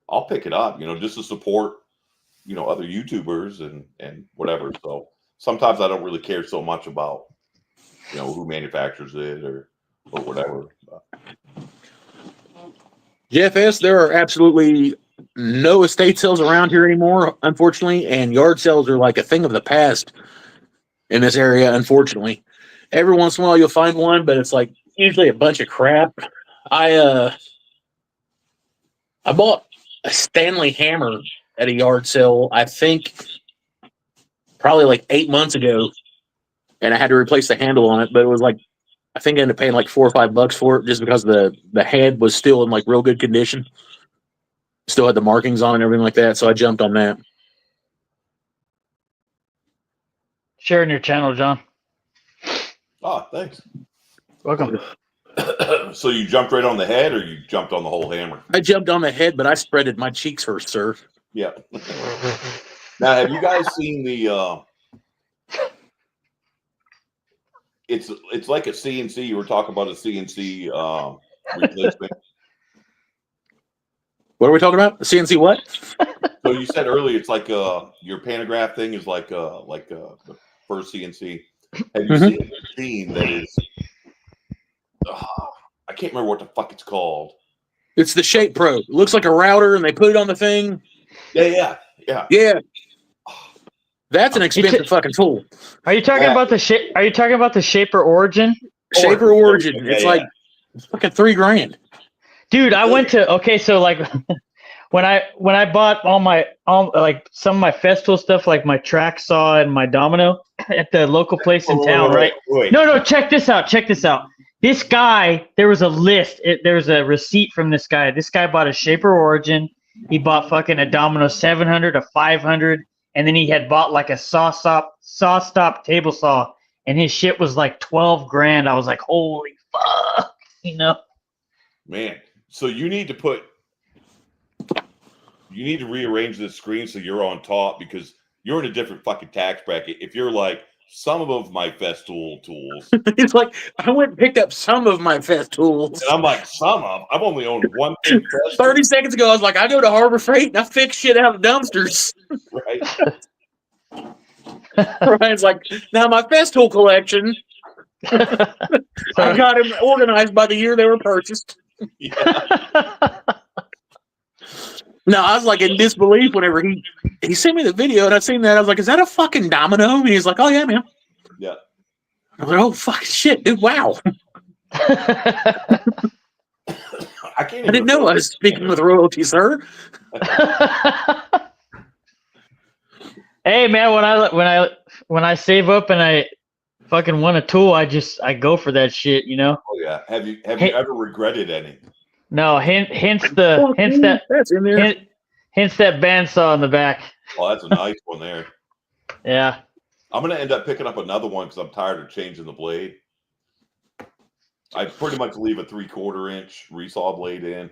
I'll pick it up, you know, just to support, you know, other YouTubers and whatever. So sometimes I don't really care so much about, you know, who manufactures it or whatever. Jeff S., there are absolutely no estate sales around here anymore, unfortunately, and yard sales are like a thing of the past in this area, unfortunately. Every once in a while you'll find one, but it's like usually a bunch of crap. I bought a Stanley hammer at a yard sale, I think probably like 8 months ago, and I had to replace the handle on it, but it was like, I think I ended up paying like $4 or $5 for it just because the head was still in like real good condition. Still had the markings on it and everything like that, so I jumped on that. Sharing your channel, John. Oh, thanks. Welcome. So you jumped right on the head, or you jumped on the whole hammer? I jumped on the head, but I spreaded my cheeks first, sir. Yeah. Now, have you guys seen the? It's like a CNC. You were talking about a CNC replacement. What are we talking about? CNC what? So you said earlier it's like your pantograph thing is like the first CNC. Have you seen a machine that is? I can't remember what the fuck it's called. It's the Shape Pro. It looks like a router, and they put it on the thing. Yeah. That's an expensive fucking tool. Are you talking about the shape? Are you talking about the Shaper Origin? Shaper Origin. It's like fucking $3,000. Dude, I went to so like when I bought all like some of my FESTOOL stuff, like my track saw and my domino at the local place in town, right? Wait. No, check this out. This guy, there was a list. There was a receipt from this guy. This guy bought a Shaper Origin. He bought fucking a domino 700, a 500, and then he had bought like a saw stop table saw, and his shit was like $12,000. I was like, holy fuck, Man, so you need to rearrange the screen so you're on top because you're in a different fucking tax bracket. If you're like some of my FESTOOL tools, it's like I went and picked up some of my FESTOOLs. And I'm like, I've only owned one thing. 30 seconds ago, I was like, I go to Harbor Freight and I fix shit out of dumpsters. Right. Ryan's like, now my FESTOOL collection, I got them organized by the year they were purchased. No, I was like in disbelief whenever he sent me the video and I seen that. I was like, is that a fucking domino? And he's like, oh yeah, man. Yeah. I was like, oh fucking shit, dude, wow. I didn't know I was speaking with royalty, sir. Hey man, when I save up and I fucking want a tool, I go for that shit, Oh yeah. Have you ever regretted any? No, hence that that's in there. Hence that bandsaw in the back. Oh, that's a nice one there. Yeah. I'm gonna end up picking up another one because I'm tired of changing the blade. I pretty much leave a 3/4 inch resaw blade in,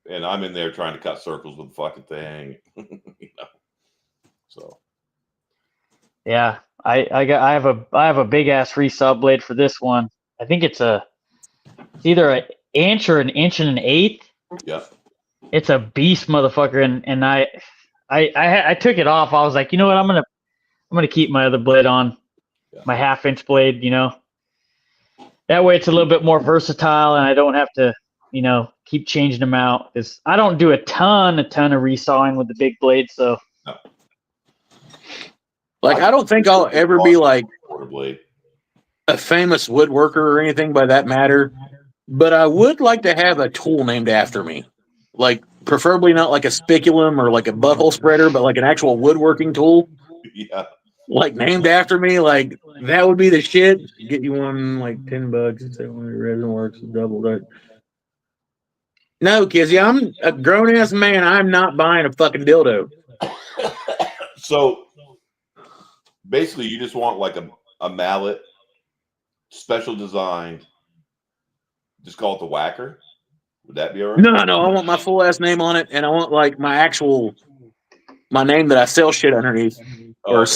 and I'm in there trying to cut circles with the fucking thing. So. Yeah, I have a big ass resaw blade for this one. I think it's either an inch or an inch and an eighth. Yeah. It's a beast, motherfucker, and I took it off. I was like, you know what, I'm gonna keep my other blade on, my 1/2 inch blade. That way it's a little bit more versatile, and I don't have to, keep changing them out. Because I don't do a ton of resawing with the big blade, so. No. Like I don't think I'll ever be like a famous woodworker or anything by that matter, but I would like to have a tool named after me. Like preferably not like a spiculum or like a butthole spreader, but like an actual woodworking tool. Yeah. Like named after me, like that would be the shit. Get you one like $10. It's Resin Works double that. No, kids, I'm a grown ass man. I'm not buying a fucking dildo. So basically, you just want like a mallet, special designed. Just call it the whacker. Would that be all right? No, I want my full ass name on it, and I want like my name that I sell shit underneath, or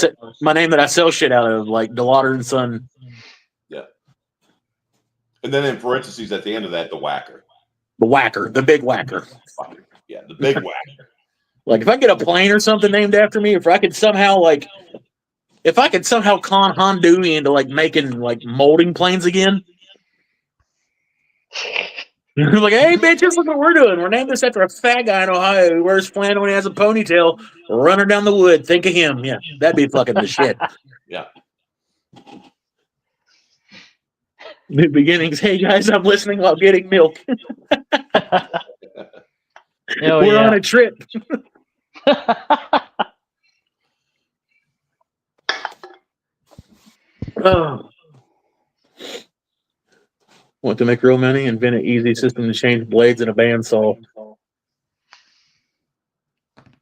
my name that I sell shit out of, like DeLauder and Son. Yeah. And then in parentheses at the end of that, the whacker. The whacker, the big whacker. Yeah, the big whacker. Like if I get a plane or something named after me, if I could somehow con Hondu into like making like molding planes again. Like, hey bitches, look what we're doing. We're naming this after a fat guy in Ohio who wears flannel when he has a ponytail, running down the wood. Think of him. Yeah, that'd be fucking the shit. Yeah. New beginnings. Hey guys, I'm listening while getting milk. We're on a trip. Oh. Want to make real money? Invent an easy system to change blades in a bandsaw.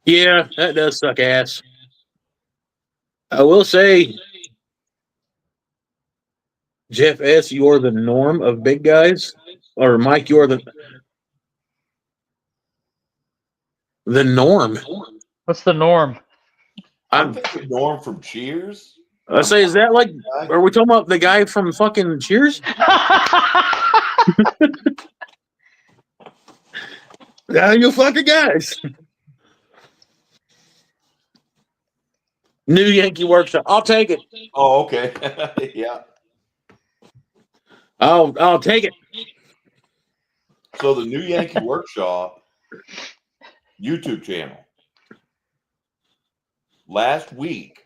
Yeah, that does suck ass. I will say, Jeff S., you're the norm of big guys. Or Mike, you're the norm. What's the norm? I'm thinking Norm from Cheers. I say, is that like? Are we talking about the guy from fucking Cheers? Yeah, you fucking guys. New Yankee Workshop. I'll take it. Oh, okay. Yeah. I'll take it. So the New Yankee Workshop YouTube channel last week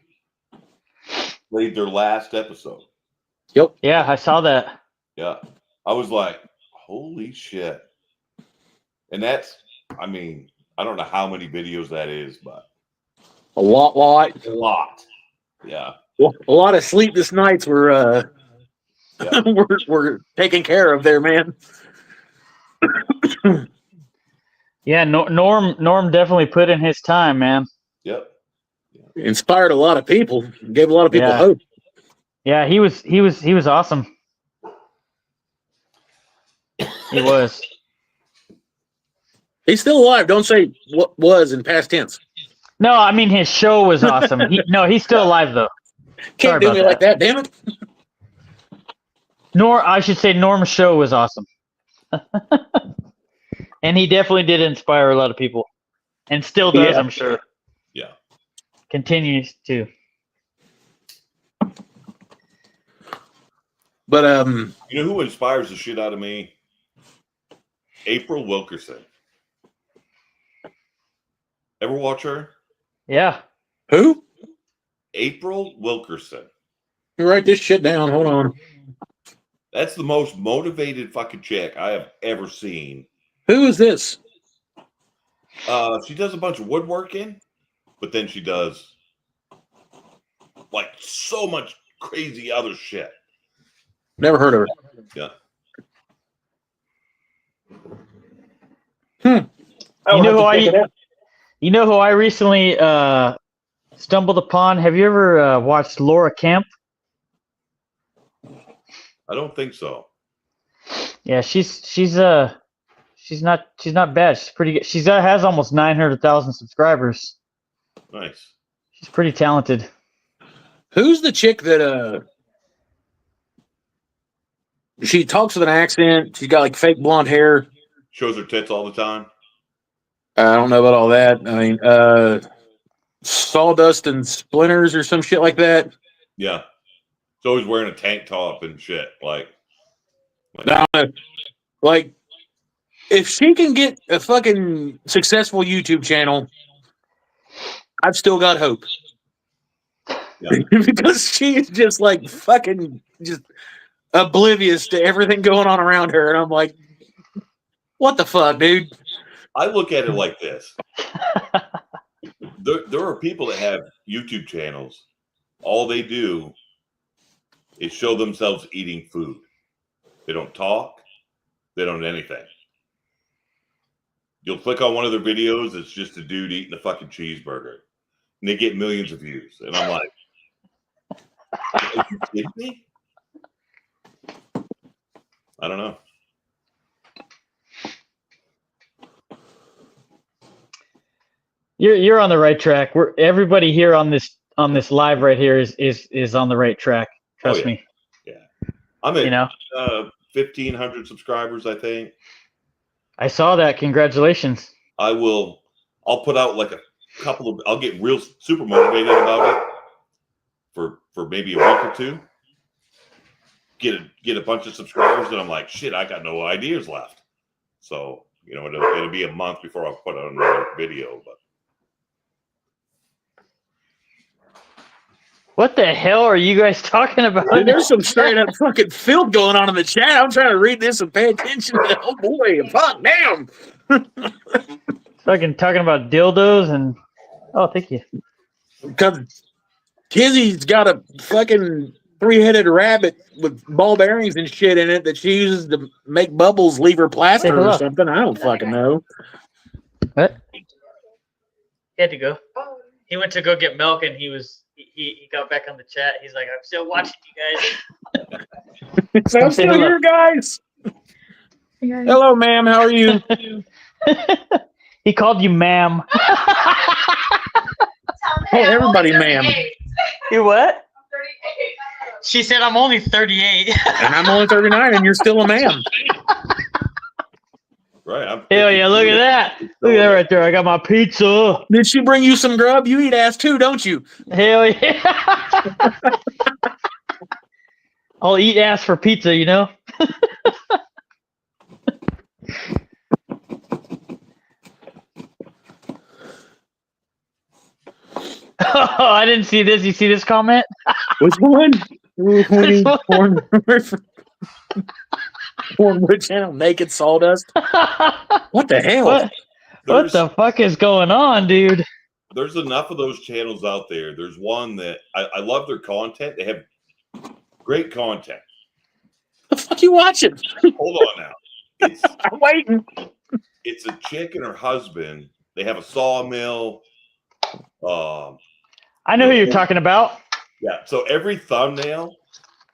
played their last episode. Yep. Yeah, I saw that. Yeah. I was like, holy shit. And that's, I mean, I don't know how many videos that is, but A lot. a lot. Yeah. Well, a lot of sleepless nights were Yeah. we're taken care of there, man. Yeah, Norm definitely put in his time, man. Yep. Inspired a lot of people. Gave a lot of people Yeah. hope. Yeah, he was awesome. He was. He's still alive. Don't say what was in past tense. No, I mean his show was awesome. He's still alive though. Can't Sorry do about me like that, damn it. I should say Norm's show was awesome. And he definitely did inspire a lot of people. And still does, Yeah. I'm sure. Yeah. Continues to. But You know who inspires the shit out of me? April Wilkerson. Ever watch her? Yeah. who? April Wilkerson. You write this shit down. Hold on. That's the most motivated fucking chick I have ever seen. Who is this? She does a bunch of woodworking, but then she does like so much crazy other shit. Never heard of her. Yeah. You know who I recently stumbled upon? Have you ever watched Laura Kemp? I don't think so. Yeah, she's not bad. She's pretty good. She's has almost 900,000 subscribers. Nice. She's pretty talented. Who's the chick that she talks with an accent? She's got like fake blonde hair. Shows her tits all the time. I don't know about all that. I mean, sawdust and splinters or some shit like that. Yeah. She's always wearing a tank top and shit. Like If she can get a fucking successful YouTube channel, I've still got hope. Yeah. Because she's just like fucking just oblivious to everything going on around her. And I'm like, what the fuck, dude? I look at it like this. There are people that have YouTube channels. All they do is show themselves eating food. They don't talk. They don't do anything. You'll click on one of their videos. It's just a dude eating a fucking cheeseburger. And they get millions of views. And I'm like, are you kidding me? I don't know. You're on the right track. Everybody here on this live right here is on the right track. Trust me. Yeah. I'm at 1,500 subscribers, I think. I saw that. Congratulations. I'll put out like a couple of, I'll get real super motivated about it for maybe a week or two. Get a bunch of subscribers, and I'm like, shit, I got no ideas left. So, it'll be a month before I'll put out another video. But What the hell are you guys talking about? Dude, there's some straight up fucking filth going on in the chat. I'm trying to read this and pay attention to oh boy, fuck damn. Fucking talking about dildos and thank you. Because Kizzy's got a fucking 3-headed rabbit with ball bearings and shit in it that she uses to make bubbles leave her plaster or something. I don't fucking know. What? He had to go. He went to go get milk and he got back on the chat. He's like, I'm still watching you guys. So I'm still here, guys. Hello, ma'am. How are you? He called you ma'am. Tell Oh, everybody, ma'am. You what? She said I'm only 38. And I'm only 39, and you're still a ma'am. Right. I'm Hell yeah, look at that. Look at that right there. I got my pizza. Did she bring you some grub? You eat ass too, don't you? Hell yeah. I'll eat ass for pizza, you know? Oh, I didn't see this. You see this comment? Which one? Porn Wood Channel, Naked Sawdust. What the hell? What the fuck is going on, dude? There's enough of those channels out there. There's one that I love their content. They have great content. The fuck you watching? Hold on now. I'm waiting. It's a chick and her husband. They have a sawmill. I know who you're talking about. Yeah. So every thumbnail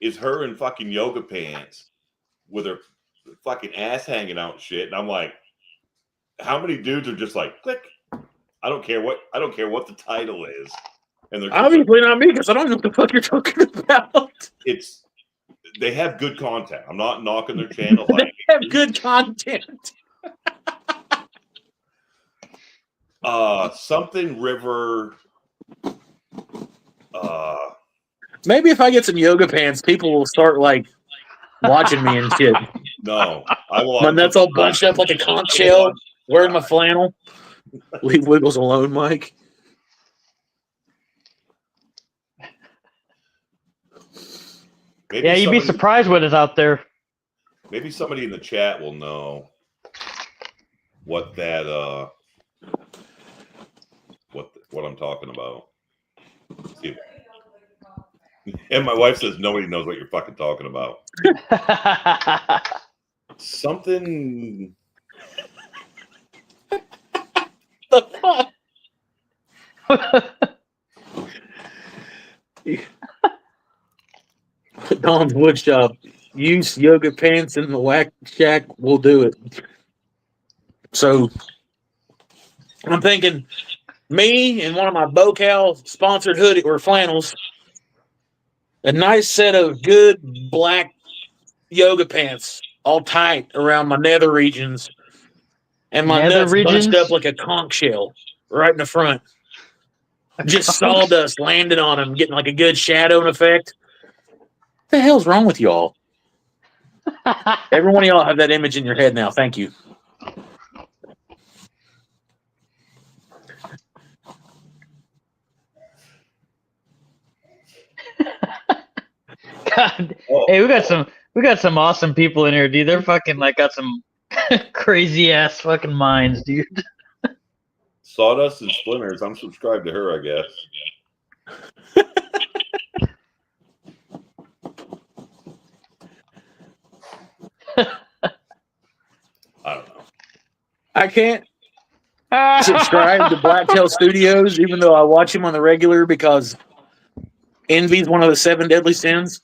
is her in fucking yoga pants with her fucking ass hanging out and shit. And I'm like, how many dudes are just like, click? I don't care what the title is. And they're obviously not me, because I don't know what the fuck you're talking about. They have good content. I'm not knocking their channel. They have good content. Something River. Maybe if I get some yoga pants, people will start like watching me and shit. No, I will. My nuts all bunched up like a conch shell, wearing my flannel. Leave Wiggles alone, Mike. Maybe Yeah, you'd be surprised what is out there. Maybe somebody in the chat will know what that what I'm talking about. See. And my wife says nobody knows what you're fucking talking about. Something. The fuck? Don's Woodshop. Use yoga pants in the whack shack. We'll do it. So I'm thinking me and one of my BoCal sponsored hoodie or flannels, a nice set of good black yoga pants, all tight around my nether regions, and my nuts bunched up like a conch shell right in the front. Just sawdust landing on them, getting like a good shadowing effect. What the hell's wrong with y'all? Every one of y'all have that image in your head now. Thank you. God. Hey, we got some awesome people in here, dude. They're fucking like got some crazy ass fucking minds, dude. Sawdust and Splinters. I'm subscribed to her, I guess. I don't know. I can't subscribe to Blacktail Studios, even though I watch him on the regular, because envy is one of the 7 deadly sins.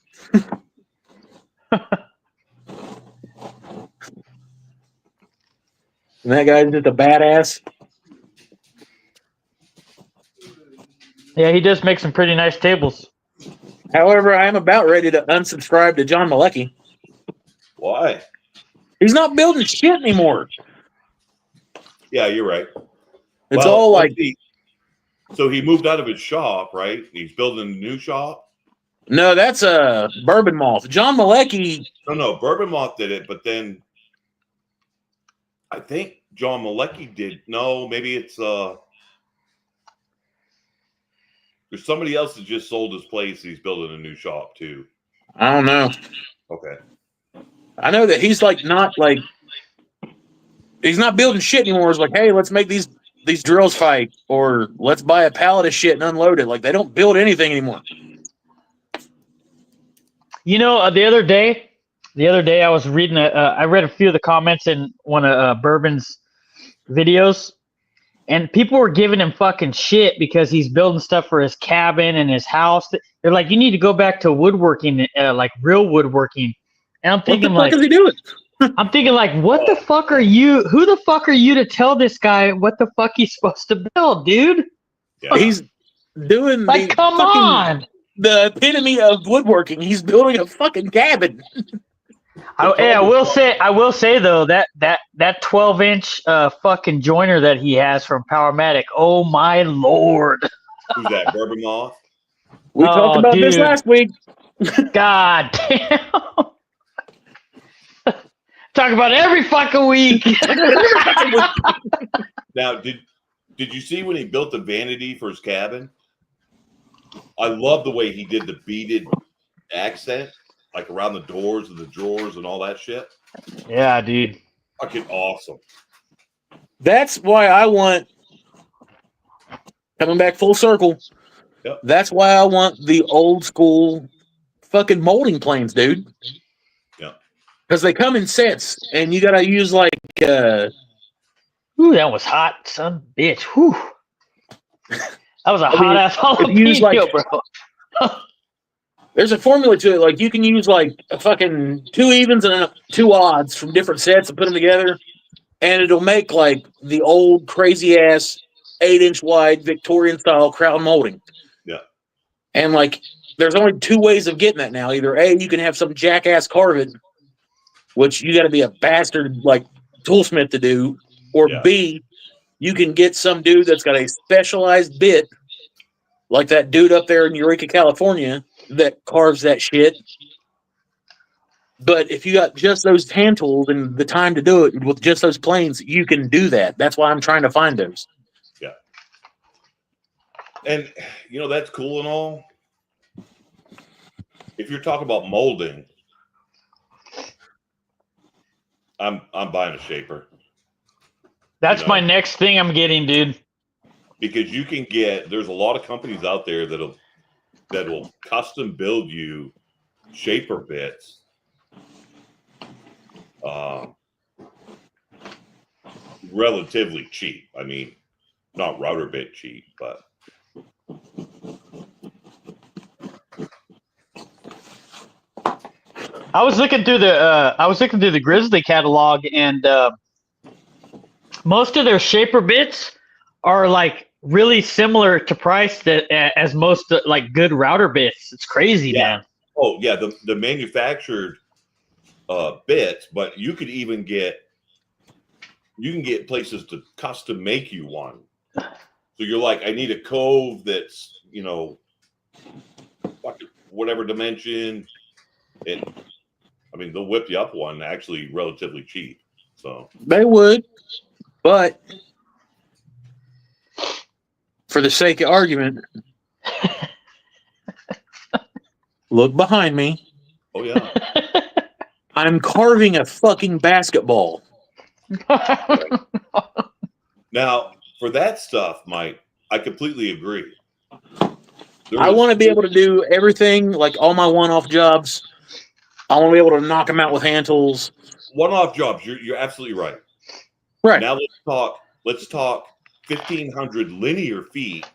And that guy's just a badass. Yeah, he does make some pretty nice tables. However, I am about ready to unsubscribe to John Malecki. Why? He's not building shit anymore. Yeah, you're right. It's all like... So he moved out of his shop, right? He's building a new shop? No, that's a Bourbon Moth. John Malecki... No, Bourbon Moth did it, but then I think John Malecki did. No, maybe it's there's somebody else that just sold his place. He's building a new shop too. I don't know. Okay. I know that he's like not like he's not building shit anymore. It's like, hey, let's make these drills fight, or let's buy a pallet of shit and unload it. Like, they don't build anything anymore. You know, the other day I was reading I read a few of the comments in one of Bourbon's videos, and people were giving him fucking shit because he's building stuff for his cabin and his house. They're like, you need to go back to woodworking, like real woodworking. And I'm thinking, what the fuck is he doing? I'm thinking, like, what the fuck are you? Who the fuck are you to tell this guy what the fuck he's supposed to build, dude? Yeah. doing Like, the come fucking on. the epitome of woodworking. He's building a fucking cabin. I will say though that 12-inch fucking joiner that he has from Powermatic. Oh my lord! Who's that? Bourbon Moth? We talked Oh, about this dude. last week. God damn! Talk about every fucking week. Now, did you see when he built the vanity for his cabin? I love the way he did the beaded accent, like around the doors and the drawers and all that shit. Yeah, dude. Fucking awesome. That's why I want, coming back full circle. Yep. That's why I want the old school fucking molding planes, dude. Yeah. Because they come in sets, and you gotta use like Ooh, that was hot, son, bitch. Whew. That was a hot ass use, like, jalapeno, bro. there's a formula to it. Like you can use like a fucking 2 evens and 2 odds from different sets and put them together, and it'll make like the old crazy ass 8-inch wide Victorian style crown molding. Yeah. And like there's only 2 ways of getting that now. Either A, you can have some jackass carve it, which you got to be a bastard like toolsmith to do, or Yeah. B, you can get some dude that's got a specialized bit, like that dude up there in Eureka, California, that carves that shit. But if you got just those hand tools and the time to do it with just those planes, you can do that. That's why I'm trying to find those. Yeah. And that's cool and all. If you're talking about molding, I'm buying a shaper. That's my next thing I'm getting, dude. Because you can there's a lot of companies out there that'll custom build you shaper bits. Relatively cheap. I mean, not router bit cheap, but I was looking through the Grizzly catalog, and most of their shaper bits are like really similar to price as most like good router bits. It's crazy, man. Oh yeah, the manufactured bits, but you could even get places to custom make you one. So you're like, I need a cove that's whatever dimension. I mean, they'll whip you up one actually relatively cheap. So They would, but for the sake of argument, look behind me. oh yeah. I'm carving a fucking basketball. Now, for that stuff, Mike, I completely agree. I want to be able to do everything, like all my one-off jobs. I want to be able to knock them out with hand tools. One-off jobs. You're absolutely right. Right. Now let's talk 1,500 linear feet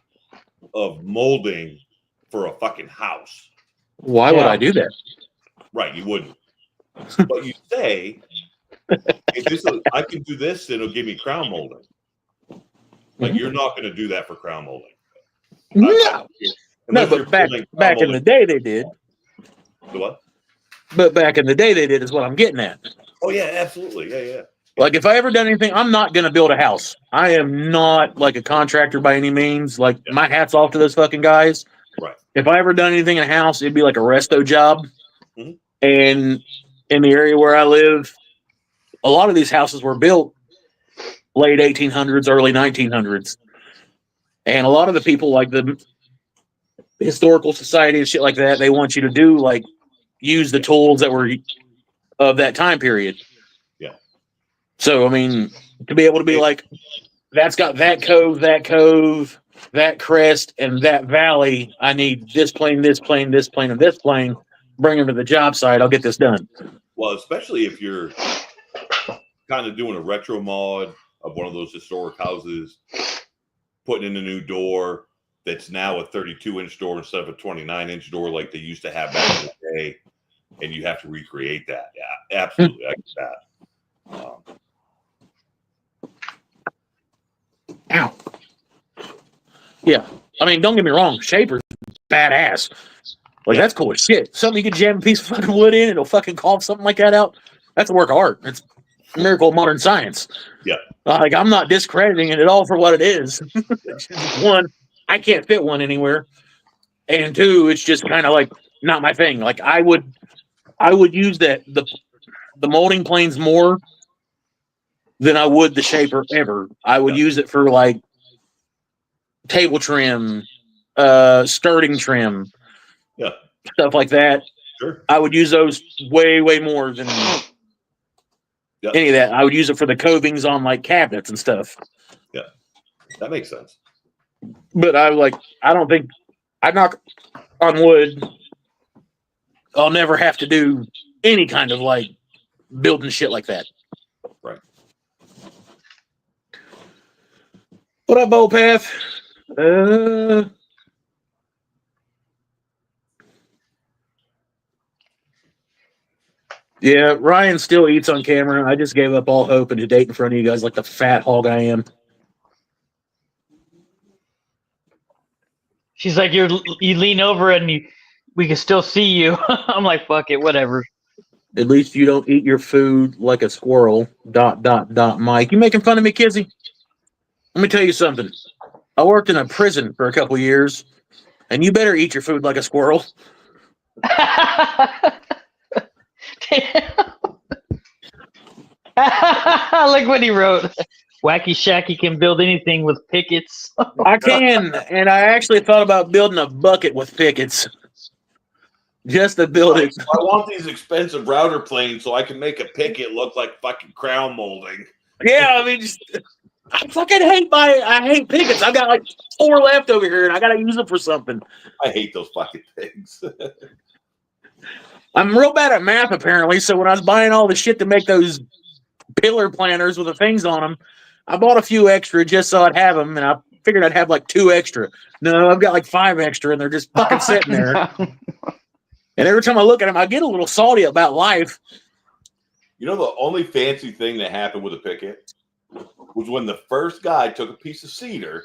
of molding for a fucking house. Why would I do that? Right, you wouldn't. But you say, I can do this and it'll give me crown molding. Like, you're not going to do that for crown molding. No. No, but back in the day they did. The what? But back in the day they did is what I'm getting at. Oh, yeah, absolutely. Yeah. Like, if I ever done anything, I'm not going to build a house. I am not, like, a contractor by any means. Like, my hat's off to those fucking guys. Right. If I ever done anything in a house, it'd be like a resto job. Mm-hmm. And in the area where I live, a lot of these houses were built late 1800s, early 1900s. And a lot of the people, like the historical society and shit like that, they want you to do, like, use the tools that were of that time period. Yeah. So, I mean, to be able to be like, that's got that cove, that crest, and that valley. I need this plane, this plane, this plane, and this plane. Bring them to the job site. I'll get this done. Well, especially if you're kind of doing a retro mod of one of those historic houses, putting in a new door that's now a 32-inch door instead of a 29-inch door like they used to have back in the day, and you have to recreate that. Yeah, absolutely. I get that. Ow. Yeah. I mean, don't get me wrong, Shaper's badass. Like, that's cool as shit. Something you can jam a piece of fucking wood in, it'll fucking carve something like that out. That's a work of art. It's a miracle of modern science. Yeah. Like, I'm not discrediting it at all for what it is. One, I can't fit one anywhere. And two, it's just kind of like not my thing. Like, I would use the molding planes more than I would the Shaper ever. I would use it for like table trim, skirting trim, stuff like that. Sure. I would use those way more than any of that. I would use it for the covings on like cabinets and stuff. Yeah, that makes sense. But I don't think I knock on wood. I'll never have to do any kind of like building shit like that. Right. What up, Bowpath? Yeah, Ryan still eats on camera. I just gave up all hope and to date in front of you guys like the fat hog I am. She's like, you lean over and we can still see you. I'm like, fuck it, whatever. At least you don't eat your food like a squirrel. ... Mike. You making fun of me, Kizzy? Let me tell you something. I worked in a prison for a couple years, and you better eat your food like a squirrel. Look what he wrote. Wacky Shacky can build anything with pickets. I can, and I actually thought about building a bucket with pickets. Just to build it. I want these expensive router planes so I can make a picket look like fucking crown molding. Yeah, I mean, I fucking hate pickets. I've got like 4 left over here, and I gotta use them for something. I hate those fucking things. I'm real bad at math, apparently. So when I was buying all the shit to make those pillar planners with the things on them, I bought a few extra just so I'd have them, and I figured I'd have like 2 extra. No, I've got like 5 extra, and they're just fucking sitting there. And every time I look at them, I get a little salty about life. You know, the only fancy thing that happened with a picket was when the first guy took a piece of cedar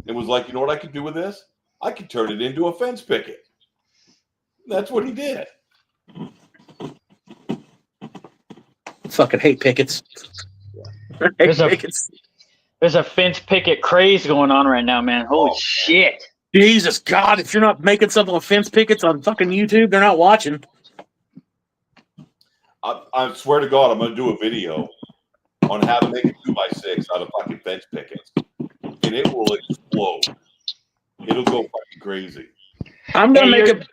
and was like, you know what I could do with this? I could turn it into a fence picket. That's what he did. Fucking hate pickets. There's a fence picket craze going on right now, man. Holy shit. Jesus God, if you're not making something with fence pickets on fucking YouTube, they're not watching. I swear to God, I'm going to do a video on how to make a 2x6 out of fucking fence pickets. And it will explode. It'll go fucking crazy. I'm going to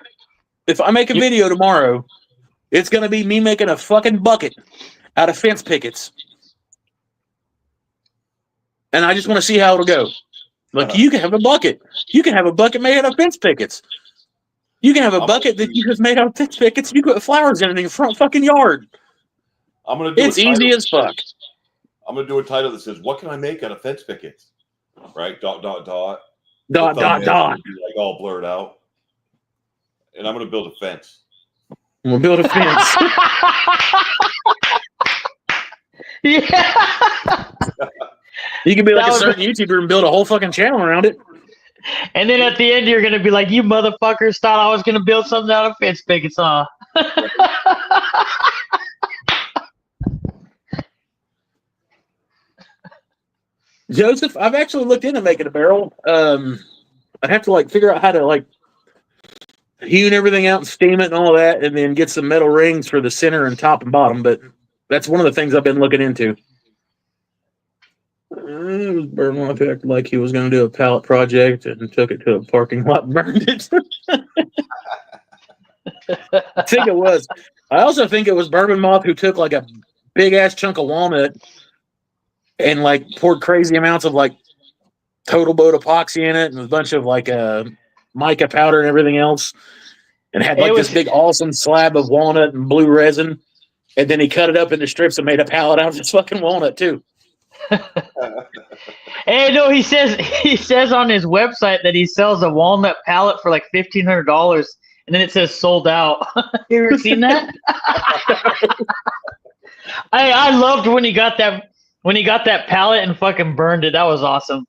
if I make a video tomorrow, it's going to be me making a fucking bucket out of fence pickets. And I just want to see how it'll go. Like, you can have a bucket. You can have a bucket made out of fence pickets. You can have a bucket that you just made out of fence pickets. You put flowers in your front fucking yard. I'm gonna do it's easy as fuck. I'm going to do a title that says, what can I make out of fence pickets? Right? ... Like all blurred out. And I'm going to build a fence. We'll build a fence. Yeah. You can be like a certain YouTuber and build a whole fucking channel around it. And then at the end, you're going to be like, you motherfuckers thought I was going to build something out of fence pickets, huh? Joseph, I've actually looked into making a barrel. I'd have to like figure out how to like hew everything out and steam it and all that, and then get some metal rings for the center and top and bottom. But that's one of the things I've been looking into. Burned acted like he was going to do a pallet project and took it to a parking lot and burned it. I think it was. I also think it was Bourbon Moth who took like a big ass chunk of walnut and like poured crazy amounts of like total boat epoxy in it and a bunch of like mica powder and everything else, and had like this big awesome slab of walnut and blue resin, and then he cut it up into strips and made a pallet out of this fucking walnut too. Hey, no, he says on his website that he sells a walnut pallet for like $1,500, and then it says sold out. You ever seen that? I loved when he got that pallet and fucking burned it. That was awesome.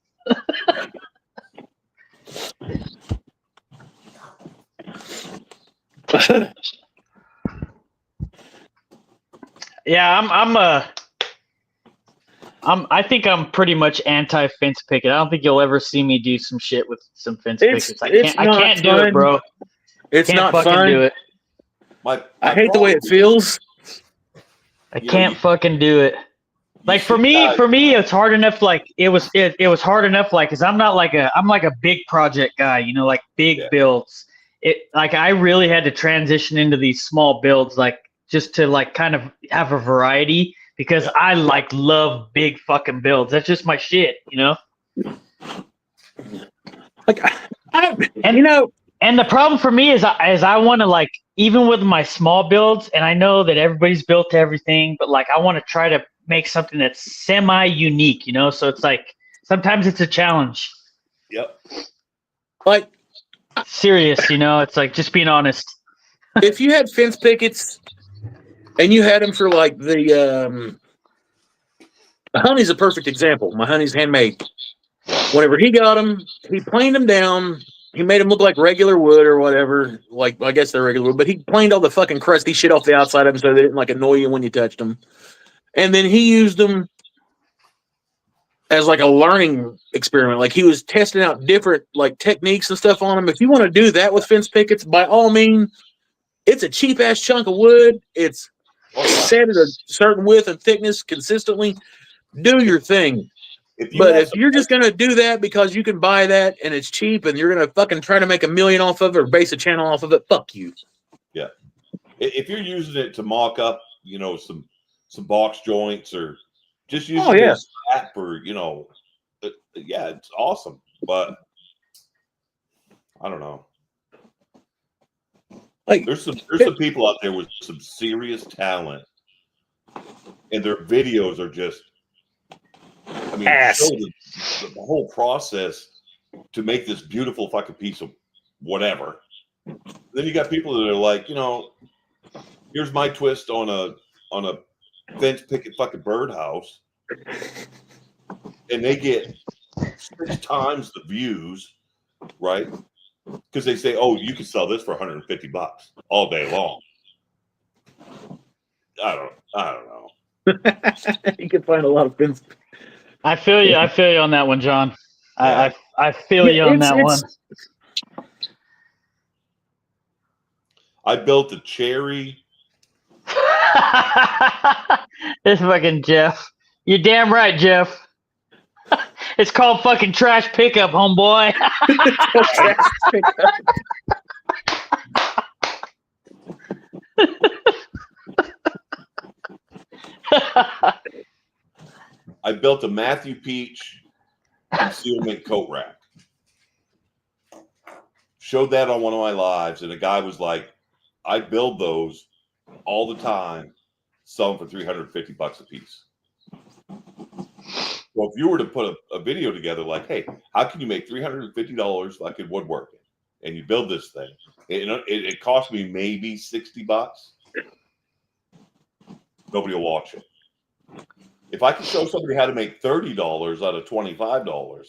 Yeah, I think I'm pretty much anti fence picket. I don't think you'll ever see me do some shit with some fence pickets. I can't do it, bro. It's Can't not fucking fun. do it. I hate the way it feels. I can't fucking do it. Like for me, it's hard enough. Like it was hard enough. Like, cause I'm like a big project guy, you know, like big builds. Like I really had to transition into these small builds, like just to like kind of have a variety, because I like love big fucking builds. That's just my shit, you know. Like, you know. And the problem for me is I want to, like, even with my small builds, and I know that everybody's built everything, but like I want to try to make something that's semi-unique, you know? So it's like sometimes it's a challenge. Yep. Like serious, you know? It's like just being honest. If you had fence pickets and you had them for like the honey's a perfect example. My honey's handmade. Whenever he got them, he planed them down. He made them look like regular wood or whatever. Like, I guess they're regular wood, but he planed all the fucking crusty shit off the outside of them so they didn't like annoy you when you touched them. And then he used them as like a learning experiment. Like he was testing out different like techniques and stuff on them. If you want to do that with fence pickets, by all means, it's a cheap ass chunk of wood. It's set at a certain width and thickness consistently. Do your thing. If you're just going to do that because you can buy that and it's cheap and you're going to fucking try to make $1 million off of it or base a channel off of it, fuck you. Yeah. If you're using it to mock up, you know, some box joints or just using it as a strap or, you know, yeah, it's awesome. But I don't know. Like there's some people out there with some serious talent and their videos are just, I mean, show the whole process to make this beautiful fucking piece of whatever. Then you got people that are like, you know, here's my twist on a fence picket fucking birdhouse, and they get 6 times the views, right? Because they say, oh, you can sell this for $150 all day long. I don't know. You can find a lot of fence. I feel you on that one, John. I feel you on that one. I built a cherry. This fucking Jeff. You're damn right, Jeff. It's called fucking trash pickup, homeboy. Trash pickup. I built a Matthew Peach concealment coat rack. Showed that on one of my lives, and a guy was like, I build those all the time, sell them for $350 a piece. Well, if you were to put a video together like, hey, how can you make $350 like in woodworking? And you build this thing. It cost me maybe $60. Nobody will watch it. If I could show somebody how to make $30 out of $25,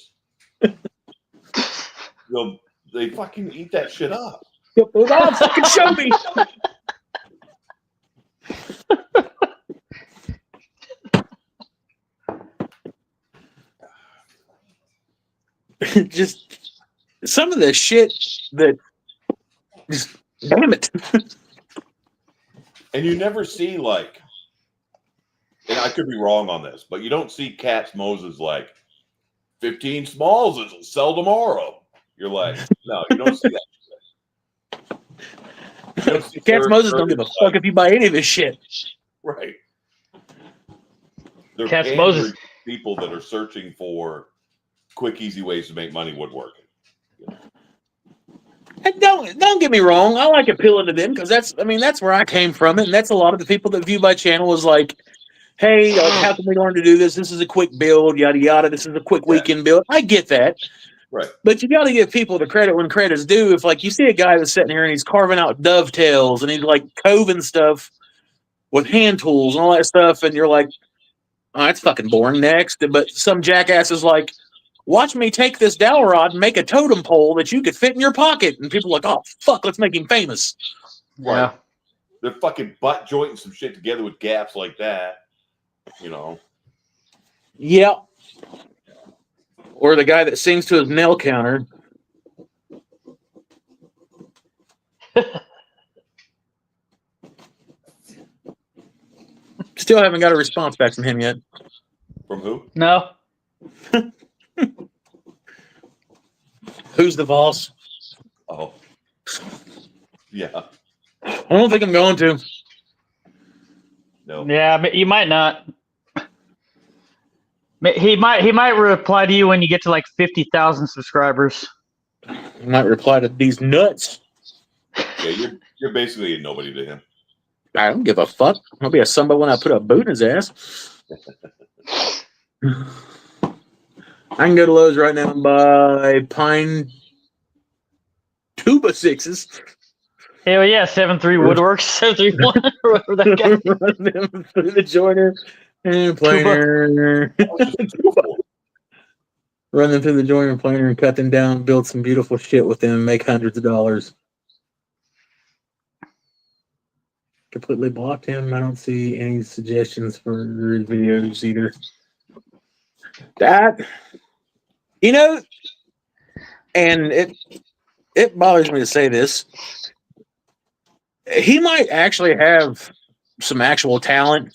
they fucking eat that shit up. Oh, fucking show me. Just some of the shit that just damn it. And you never see like, and I could be wrong on this, but you don't see Katz Moses like 15 smalls will sell tomorrow. You're like, no, you don't see that. Katz Moses don't give a fuck if you buy any of this shit. Right. They're Katz Moses people that are searching for quick, easy ways to make money woodworking. And don't get me wrong, I like appealing to them because that's where I came from, and that's a lot of the people that view my channel is like, hey, how can we learn to do this? This is a quick build, yada yada. This is a quick weekend build. I get that, right? But you got to give people the credit when credit's due. If like you see a guy that's sitting here and he's carving out dovetails and he's like coving stuff with hand tools and all that stuff, and you're like, oh, that's fucking boring. Next, but some jackass is like, watch me take this dowel rod and make a totem pole that you could fit in your pocket. And people are like, oh, fuck, let's make him famous. Yeah. They're fucking butt jointing some shit together with gaps like that. You know. Yeah. Or the guy that sings to his nail counter. Still haven't got a response back from him yet. From who? No. Who's the boss? Oh. Yeah. I don't think I'm going to. No. Yeah, but you might not. He might reply to you when you get to like 50,000 subscribers. I might reply to these nuts. Yeah, you're basically a nobody to him. I don't give a fuck. I'll be a somebody when I put a boot in his ass. I can go to Lowe's right now and buy pine tuba 6s. Hell yeah, 7.3 Woodworks, 731, or whatever that guy. Run them through the joiner and planer. Run them through the joiner and planer and cut them down, build some beautiful shit with them, and make hundreds of dollars. Completely blocked him. I don't see any suggestions for his videos either. That, you know, and it bothers me to say this. He might actually have some actual talent.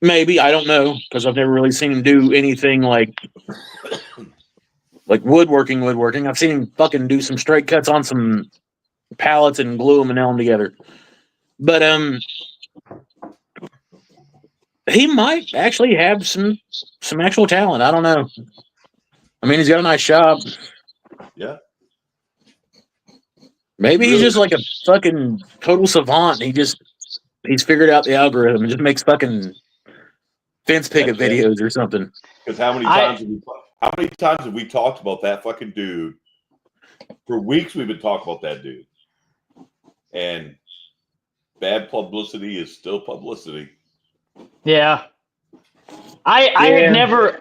Maybe, I don't know, because I've never really seen him do anything like woodworking. I've seen him fucking do some straight cuts on some pallets and glue them and nail them together. But he might actually have some actual talent. I don't know. I mean, he's got a nice shop. Yeah. Maybe he's just like a fucking total savant. He's figured out the algorithm and just makes fucking fence picket videos or something. Because how many times have we talked about that fucking dude? For weeks we've been talking about that dude. And bad publicity is still publicity. Yeah. I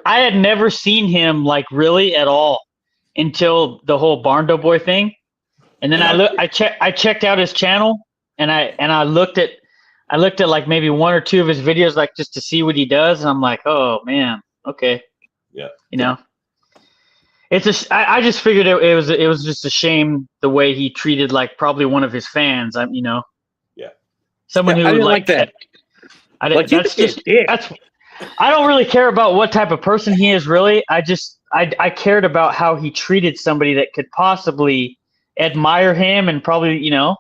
had never seen him like really at all until the whole Barndo Boy thing. And then I checked out his channel and I looked at like maybe one or two of his videos like just to see what he does, and I'm like, oh man, okay. Yeah. You know. I just figured it was just a shame the way he treated like probably one of his fans. You know. Yeah. Someone who I didn't like that. I don't really care about what type of person he is really. I cared about how he treated somebody that could possibly admire him, and probably, you know,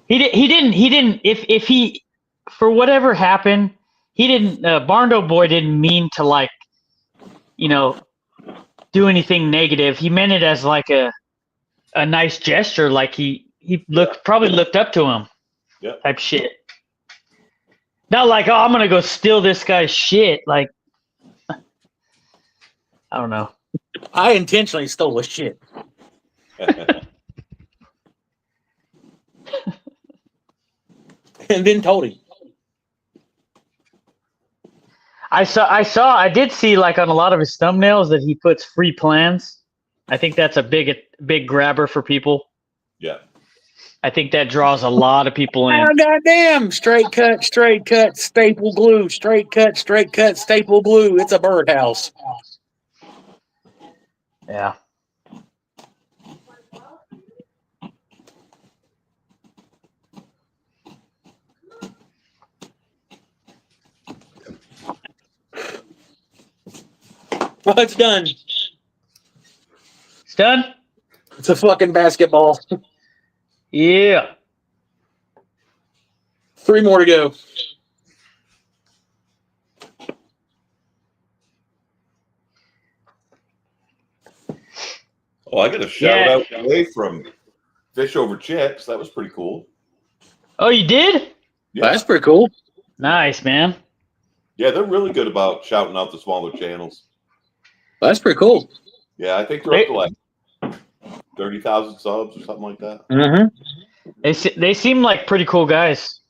he didn't if he, for whatever happened, he didn't, Barndo Boy didn't mean to, like, you know, do anything negative. He meant it as like a nice gesture, like he probably looked up to him. Yeah. Type shit. Not like, oh, I'm gonna go steal this guy's shit. Like, I don't know. I intentionally stole his shit. And then told him. I did see like on a lot of his thumbnails that he puts free plans. I think that's a big grabber for people. Yeah. I think that draws a lot of people in. Oh, goddamn. Straight cut, staple glue. Straight cut, staple glue. It's a birdhouse. Yeah. Well, it's done. It's done? It's a fucking basketball. Yeah. 3 more to go. Oh, I got a shout out today from Fish Over Chips. That was pretty cool. Oh, you did? Yeah. That's pretty cool. Nice, man. Yeah, they're really good about shouting out the smaller channels. That's pretty cool. Yeah, I think they're up to like 30,000 subs or something like that. Mm-hmm. They seem like pretty cool guys.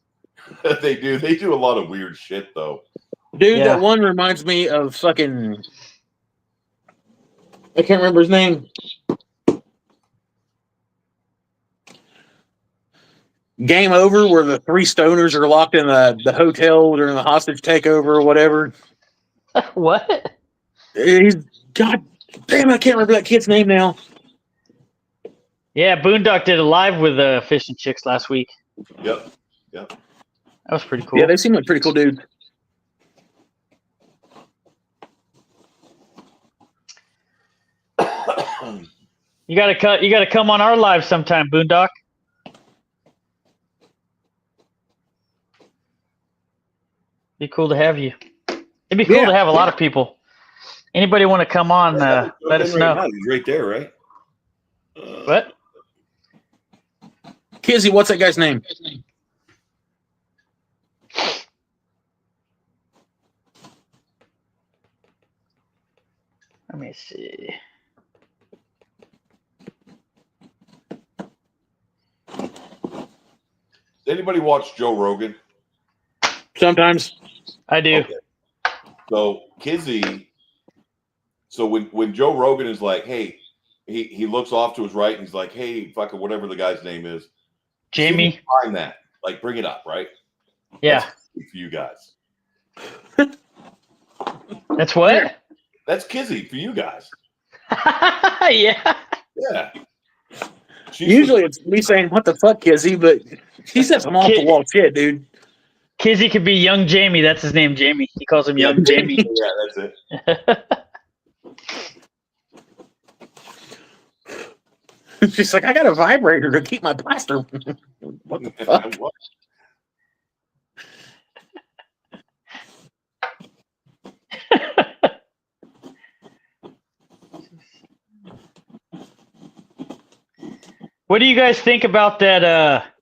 They do. They do a lot of weird shit, though. Dude, Yeah. that one reminds me of fucking... I can't remember his name. Game Over, where the 3 stoners are locked in the hotel during the hostage takeover or whatever. What? He's God damn, I can't remember that kid's name now. Yeah, Boondock did a live with Fish and Chicks last week. Yep. That was pretty cool. Yeah, they seem like pretty cool dudes. You gotta come on our live sometime, Boondock. Be cool to have you. It'd be cool to have a lot of people. Anybody want to come on? Let us know. He's right there, right? What? Kizzy, what's that guy's name? Let me see. Does anybody watch Joe Rogan? Sometimes. I do. Okay. So Kizzy, so when Joe Rogan is like, hey, he looks off to his right and he's like, hey, fucking whatever the guy's name is. Jamie. Find that. Like, bring it up, right? Yeah. That's for you guys. That's what? That's Kizzy for you guys. Yeah. Yeah. Usually it's me saying, what the fuck, Kizzy? But he said some off the wall shit, dude. Kizzy could be Young Jamie. That's his name, Jamie. He calls him Young Jamie. Yeah, that's it. She's like, I got a vibrator to keep my plaster. What the fuck? What do you guys think about that?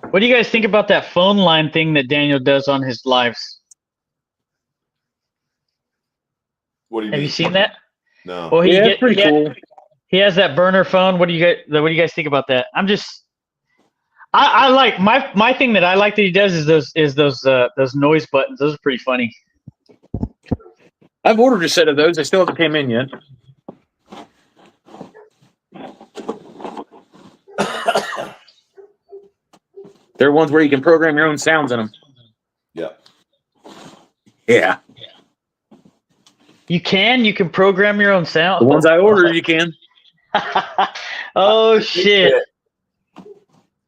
What do you guys think about that phone line thing that Daniel does on his lives? What do you Have mean? you seen that? No. Well, Yeah, pretty cool. He has that burner phone. What do you guys think about that? I like my thing that I like that he does is those noise buttons. Those are pretty funny. I've ordered a set of those. They still haven't came in yet. They're ones where you can program your own sounds in them. Yeah. Yeah. You can program your own sound. The ones I ordered, you can. Oh shit.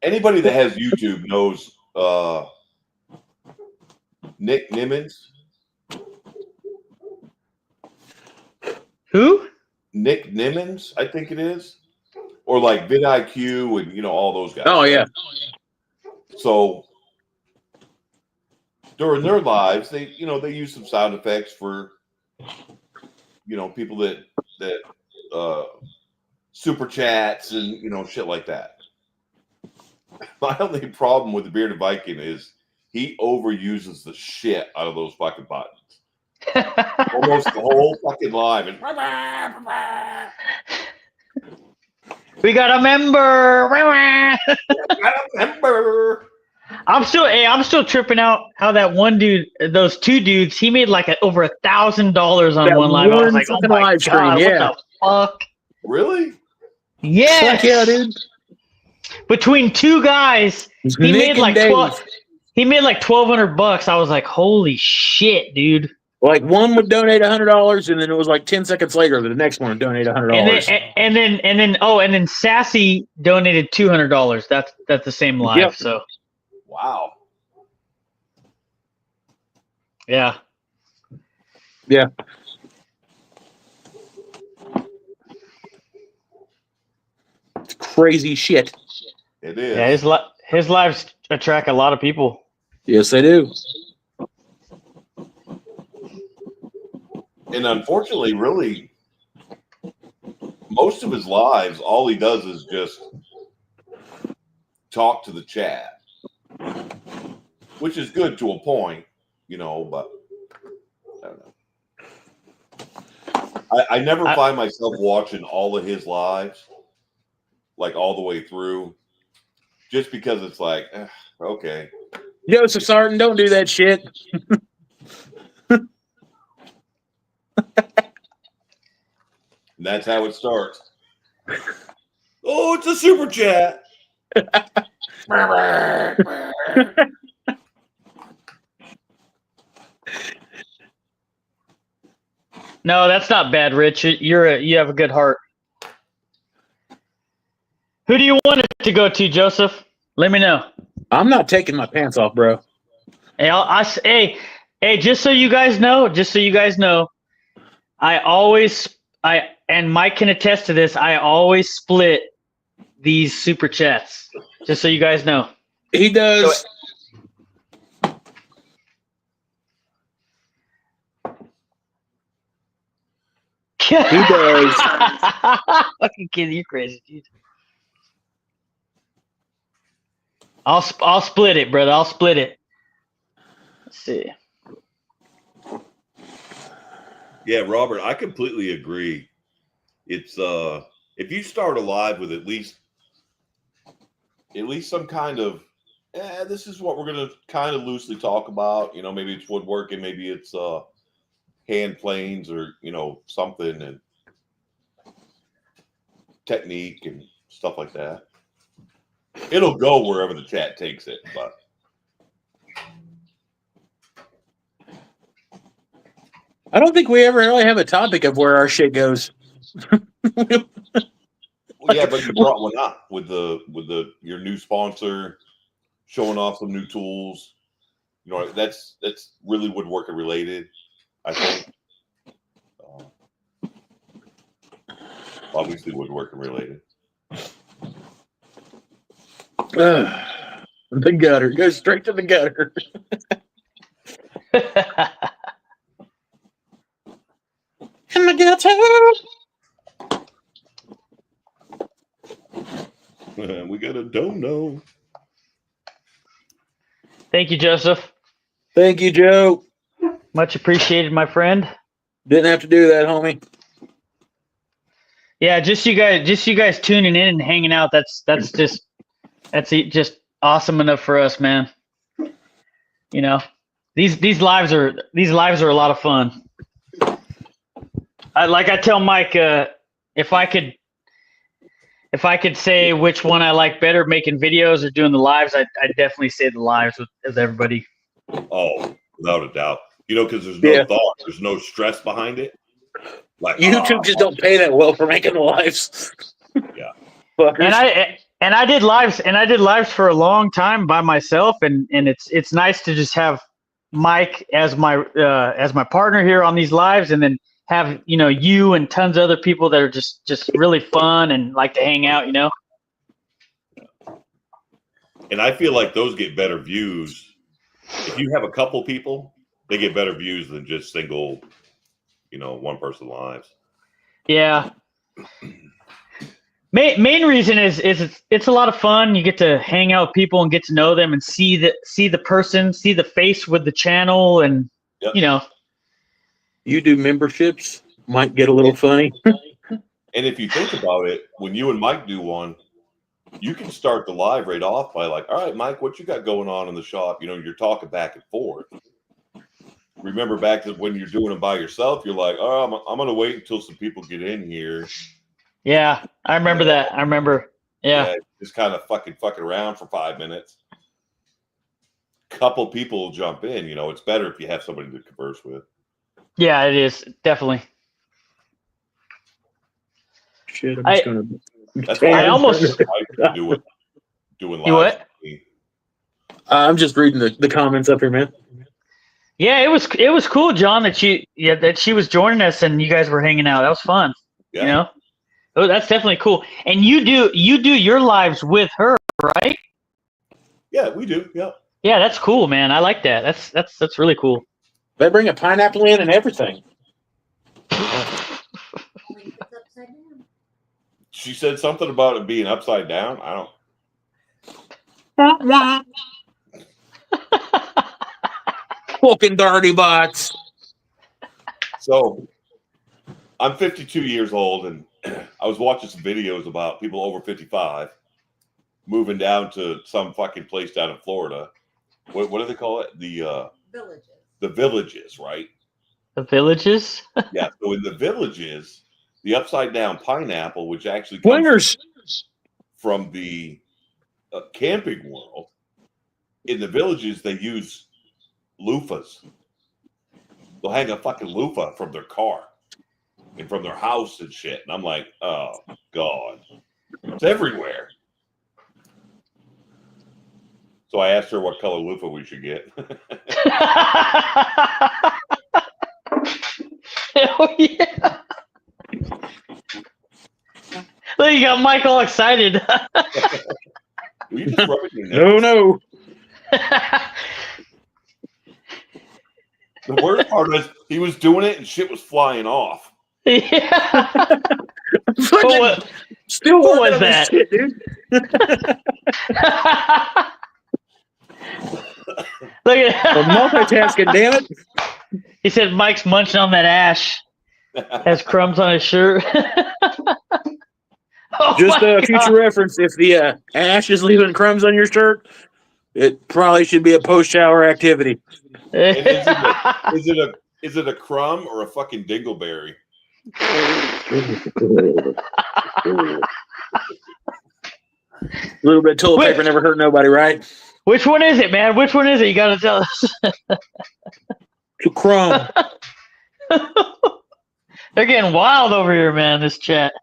Anybody that has YouTube knows Nick Nimmons. Who? Nick Nimmons, I think it is. Or like vidIQ and all those guys. Oh yeah. So during their lives, they use some sound effects for people that super chats and shit like that. My only problem with the Bearded Viking is he overuses the shit out of those fucking buttons. Almost the whole fucking live and We got a member. I'm still tripping out how that one dude, those two dudes, he made like over $1,000 on one live. I was like, oh my live stream, God, yeah. what the fuck? Really? Yes. Fuck yeah, dude. Between two guys, he made like $1,200. I was like, holy shit, dude. Like one would donate $100, and then it was like 10 seconds later the next one would donate $100. And then Sassy donated $200. That's the same live. Yep. So Wow. yeah. Yeah. It's crazy shit. It is. Yeah, his lives attract a lot of people. Yes, they do. And unfortunately, really, most of his lives, all he does is just talk to the chat, which is good to a point, but I don't know. I never find myself watching all of his lives, like all the way through, just because it's like, okay. Joseph Sarton, don't do that shit. And that's how it starts. Oh, it's a super chat. No, that's not bad, Rich. You have a good heart. Who do you want it to go to, Joseph? Let me know. I'm not taking my pants off, bro. Hey, hey, just so you guys know, and Mike can attest to this, I always split these super chats. Just so you guys know. He does. He does. Fucking kid, you're crazy, dude. I'll split it, brother. I'll split it. Let's see. Yeah, Robert, I completely agree. It's if you start a live with at least some kind of this is what we're gonna kind of loosely talk about. You know, maybe it's woodworking, maybe it's hand planes, or you know, something, and technique and stuff like that. It'll go wherever the chat takes it, but I don't think we ever really have a topic of where our shit goes. well, yeah, but you brought one up with your new sponsor, showing off some new tools. You know, that's really woodworking related, I think. Obviously woodworking related. The gutter. Go straight to the gutter. In the gutter. We got a dono. Thank you, Joseph. Thank you, Joe. Much appreciated, my friend. Didn't have to do that, homie. Yeah, just you guys tuning in and hanging out. That's just awesome enough for us, man. You know, these lives are a lot of fun. I tell Mike, if I could say which one I like better, making videos or doing the lives, I'd definitely say the lives with everybody. Oh, without a doubt. You know, because there's no thought, there's no stress behind it. Like YouTube just don't pay that well for making the lives. Yeah. And I did lives for a long time by myself, and it's nice to just have Mike as my partner here on these lives, and then have you and tons of other people that are just really fun and like to hang out, you know. And I feel like those get better views if you have a couple people. They get better views than just single, one person lives. Yeah. Main reason is it's a lot of fun. You get to hang out with people and get to know them and see the person, see the face with the channel, and You do memberships, might get a little funny. And if you think about it, when you and Mike do one, you can start the live right off by like, all right, Mike, what you got going on in the shop? You're talking back and forth. Remember back to when you're doing it by yourself, you're like, oh, I'm going to wait until some people get in here. Yeah, I remember that. I remember. Yeah. Just kind of fucking around for 5 minutes. Couple people jump in. It's better if you have somebody to converse with. Yeah, it is. Definitely. Shit, I'm just going to... That's why I almost... doing live. You what? I'm just reading the comments up here, man. Yeah, it was cool, John, that she was joining us and you guys were hanging out. That was fun. Yeah. Oh, that's definitely cool. And you do your lives with her, right? Yeah, we do. Yeah. Yeah, that's cool, man. I like that. That's really cool. They bring a pineapple in and everything. She said something about it being upside down. I don't. Fucking dirty butts. So, I'm 52 years old, and I was watching some videos about people over 55 moving down to some fucking place down in Florida. What do they call it? The Villages. The villages, right? The villages? Yeah. So in the villages, the upside down pineapple, which actually comes Plungers from the camping world, in the villages, they use loofahs. They'll hang a fucking loofah from their car and from their house and shit. And I'm like, oh, God. It's everywhere. So I asked her what color loofah we should get. Hell yeah. Look, you got Mike all excited. Will you just rub it in your No, nose? no. The worst part is he was doing it and shit was flying off. Yeah. Fucking What- still who working was on this that? shit, dude. Look at I'm multitasking, damn it. He said Mike's munching on that ash. Has crumbs on his shirt. Oh Just my a future God. reference, if the ash is leaving crumbs on your shirt, it probably should be a post-shower activity. And is it a crumb or a fucking dingleberry? A little bit of toilet paper never hurt nobody, right? Which one is it, man? Which one is it? You gotta tell us. It's a crumb. They're getting wild over here, man. This chat.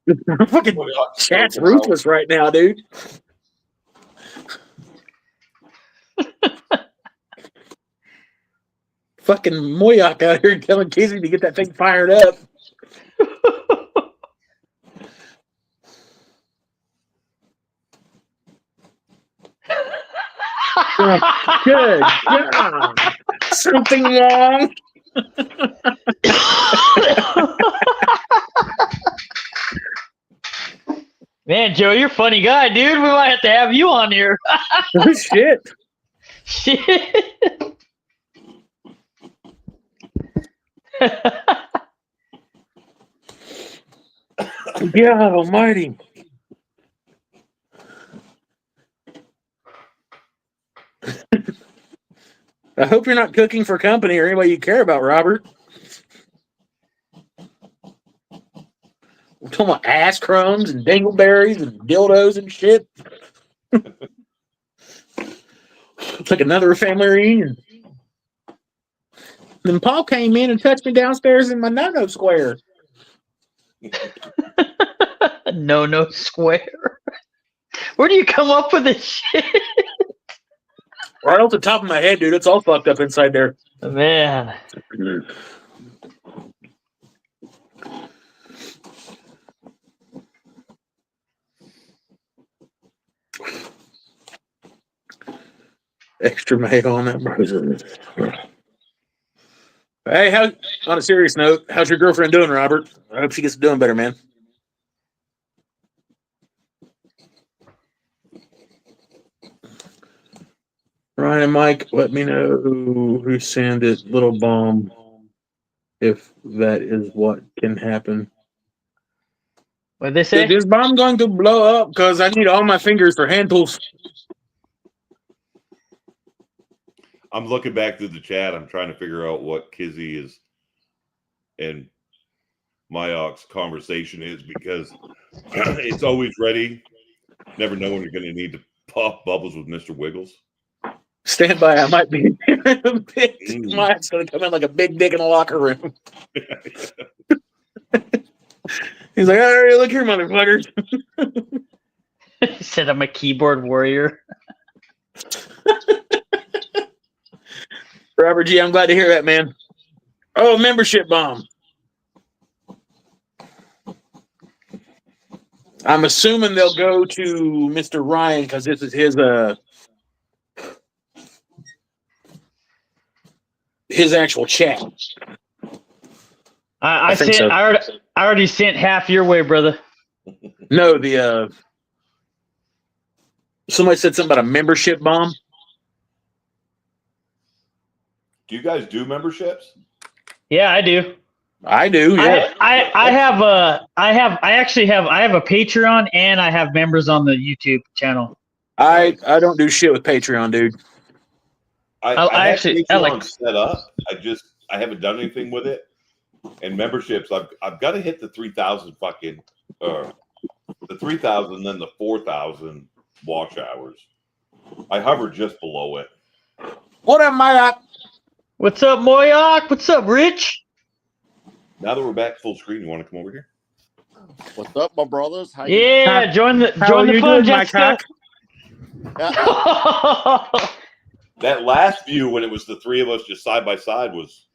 Fucking chat's ruthless right now, dude. Fucking Moyak out here telling Casey to get that thing fired up. Good God. Something wrong. Man, Joe, you're a funny guy, dude. We might have to have you on here. Oh, shit. Shit. God almighty. I hope you're not cooking for company or anybody you care about, Robert. We're talking about ass crumbs and dingleberries and dildos and shit. It's like another family reunion. Then Paul came in and touched me downstairs in my no-no square. No square. Where do you come up with this shit? Right off the top of my head, dude. It's all fucked up inside there. Man. Extra mayo on that burger. Hey, on a serious note, how's your girlfriend doing, Robert? I hope she gets doing better, man. Ryan and Mike, let me know who sent it, little bomb, if that is what can happen. What'd they say? Is this bomb going to blow up? Because I need all my fingers for hand tools. I'm looking back through the chat. I'm trying to figure out what Kizzy is and Mayok's conversation is, because it's always ready. Never know when you're going to need to pop bubbles with Mr. Wiggles. Stand by, I might be in a bit. Mike's going to come in like a big dick in the locker room. He's like, all right, look here, motherfuckers. He said I'm a keyboard warrior. Robert G., I'm glad to hear that, man. Oh, membership bomb. I'm assuming they'll go to Mr. Ryan because this is his actual chat. I think sent. so. I already sent half your way, brother. No, somebody said something about a membership bomb. Do you guys do memberships? Yeah, I do. I do. Yeah. I have a Patreon and I have members on the YouTube channel. I don't do shit with Patreon, dude. I I Patreon set up. I haven't done anything with it. And memberships, I've got to hit the 3,000 fucking, the 3,000, then the 4,000 wash hours. I hover just below it. What up, Mike? What's up, Moyak? What's up, Rich? Now that we're back full screen, you want to come over here? What's up, my brothers? How you? Yeah, join the fun, doing, Jessica. That last view when it was the three of us just side by side was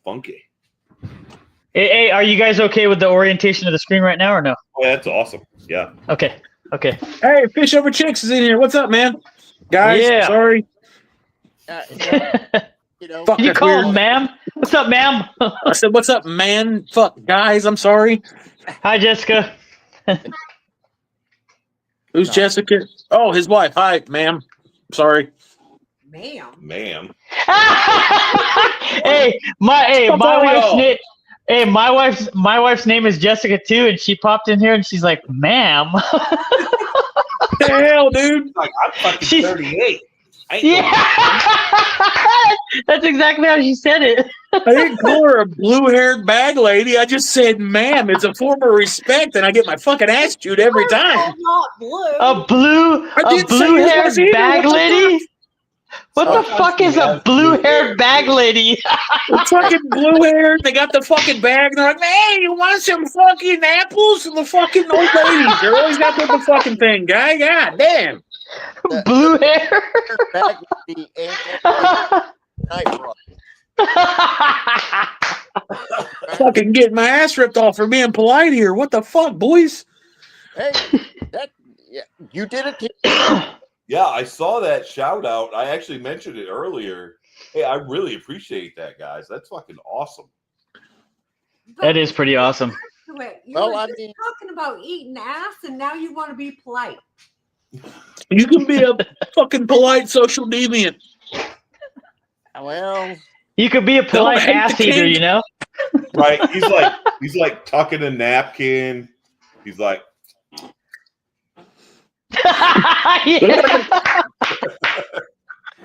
funky. Hey, are you guys okay with the orientation of the screen right now or no? Oh, that's awesome. Yeah. Okay. Hey, Fish Over Chicks is in here. What's up, man? Guys, Yeah. sorry. You know, Fuck, You that's call weird. him, ma'am. What's up, ma'am? I said, what's up, man? Fuck, guys, I'm sorry. Hi, Jessica. Who's Jessica? Oh, his wife. Hi, ma'am. Sorry. Ma'am. Ma'am. Hey, my wife's name. Hey, my wife's name is Jessica too, and she popped in here and she's like, "Ma'am." What the hell, dude? Like, I'm fucking 38. Yeah, that's exactly how she said it. I didn't call her a blue-haired bag lady. I just said, ma'am. It's a form of respect, and I get my fucking ass chewed every time. Not blue. A blue-haired bag lady. What the fuck is a blue-haired bag lady? They're fucking blue-haired. They got the fucking bag. And they're like, hey, you want some fucking apples? And the fucking old ladies. They're always got the fucking thing, guy. God damn. Blue hair. bag with the NICPRO. Fucking getting my ass ripped off for being polite here. What the fuck, boys? Hey, you did it. Yeah, I saw that shout out. I actually mentioned it earlier. Hey, I really appreciate that, guys. That's fucking awesome. That is pretty awesome. Wait, you Well, were I just mean- talking about eating ass, and now you want to be polite. You can be a fucking polite social deviant. Well, You could be a polite hate the ass eater, king. you know? Right? He's like tucking a napkin. He's like, Yeah.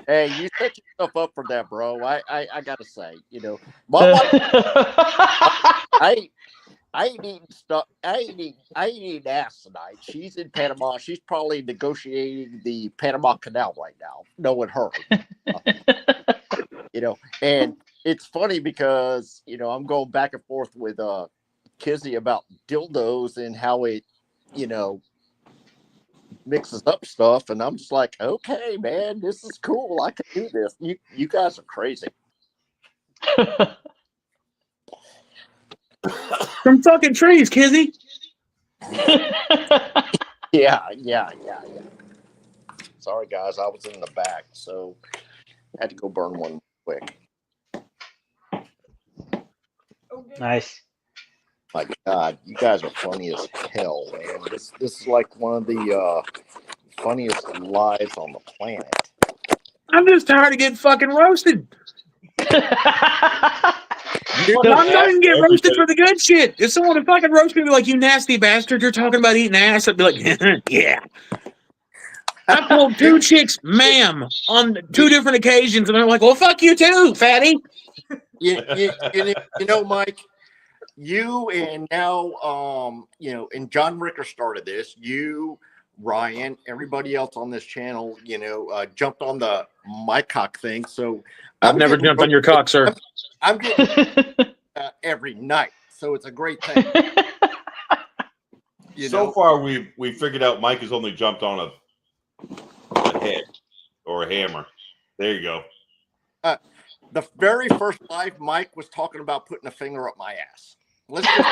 hey, you set yourself up for that, bro. I gotta say, you know, my wife, I ain't eating stuff. I ain't eating ass tonight. She's in Panama. She's probably negotiating the Panama Canal right now, knowing her. You know, and it's funny because, you know, I'm going back and forth with Kizzy about dildos and how it, you know, mixes up stuff, and I'm just like, okay, man, this is cool. I can do this. You guys are crazy. From fucking trees, Kizzy. Yeah. Sorry, guys, I was in the back, so I had to go burn one quick. Nice. My God, you guys are funny as hell, man. This is like one of the funniest lives on the planet. I'm just tired of getting fucking roasted. I'm not even getting roasted for the good shit. If someone would fucking roast me, be like, you nasty bastard, you're talking about eating ass, I'd be like, yeah. I told two chicks, ma'am, on 2 different occasions, and they're like, well, fuck you too, fatty. You know, Mike, you and now, you know, and John Ricker started this. You, Ryan, everybody else on this channel, you know, jumped on the my cock thing. So I've never jumped on your cock, sir. I'm getting every night, so it's a great thing. so far we figured out Mike has only jumped on a head or a hammer. There you go. The very first live, Mike was talking about putting a finger up my ass. Let's just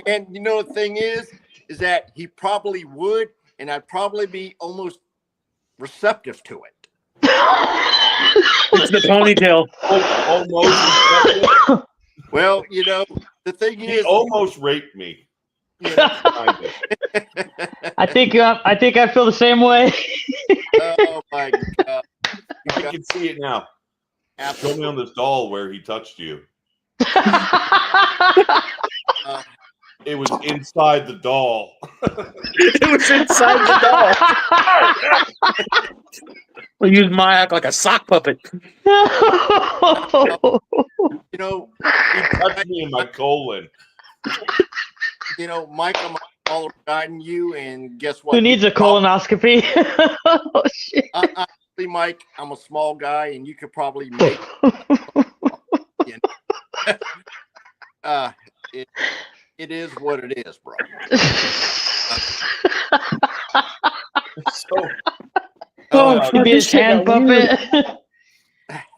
and you know the thing is that he probably would, and I'd probably be almost receptive to it. It's the ponytail. Almost. Well, you know, the thing He is, almost raped me. you know, I think I feel the same way. oh my God. I can see it now. Show me on this doll where he touched you. It was inside the doll. It was inside the doll. We'll use my act like a sock puppet. You know, He touched me in my colon. you know, Mike, on smaller guy than you, and guess what? Who needs a colonoscopy? Oh, shit. Honestly, Mike, I'm a small guy, and you could probably make. It is what it is, bro. So, You be his hand puppet.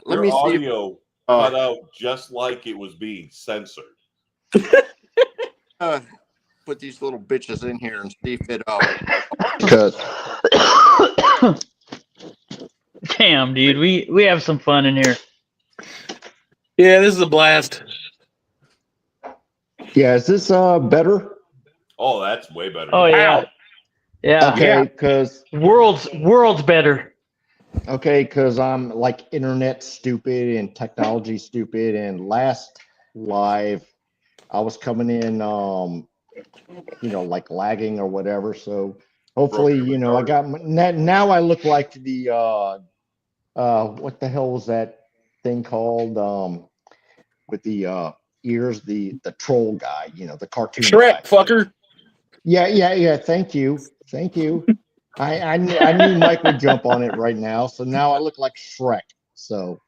Let me see. Audio cut out just like it was being censored. Put these little bitches in here and see if it. Damn, dude, we have some fun in here. Yeah, this is a blast. Yeah, is this better? Oh, that's way better. Oh yeah, Wow. yeah. Okay, because World's better. okay, because I'm like internet stupid and technology stupid. And last live, I was coming in, like lagging or whatever. So hopefully, I got now. I look like the what the hell was that thing called? With the ears, the troll guy, the cartoon Shrek, guy. fucker. Yeah. Thank you. I knew Mike would jump on it right now, so now I look like Shrek. So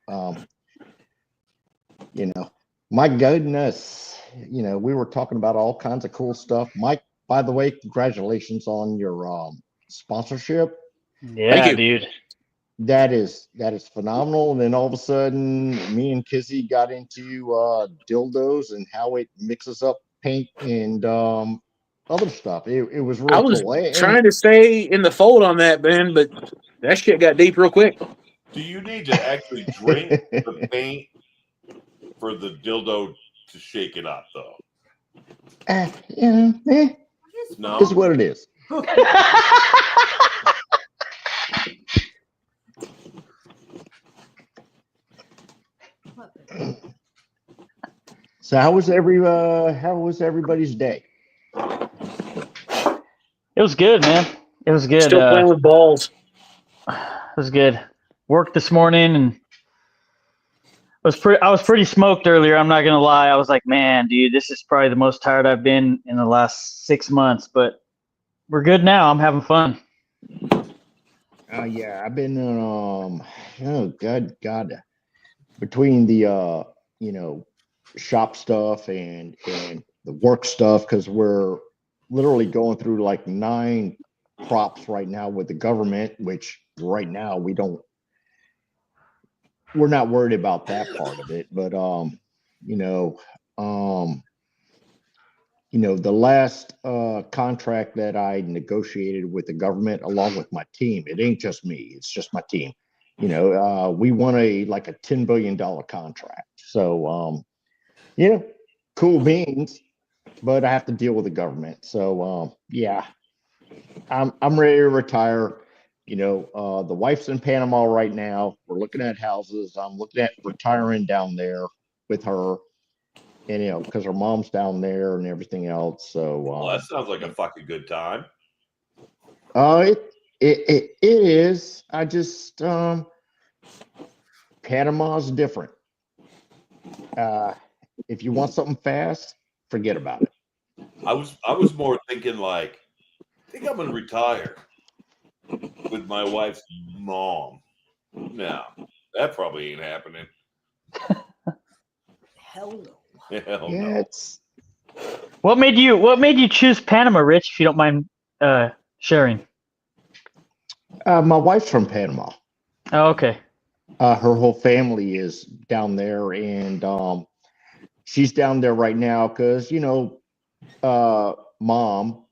my goodness, we were talking about all kinds of cool stuff. Mike, by the way, congratulations on your sponsorship. Yeah, dude. That is phenomenal. And then all of a sudden, me and Kizzy got into dildos and how it mixes up paint and other stuff. It was really I was cool. trying to stay in the fold on that, Ben, but that shit got deep real quick. Do you need to actually drink the paint for the dildo to shake it up, though? No, is what it is. So how was everybody's day? It was good, man. It was good. Still playing with balls. It was good. Worked this morning and I was pretty smoked earlier. I'm not gonna lie. I was like, man, dude, this is probably the most tired I've been in the last 6 months. But we're good now. I'm having fun. Yeah, I've been God, between the shop stuff and the work stuff, because we're literally going through like 9 props right now with the government, which right now we're not worried about that part of it. But the last contract that I negotiated with the government along with my team, it ain't just me, it's just my team. We won a $10 billion contract. So cool beans, but I have to deal with the government. So yeah, I'm ready to retire. The wife's in Panama right now. We're looking at houses. I'm looking at retiring down there with her, and because her mom's down there and everything else. So well, that sounds like a fucking good time. It is. I just Panama's different. If you want something fast, forget about it. I was more thinking I think I'm gonna retire with my wife's mom. No, that probably ain't happening. Hell no. Hell Yeah, no. it's. What made you choose Panama, Rich? If you don't mind sharing. My wife's from Panama. Oh, okay. Her whole family is down there, and she's down there right now because mom.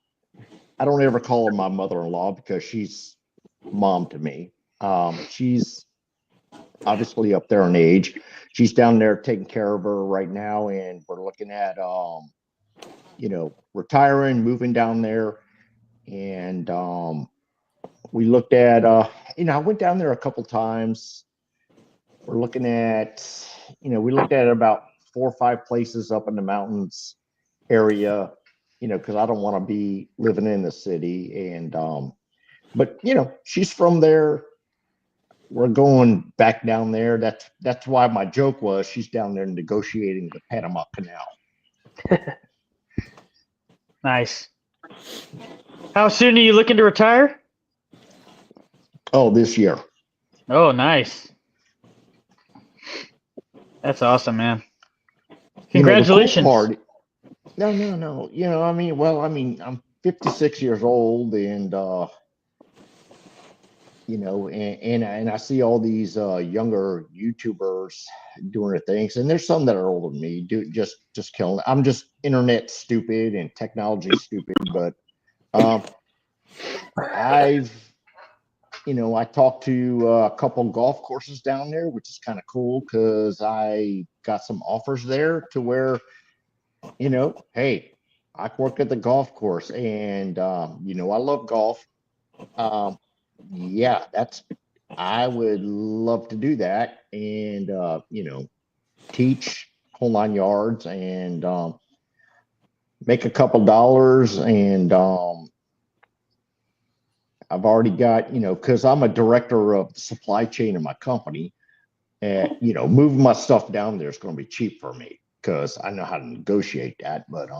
I don't ever call her my mother-in-law because she's mom to me. She's obviously up there in age. She's down there taking care of her right now, and we're looking at retiring, moving down there, and we looked at I went down there a couple times. We're looking at we looked at about 4 or 5 places up in the mountains area, because I don't want to be living in the city. And but she's from there. We're going back down there. That's why my joke was she's down there negotiating the Panama Canal. Nice. How soon are you looking to retire? Oh, this year. Oh, nice. That's awesome, man. Congratulations. You know, the cool part, no. You know, I'm 56 years old, and you know, and I see all these younger YouTubers doing their things, and there's some that are older than me, just killing. I'm just internet stupid and technology stupid, but I've, you know, I talked to a couple golf courses down there, which is kind of cool because I got some offers there to where, you know, hey, I work at the golf course, and you know, I love golf. Yeah, I would love to do that, and you know, teach whole 9 yards, and make a couple dollars, and I've already got, you know, because I'm a director of the supply chain in my company, and you know, moving my stuff down there is going to be cheap for me because I know how to negotiate that. But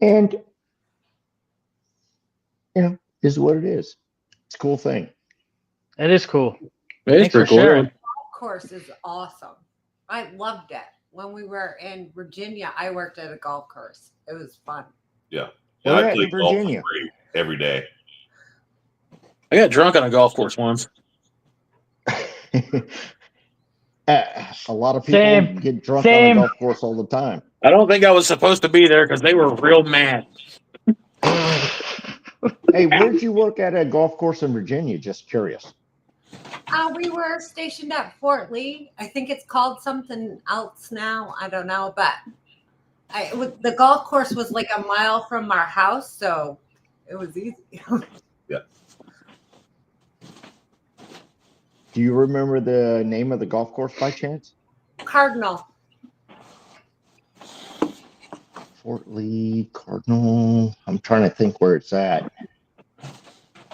and you know, is what it is. It's a cool thing. That is cool. It is Thanks for pretty cool. sharing. Golf course is awesome. I loved it. When we were in Virginia, I worked at a golf course. It was fun. Yeah. Where I at play in golf for Virginia? free every day. I got drunk on a golf course once. A lot of people Same. get drunk Same. on a golf course all the time. I don't think I was supposed to be there because they were real mad. Hey, where'd you work at a golf course in Virginia? Just curious. We were stationed at Fort Lee. I think it's called something else now. I don't know, but the golf course was like a mile from our house, so it was easy. Yeah. Do you remember the name of the golf course by chance? Cardinal. Fort Lee, Cardinal. I'm trying to think where it's at.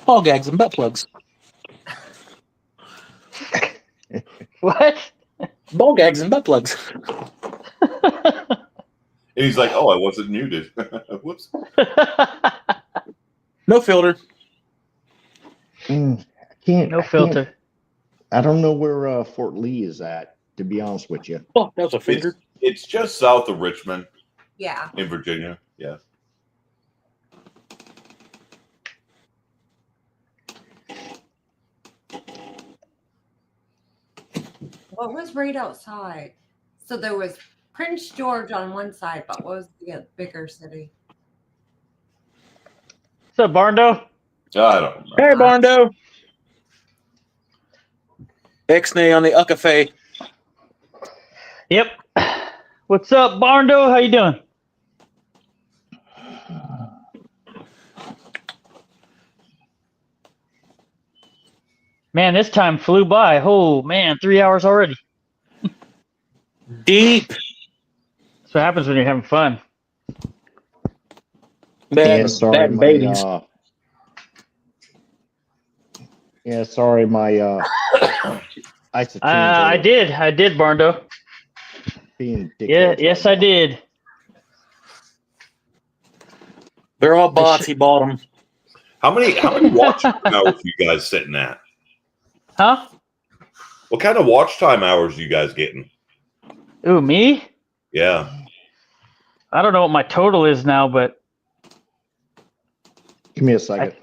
Ball gags and butt plugs. What? Ball gags and butt plugs. And he's like, "Oh, I wasn't muted." Whoops. No filter. I can't. No filter. I don't know where Fort Lee is at, to be honest with you. Oh, that was a finger. It's just south of Richmond Yeah. in Virginia. Yeah. What was right outside? So there was Prince George on one side, but what was the bigger city? What's up, Barndo? I don't know. Hey, Barndo. Ixnay on the Uckafe. Yep. What's up, Barndo? How you doing? Man, this time flew by. Oh, man, 3 hours already. Deep. That's what happens when you're having fun. Bad, Yeah, sorry, bad my babies. yeah, sorry, my I did, Barndo. being Yeah, dickheads yes, right I now. did. They're all bots. He bought them. How many watch time hours are you guys sitting at? Huh? What kind of watch time hours are you guys getting? Ooh, me? Yeah. I don't know what my total is now, but Give me a second.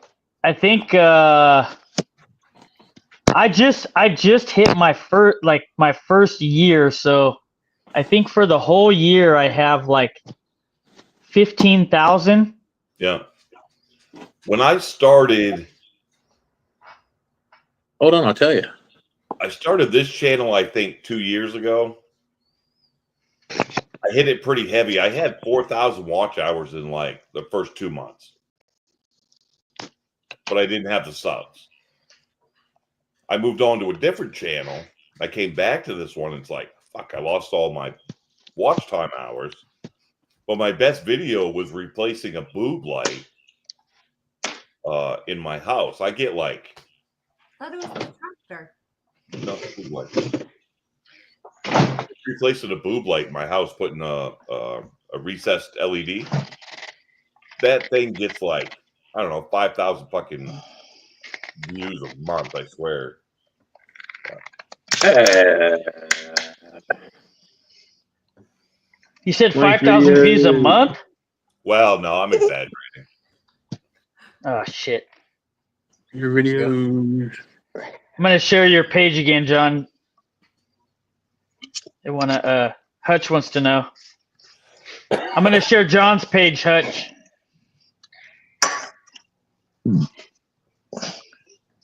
I think I just hit my first year, so I think for the whole year I have like 15,000. Yeah. When I started, Hold on, I'll tell you. I started this channel, I think 2 years ago. I hit it pretty heavy. I had 4,000 watch hours in like the first 2 months, but I didn't have the subs. I moved on to a different channel. I came back to this one. And it's like, fuck, I lost all my watch time hours. But my best video was replacing a boob light in my house. I get like, I thought it was the tractor. no, boob light. Replacing a boob light in my house, putting a recessed LED. that thing gets like, I don't know, 5,000 fucking views a month, I swear. You said 5,000 views a month? Well, no, I'm exaggerating. Oh shit! Your video. I'm gonna share your page again, John. They wanna. Hutch wants to know. I'm gonna share John's page, Hutch.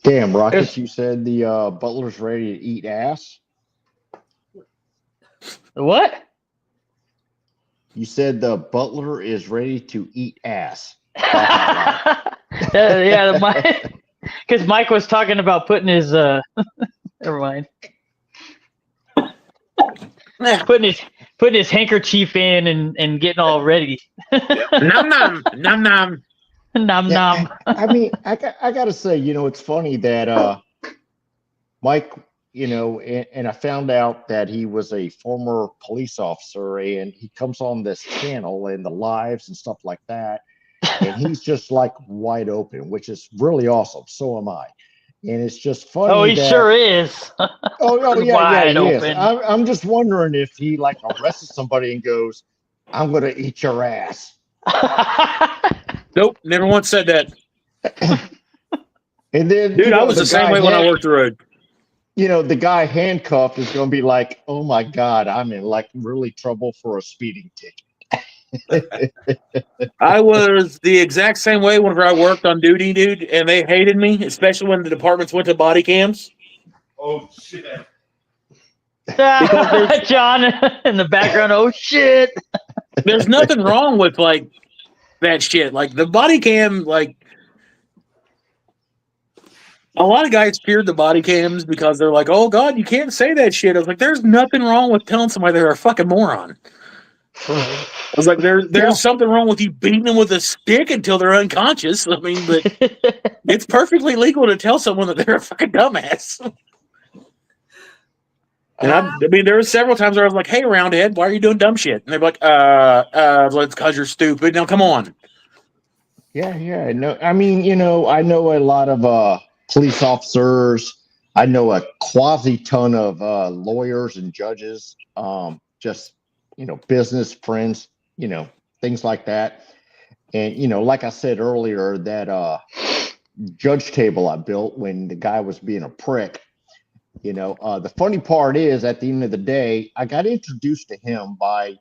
Damn, Rocket, you said the butler's ready to eat ass? What? You said the butler is ready to eat ass. Yeah, because Mike was talking about putting his never mind. Putting his handkerchief in and getting all ready. Nom nom nom nom. Nom nom. I mean, I gotta say, it's funny that Mike, and I found out that he was a former police officer, and he comes on this channel and the lives and stuff like that, and he's just like wide open, which is really awesome. So am I. And it's just funny. Oh, he sure is. Oh yeah, wide he is. open. I'm just wondering if he like arrested somebody and goes, "I'm gonna eat your ass." Nope, never once said that. And then, dude, I was the same way when I worked the road. The guy handcuffed is going to be like, "Oh my God, I'm in like really trouble for a speeding ticket." I was the exact same way whenever I worked on duty, dude, and they hated me, especially when the departments went to body cams. Oh shit! John in the background. Oh shit! There's nothing wrong with like that shit. Like the body cam, like a lot of guys feared the body cams because they're like, "Oh God, you can't say that shit." I was like, "There's nothing wrong with telling somebody they're a fucking moron." I was like, there's something wrong with you beating them with a stick until they're unconscious. I mean, but it's perfectly legal to tell someone that they're a fucking dumbass. And I mean, there were several times where I was like, "Hey, roundhead, why are you doing dumb shit?" And they're like, it's because you're stupid. Now, come on. Yeah. No, I mean, I know a lot of police officers. I know a quasi ton of lawyers and judges. Just business friends. Things like that. And like I said earlier, that judge table I built when the guy was being a prick. The funny part is, at the end of the day, I got introduced to him by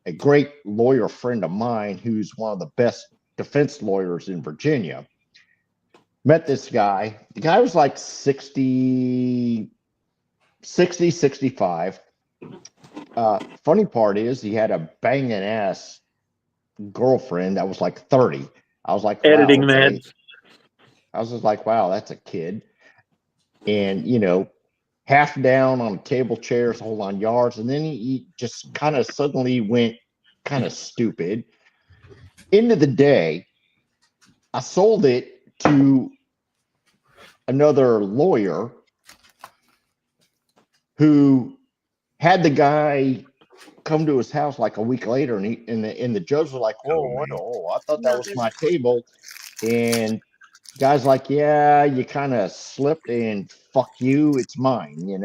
a great lawyer friend of mine who's one of the best defense lawyers in Virginia. Met this guy. The guy was like 60, 65. Funny part is he had a banging ass girlfriend that was like 30. I was like, wow, editing okay. that. I was just like, wow, that's a kid. And, half down on table chairs, whole on yards. And then he just kind of suddenly went kind of stupid. End of the day, I sold it to another lawyer who had the guy come to his house like a week later, and the judge was like, whoa, I thought that was my table. And guy's like, yeah, you kind of slipped, and fuck you, it's mine, and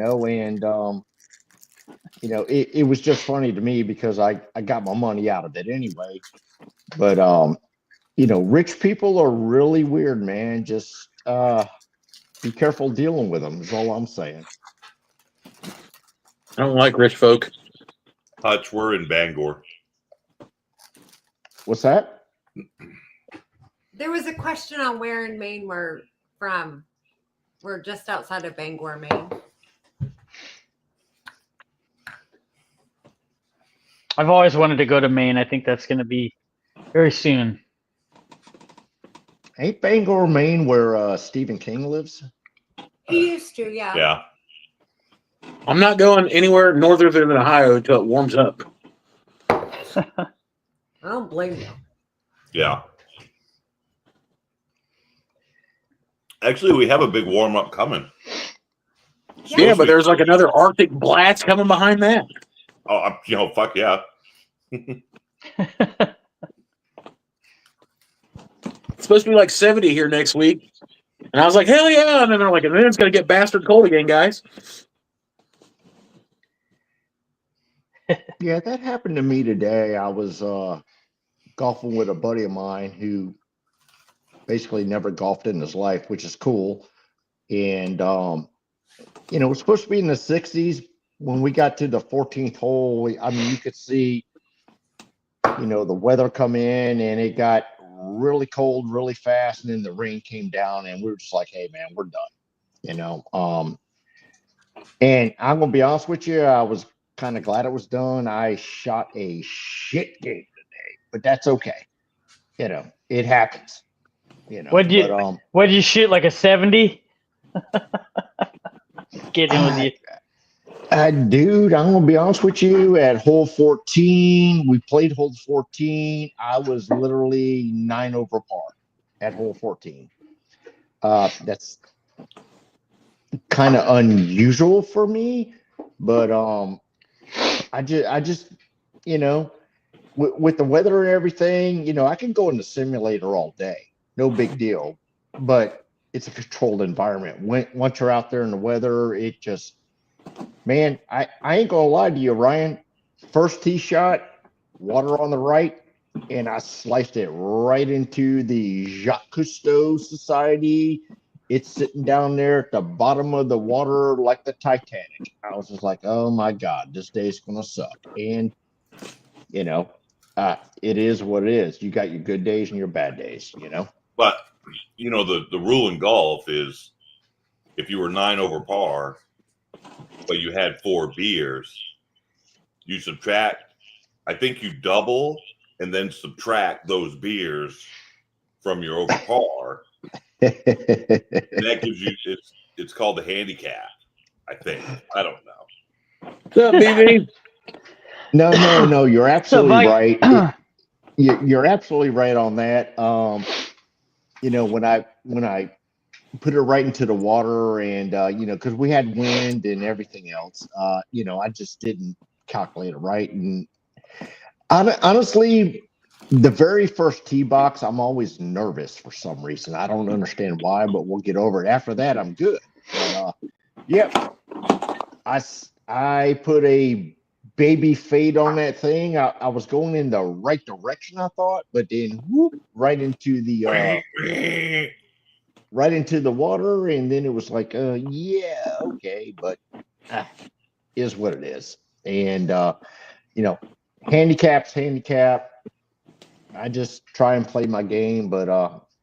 it was just funny to me because I got my money out of it anyway. But rich people are really weird, man. Just be careful dealing with them is all I'm saying. I don't like rich folk. Hutch, we're in Bangor. What's that? There was a question on where in Maine we're from. We're just outside of Bangor, Maine. I've always wanted to go to Maine. I think that's going to be very soon. Ain't Bangor, Maine, where Stephen King lives? He used to, yeah. Yeah. I'm not going anywhere northern than Ohio until it warms up. I don't blame you. Yeah. Actually, we have a big warm up coming. Yeah, but there's like another Arctic blast coming behind that. Oh, fuck yeah. supposed to be like 70 here next week. And I was like, hell yeah. And then they're like, and then it's going to get bastard cold again, guys. Yeah, that happened to me today. I was golfing with a buddy of mine who basically never golfed in his life, which is cool. And you know, it was supposed to be in the 60s. When we got to the 14th hole, I mean, you could see, you know, the weather come in, and it got really cold really fast, and then the rain came down, and we were just like, hey man, we're done, you know. And I'm gonna be honest with you, I was kind of glad it was done. I shot a shit game today, but that's okay, you know, it happens, you know. What'd you shoot, like a 70? Kidding with you. Dude, I'm gonna be honest with you. At hole 14, we played hole 14. I was literally 9 over par at hole 14. That's kind of unusual for me, but I just, you know, with the weather and everything, you know, I can go in the simulator all day, no big deal. But it's a controlled environment. Once you're out there in the weather, it just, man, I ain't gonna lie to you, Ryan. First tee shot, water on the right, and I sliced it right into the Jacques Cousteau Society. It's sitting down there at the bottom of the water like the Titanic. I was just like, oh my God, this day's gonna suck. And you know, it is what it is. You got your good days and your bad days, you know. But you know, the rule in golf is if you were 9 over par, but you had 4 beers, you subtract, I think you double and then subtract those beers from your over par. And that gives you, it's called the handicap, I think. I don't know. What's up, BB? No, you're absolutely right. You're absolutely right on that. You know, when I put it right into the water, and you know, because we had wind and everything else, you know, I just didn't calculate it right. And honestly, the very first tee box, I'm always nervous for some reason. I don't understand why, but we'll get over it. After that, I'm good. But, yep, I put a baby fade on that thing. I was going in the right direction, I thought, but then whoop, right into the water, and then it was like, yeah, okay, but is what it is. And you know, handicap. I just try and play my game, but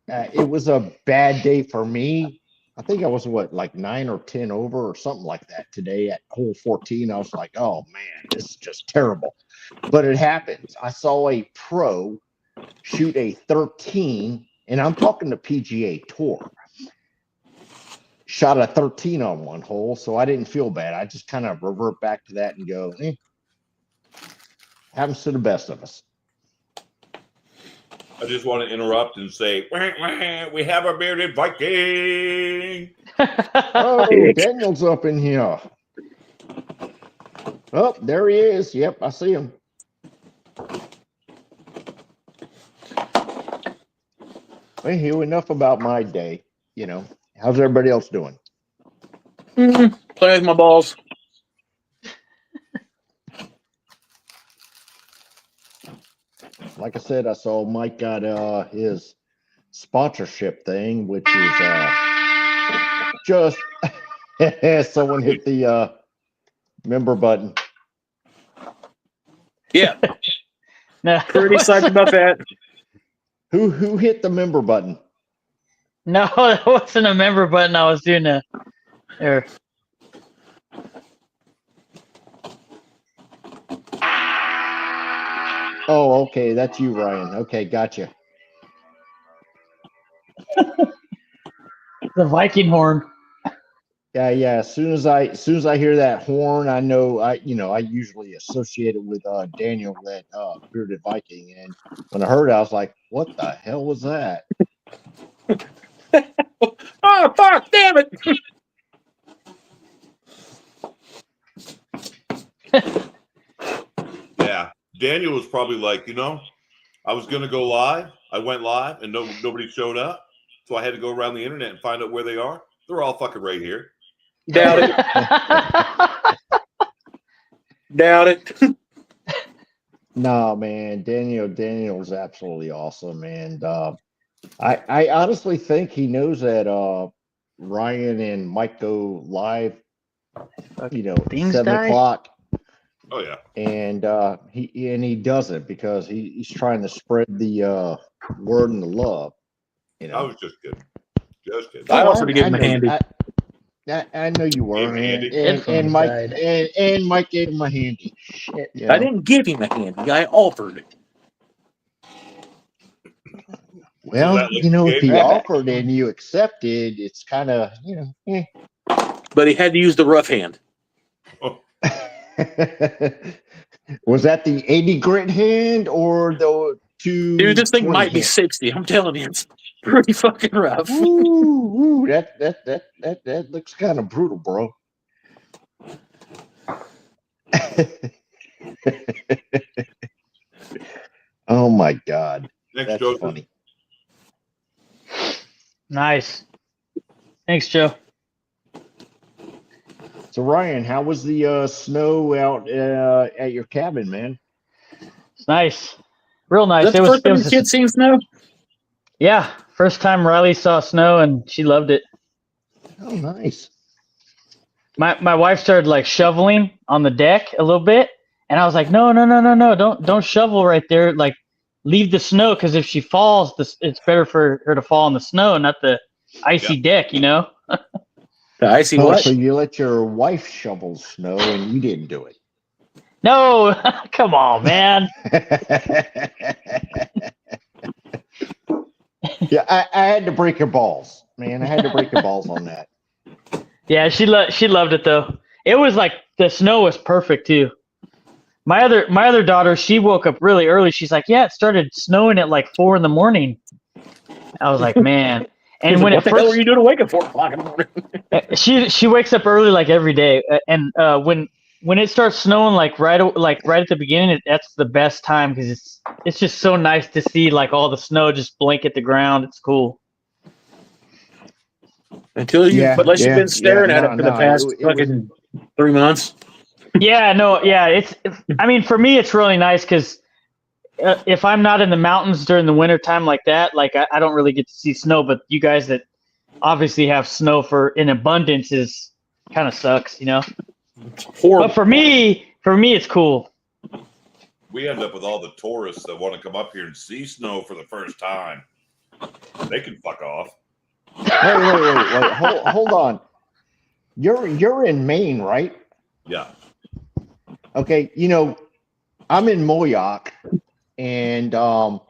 it was a bad day for me. I think I was like 9 or 10 over or something like that today at hole 14. I was like, oh man, this is just terrible. But it happens. I saw a pro shoot a 13, and I'm talking the PGA Tour. Shot a 13 on one hole, so I didn't feel bad. I just kind of revert back to that and go, happens to the best of us. I just want to interrupt and say, wah, wah, we have a bearded Viking. Oh, Daniel's up in here. Oh, there he is. Yep, I see him. Well, Hugh, enough about my day. You know, how's everybody else doing? Playing with my balls. Like I said, I saw Mike got his sponsorship thing, which is just someone hit the member button. Yeah, No, pretty psyched about that. Who hit the member button? No, that wasn't a member button. I was doing there. Oh, okay, that's you, Ryan. Okay, gotcha. The Viking horn. Yeah. As soon as I hear that horn, I know I usually associate it with Daniel, that bearded Viking. And when I heard it, I was like, "What the hell was that?" Oh fuck! Damn it! Yeah, Daniel was probably like, you know, I was going to go live. I went live and nobody showed up. So I had to go around the internet and find out where they are. They're all fucking right here. Doubt it. Doubt it. No, man, Daniel's absolutely awesome, and I honestly think he knows that Ryan and Mike go live, Things 7 die? o'clock, Oh yeah. and he does it because he's trying to spread the word and the love. I was just kidding. Just kidding. I offered to give him a handy. I know you were, Handy. and Mike and Mike gave him a handy. Shit, I didn't give him a handy. I offered. Well, like if he gave him- offered and you accepted, it's kind of, But he had to use the rough hand. Oh, Was that the 80 grit hand or the 2? Dude, this thing might be 60. I'm telling you, it's pretty fucking rough. Ooh, that looks kind of brutal, bro. Oh my God, next, that's Joseph. funny. Nice. Thanks, Joe. So Ryan, how was the snow out at your cabin, man? It's nice. Real nice. Is that the first time the kids seen snow? Yeah. First time Riley saw snow and she loved it. Oh, nice. My wife started like shoveling on the deck a little bit, and I was like, no, don't shovel right there. Like, leave the snow, because if she falls, it's better for her to fall in the snow, not the icy deck, The icy Oh, what? so you let your wife shovel snow and you didn't do it? No, come on, man. Yeah, I had to break her balls, man. I had to break her balls on that. Yeah, she loved it though. It was like the snow was perfect too. My other daughter, she woke up really early. She's like, yeah, it started snowing at like 4 a.m. I was like, man. And when what the hell were you doing awake at 4 o'clock in the morning? she wakes up early like every day, and when it starts snowing like right at the beginning, that's the best time, because it's just so nice to see like all the snow just blanket the ground. It's cool. Unless you've been staring at it for the past fucking 3 months. Yeah, no, yeah. I mean, for me, it's really nice because if I'm not in the mountains during the winter time like that, like I don't really get to see snow. But you guys that obviously have snow in abundance is kind of sucks, It's horrible. But for me, it's cool. We end up with all the tourists that want to come up here and see snow for the first time. They can fuck off. Wait. Hold on. You're in Maine, right? Yeah. Okay. I'm in Moyock, and all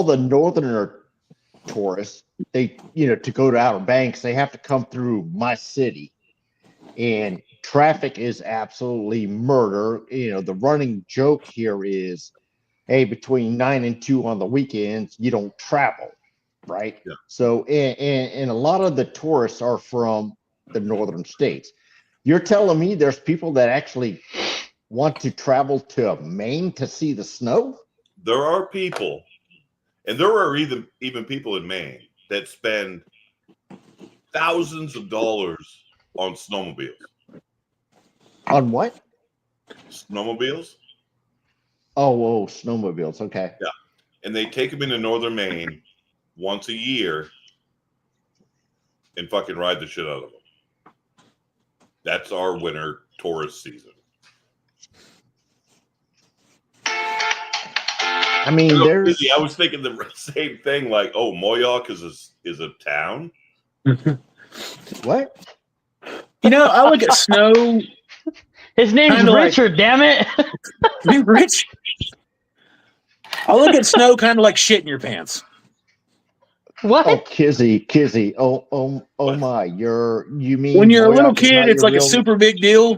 the northerner tourists, they to go to Outer Banks, they have to come through my city, and traffic is absolutely murder. The running joke here is, hey, between 9 and 2 on the weekends, you don't travel, right? Yeah. So, and a lot of the tourists are from the northern states. You're telling me there's people that actually want to travel to Maine to see the snow? There are people, and there are even people in Maine that spend thousands of dollars on snowmobiles. On what? Snowmobiles? Oh, snowmobiles. Okay. Yeah. And they take them into northern Maine once a year and fucking ride the shit out of them. That's our winter tourist season. I mean, there's. I was thinking the same thing. Like, oh, Moyock is a town. What? I look at snow. His name's Richard. Damn it. Me, Rich. I look at snow kind of like shit in your pants. What? Oh, Kizzy. Oh my. You mean when you're a little Moyock is kid, not it's your like a real- super big deal.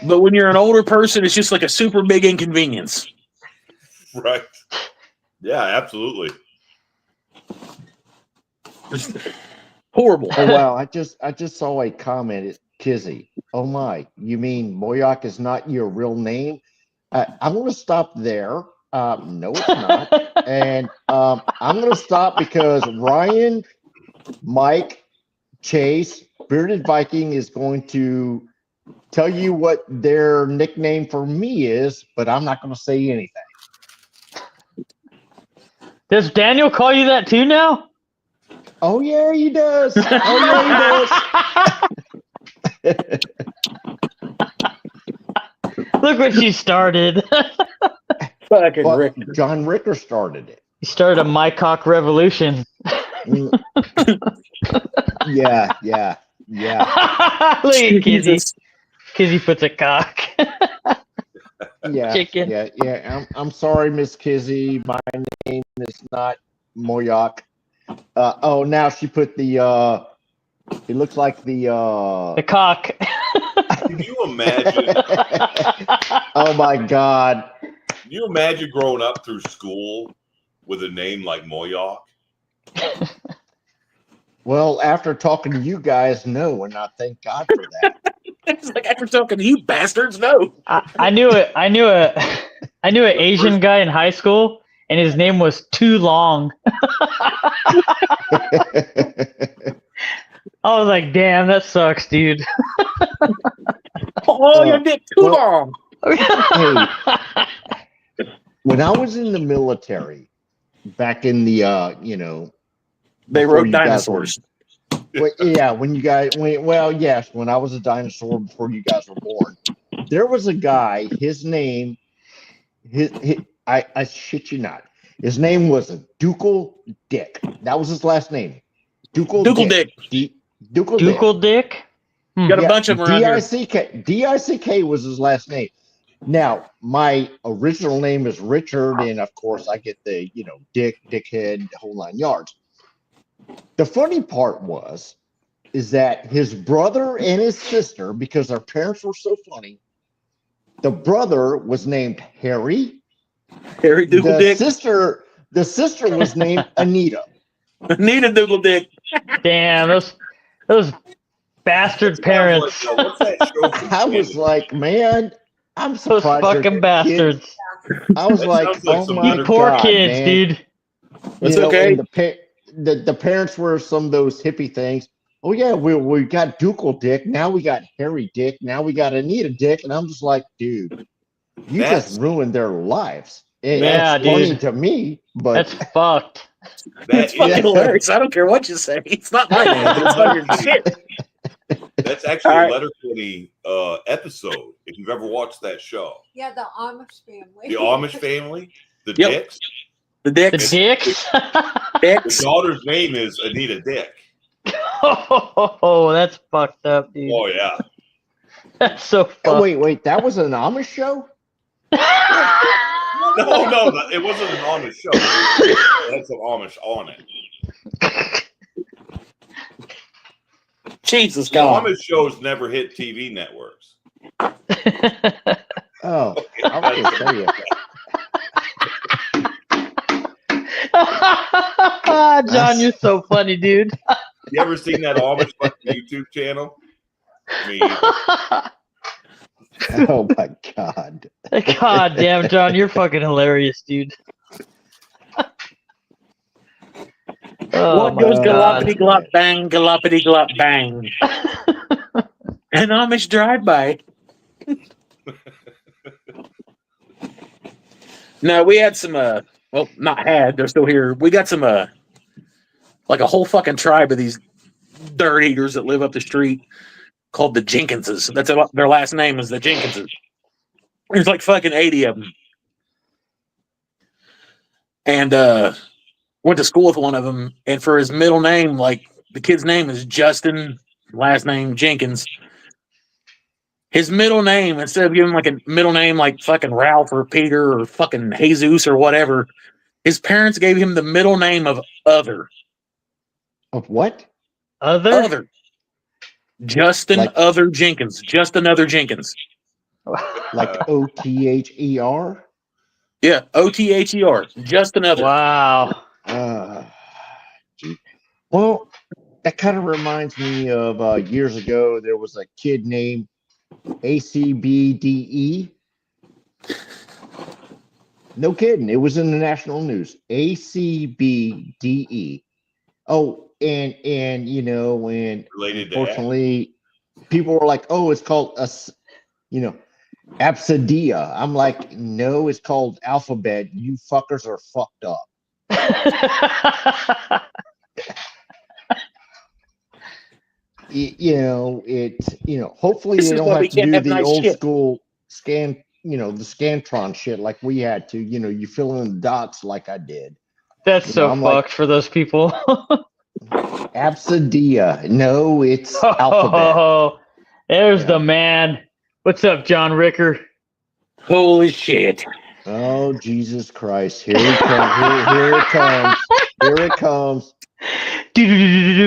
But when you're an older person, it's just like a super big inconvenience. Right. Yeah, absolutely. It's horrible. Oh wow! I just saw a comment. Kizzy. Oh my! You mean Moyock is not your real name? I want to stop there No, it's not. And I'm going to stop because Ryan, Mike, Chase, Bearded Viking is going to tell you what their nickname for me is, but I'm not going to say anything. Does Daniel call you that too now? Oh yeah, he does. Oh yeah, he does. Look what she started. Fucking But Rick. John Ricker started it. He started a my cock revolution. Mm. Yeah. Look at Kizzy. Jesus. Kizzy puts a cock. Yeah, Chicken. yeah. I'm sorry, Miss Kizzy. My name is not Moyak. Oh, now she put the. It looks like The cock. Can you imagine? Oh my God. Can you imagine growing up through school with a name like Moyak? Well, after talking to you guys, no, and I thank God for that. It's like after talking to you bastards, no. I knew it. I knew an Asian guy in high school, and his name was Too Long. I was like, damn, that sucks, dude. Oh, your dick too long. Hey, when I was in the military, back in the They before wrote you guys dinosaurs. well, yeah, when I was a dinosaur before you guys were born, there was a guy. His name, I shit you not. His name was Ducal Dick. That was his last name. Ducal Dick. Ducal Dick. Ducal Dick? Got a bunch of them around here. D-I-C-K was his last name. Now, my original name is Richard, and of course, I get the Dick, Dickhead, whole 9 yards. The funny part is that his brother and his sister, because their parents were so funny, the brother was named Harry. Harry Dugal Dick. The sister was named Anita. Anita Dugal Dick. Damn, those bastard parents. Like, what's that show from I was Canada? like, man, I'm Those surprised. fucking bastards. I was That like, sounds like oh some my You poor God, kids, man. dude. That's okay. And the parents were some of those hippie things. Oh yeah, we got Ducal Dick. Now we got Harry Dick. Now we got Anita Dick. And I'm just like, dude, you just ruined their lives. Yeah, It's funny dude. to me, but That's fucked. It's fucking hilarious. I don't care what you say. It's not my name, but it's fucking shit. That's actually All a right. Letterkenny episode. If you've ever watched that show, Yeah, the Amish family. the Amish family, the Yep. Dicks. The The dicks. dicks? The Dicks. daughter's name is Anita Dick. Oh, that's fucked up, dude. Oh yeah. That's so fucked. oh, wait, that was an Amish show? No, it wasn't an Amish show. It had some Amish on it. Jesus The God. Amish shows never hit TV networks. Oh, I was gonna tell you. John, you're so funny, dude. You ever seen that Amish YouTube channel? Me. Oh my God. God damn, John, you're fucking hilarious, dude. Oh, What my goes God. galoppity glop bang, galoppity glop bang. An Amish drive-by. No, we had some, well, not had, they're still here. We got some, like a whole fucking tribe of these dirt eaters that live up the street called the Jenkinses. That's their last name is the Jenkinses. There's like fucking 80 of them. And, went to school with one of them, and for his middle name, like the kid's name is Justin, last name Jenkins. His middle name, instead of giving like a middle name like fucking Ralph or Peter or fucking Jesus or whatever, his parents gave him the middle name of Other. Of what? Other? Justin Like- Other Jenkins. Just another Jenkins. Like OTHER? Yeah, OTHER. Just another. Wow. Gee. Well, that kind of reminds me of years ago, there was a kid named ACBDE. No kidding. It was in the national news. ACBDE. Oh, and you know, when Related to unfortunately people were like, "Oh, it's called Absidia." I'm like, "No, it's called alphabet. You fuckers are fucked up." Hopefully This they is don't why have we to can't do have the nice old shit. school scan, the Scantron shit like we had to. You fill in the dots like I did. That's so I'm fucked like, for those people. Absidia. No, it's alphabet. Oh, there's Yeah. the man. What's up, John Ricker? Holy shit. Oh, Jesus Christ. Here he comes. Here it comes. Here it comes.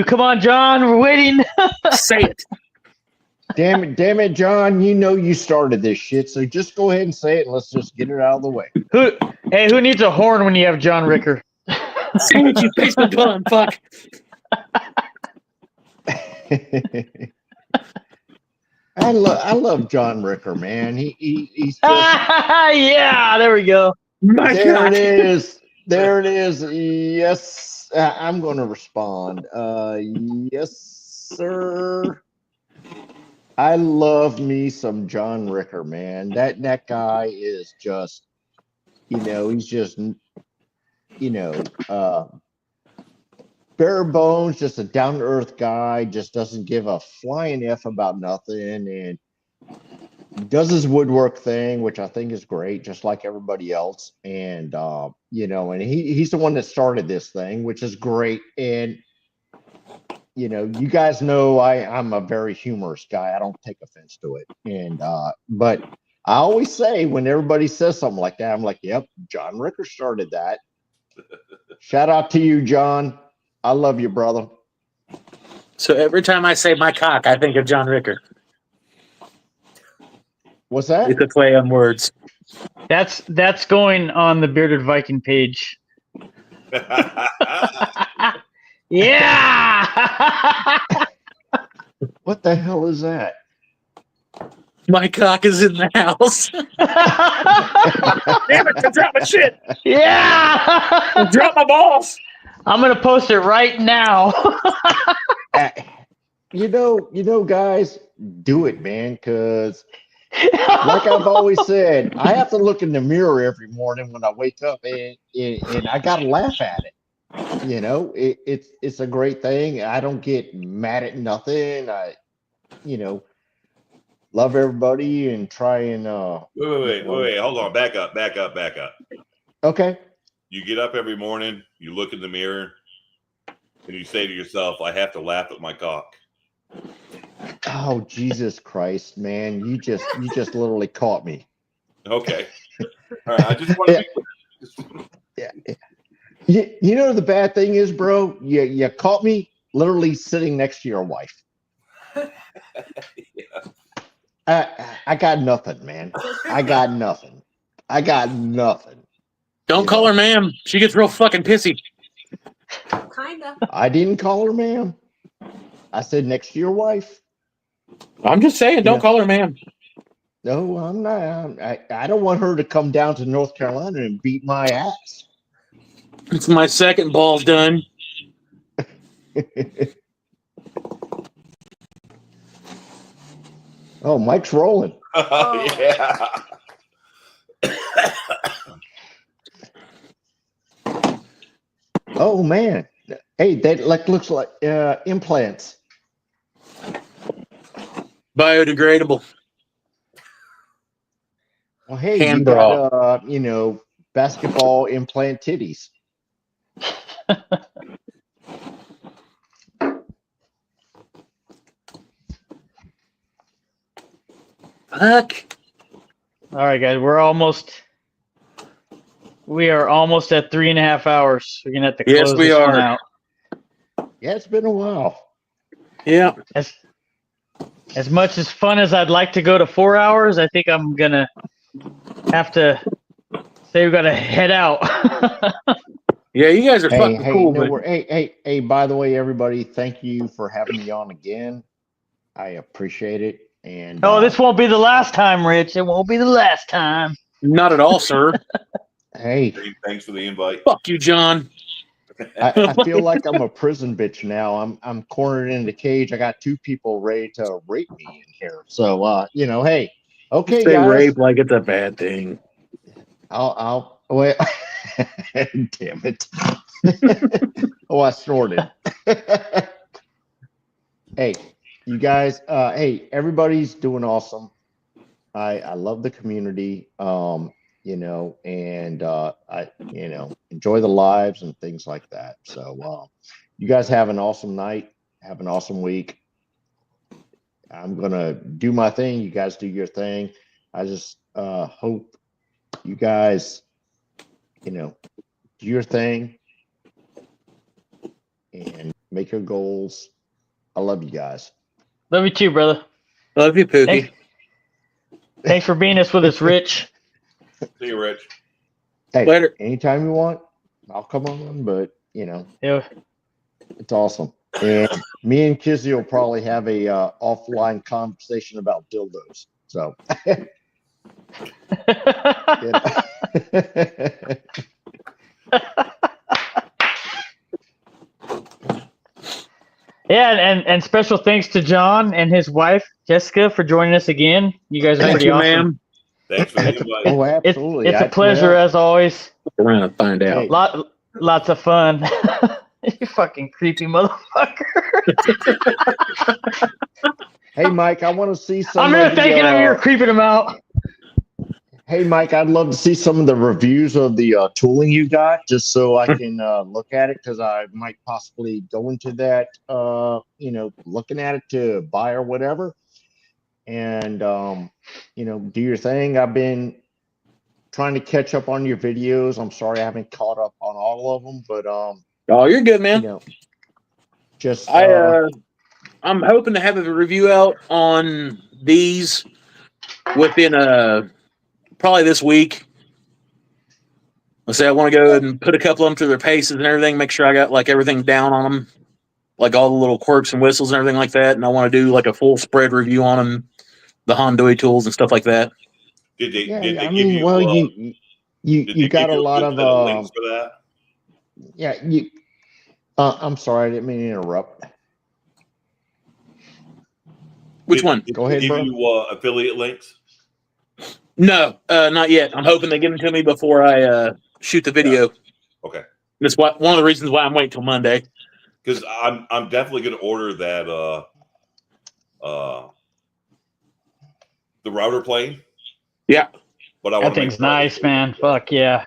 Come on, John. We're waiting. Say it. Damn it, John. You know you started this shit, so just go ahead and say it and let's just get it out of the way. Who needs a horn when you have John Ricker? Say it, you basement bum. Fuck. I love John Ricker, man. He's just Yeah, there we go. My there God. it is. There it is. Yes, I'm going to respond. Yes, sir. I love me some John Ricker, man. That guy is just, he's just, bare bones, just a down to earth guy. Just doesn't give a flying f about nothing, and does his woodwork thing, which I think is great, just like everybody else. And and he's the one that started this thing, which is great. And you guys know I'm a very humorous guy. I don't take offense to it. And but I always say when everybody says something like that, I'm like, yep, John Ricker started that. Shout out to you, John. I love you, brother. So every time I say my cock, I think of John Ricker. What's that? It's a play on words. That's going on the Bearded Viking page. Yeah. What the hell is that? My cock is in the house. Damn it, to drop my shit. Yeah. Drop my balls. I'm gonna post it right now. Guys, do it, man, because like I've always said, I have to look in the mirror every morning when I wake up, and I gotta laugh at it. It's a great thing. I don't get mad at nothing. I love everybody and try and wait, hold on, back up. Okay. You get up every morning, you look in the mirror, and you say to yourself, I have to laugh at my cock. Oh, Jesus Christ, man. You just literally caught me. Okay. All right. I just want to be yeah. The bad thing is, bro, you caught me literally sitting next to your wife. Yeah. I got nothing, man. I got nothing. Don't call her ma'am. She gets real fucking pissy. Kinda. I didn't call her ma'am. I said next to your wife. I'm just saying, don't call her ma'am. No, I'm not. I don't want her to come down to North Carolina and beat my ass. It's my second balls done. Oh, Mike's rolling. Oh, yeah. Oh man. Hey, that looks like implants. Biodegradable. Well, hey, Hand you got basketball implant titties. Fuck. All right, guys, we are almost at 3.5 hours. We're gonna have to close this one out. Yeah, it's been a while. Yeah. As much as fun as I'd like to go to 4 hours, I think I'm gonna have to say we gotta head out. Yeah, you guys are fucking cool. No, hey, by the way, everybody, thank you for having me on again. I appreciate it. And this won't be the last time, Rich. It won't be the last time. Not at all, sir. Hey, Thanks for the invite. Fuck you, John. I feel like I'm a prison bitch now. I'm cornered in the cage. I got two people ready to rape me in here. So hey, okay, Say guys. rape like it's a bad thing. I'll wait. Damn it. Oh, I snorted. Hey, you guys, hey, everybody's doing awesome. I love the community. And I enjoy the lives and things like that. So you guys have an awesome night, have an awesome week. I'm gonna do my thing, you guys do your thing. I just hope you guys do your thing and make your goals. I love you guys. Love you too, brother. Love you, Pookie. Thanks for being with us, Rich. See you, Rich. Hey, Later. Anytime you want, I'll come on, but Yeah. it's awesome. And me and Kizzy will probably have a offline conversation about dildos. So Yeah, and special thanks to John and his wife Jessica for joining us again. You guys are Thank pretty you, awesome. ma'am. Thanks for the invite. Oh, absolutely. It's a pleasure as always. Around and find out. Hey. Lots of fun. You fucking creepy motherfucker. Hey, Mike, I want to see some. I'm really thinking of you creeping him out. Hey, Mike, I'd love to see some of the reviews of the tooling you got, just so I can look at it, because I might possibly go into that, looking at it to buy or whatever. And, do your thing. I've been trying to catch up on your videos. I'm sorry I haven't caught up on all of them, but oh, you're good, man. Just I'm hoping to have a review out on these within probably this week. Let's say I want to go ahead and put a couple of them through their paces and everything, make sure I got like everything down on them, like all the little quirks and whistles and everything like that. And I want to do like a full spread review on them, the Hondoi tools and stuff like that. Did they give you you got a lot of links for that? Yeah, I'm sorry, I didn't mean to interrupt. Which one? Go ahead, give bro. you affiliate links? No, not yet. I'm hoping they give them to me before I shoot the video. Yeah. Okay. That's one of the reasons why I'm waiting till Monday. Because I'm definitely going to order that the router plane. Yeah. But that thing's nice, man. Fuck yeah.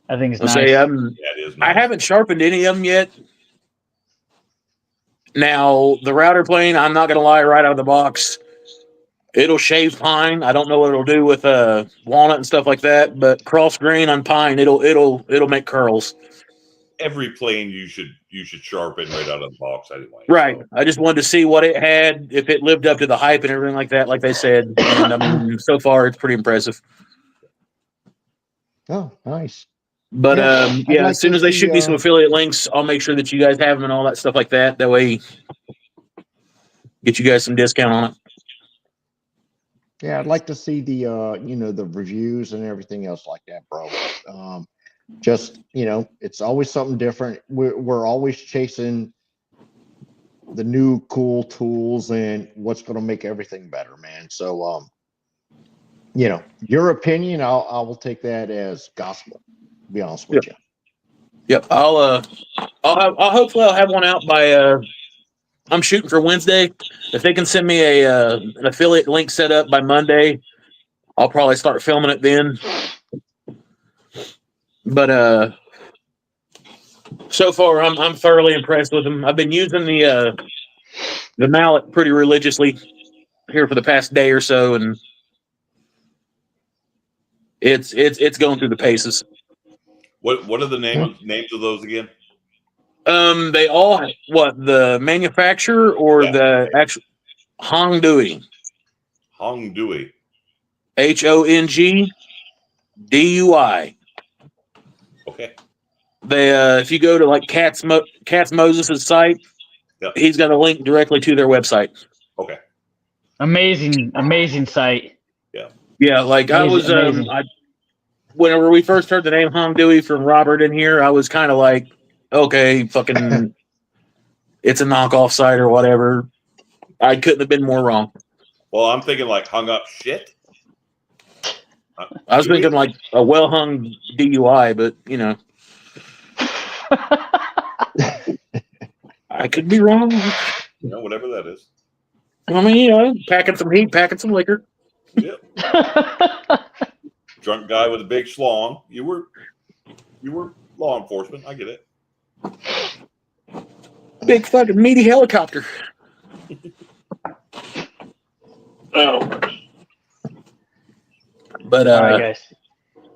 That thing's nice. Yeah, it is nice. I haven't sharpened any of them yet. Now, the router plane, I'm not going to lie, right out of the box, it'll shave pine. I don't know what it'll do with walnut and stuff like that, but cross grain on pine, it'll make curls. Every plane you should sharpen right out of the box anyway. Right. So. I just wanted to see what it had, if it lived up to the hype and everything like that, like they said. And I mean, so far it's pretty impressive. Oh, nice. But like as soon as they shoot me some affiliate links, I'll make sure that you guys have them and all that stuff like that. That way, get you guys some discount on it. Yeah, I'd like to see the the reviews and everything else like that, bro. Just it's always something different. We're always chasing the new cool tools and what's going to make everything better, man. So your opinion, I will take that as gospel. To be honest with you. Yep, I'll hopefully have one out by I'm shooting for Wednesday. If they can send me an affiliate link set up by Monday, I'll probably start filming it then. But so far I'm thoroughly impressed with them. I've been using the mallet pretty religiously here for the past day or so, and it's going through the paces. What are the names of those again? They all the manufacturer or the actual Hongdui. Hongdui. HONGDUI. Okay. They if you go to like Katz Moses' site, he's got a link directly to their website. Okay. Amazing site. Yeah. Yeah, like I was whenever we first heard the name Hung Dewey from Robert in here, I was kind of like, okay, fucking, it's a knockoff site or whatever. I couldn't have been more wrong. Well, I'm thinking like hung up shit. I was thinking like a well hung DUI, but you know, I could be wrong. You know, whatever that is. I mean, you know, packing some heat, packing some liquor. Yep. Drunk guy with a big schlong. You were law enforcement. I get it. Big fucking meaty helicopter. Oh. But All right, guys.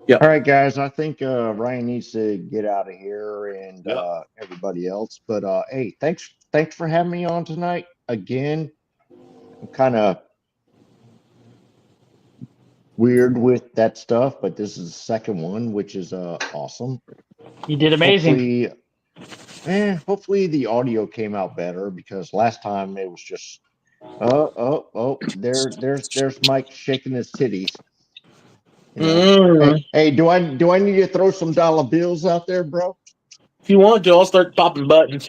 Yep. All right, guys. I think Ryan needs to get out of here and Yep. everybody else. But hey, thanks for having me on tonight again. I'm kind of weird with that stuff, but this is the second one, which is awesome. You did amazing. Hopefully the audio came out better, because last time it was just there's Mike shaking his titties. You know? Hey, do I need to throw some dollar bills out there, bro? if you want to, I'll start popping buttons.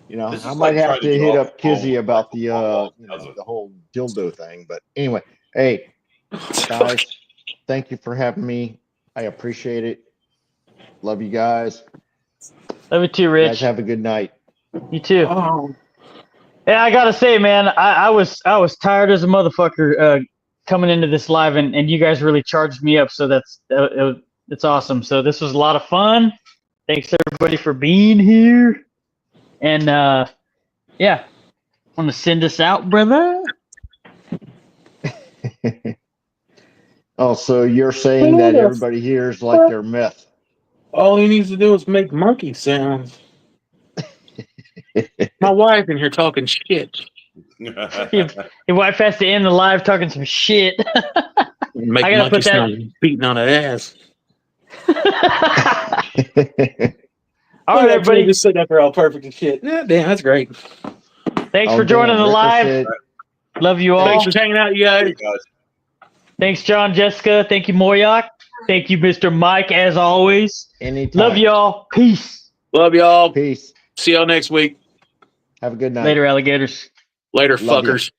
You know, This I is might like have trying to to hit draw up Kizzy the about the ball. the whole dildo thing. But anyway, hey guys, thank you for having me. I appreciate it. Love you guys. Love you too, You Rich. guys have a good night. You too. Oh. Yeah, I gotta say, man, I was tired as a motherfucker coming into this live, and you guys really charged me up. So it's awesome. So this was a lot of fun. Thanks everybody for being here. And yeah, want to send us out, brother? Oh, so you're saying that everybody here is like their meth? All he needs to do is make monkey sounds. My wife in here talking shit. Your wife has to end the live talking some shit. Make I gotta monkey put that- sounds beating on that ass. All right, everybody. Just sitting up there all perfect and shit. Yeah, damn, that's great. Thanks for joining the live. Love you all. Thanks for hanging out, you guys. Thanks, John, Jessica. Thank you, Moyak. Thank you, Mr. Mike, as always. Anytime. Love y'all. Peace. Love y'all. Peace. See y'all next week. Have a good night. Later, alligators. Later, Love ya. fuckers.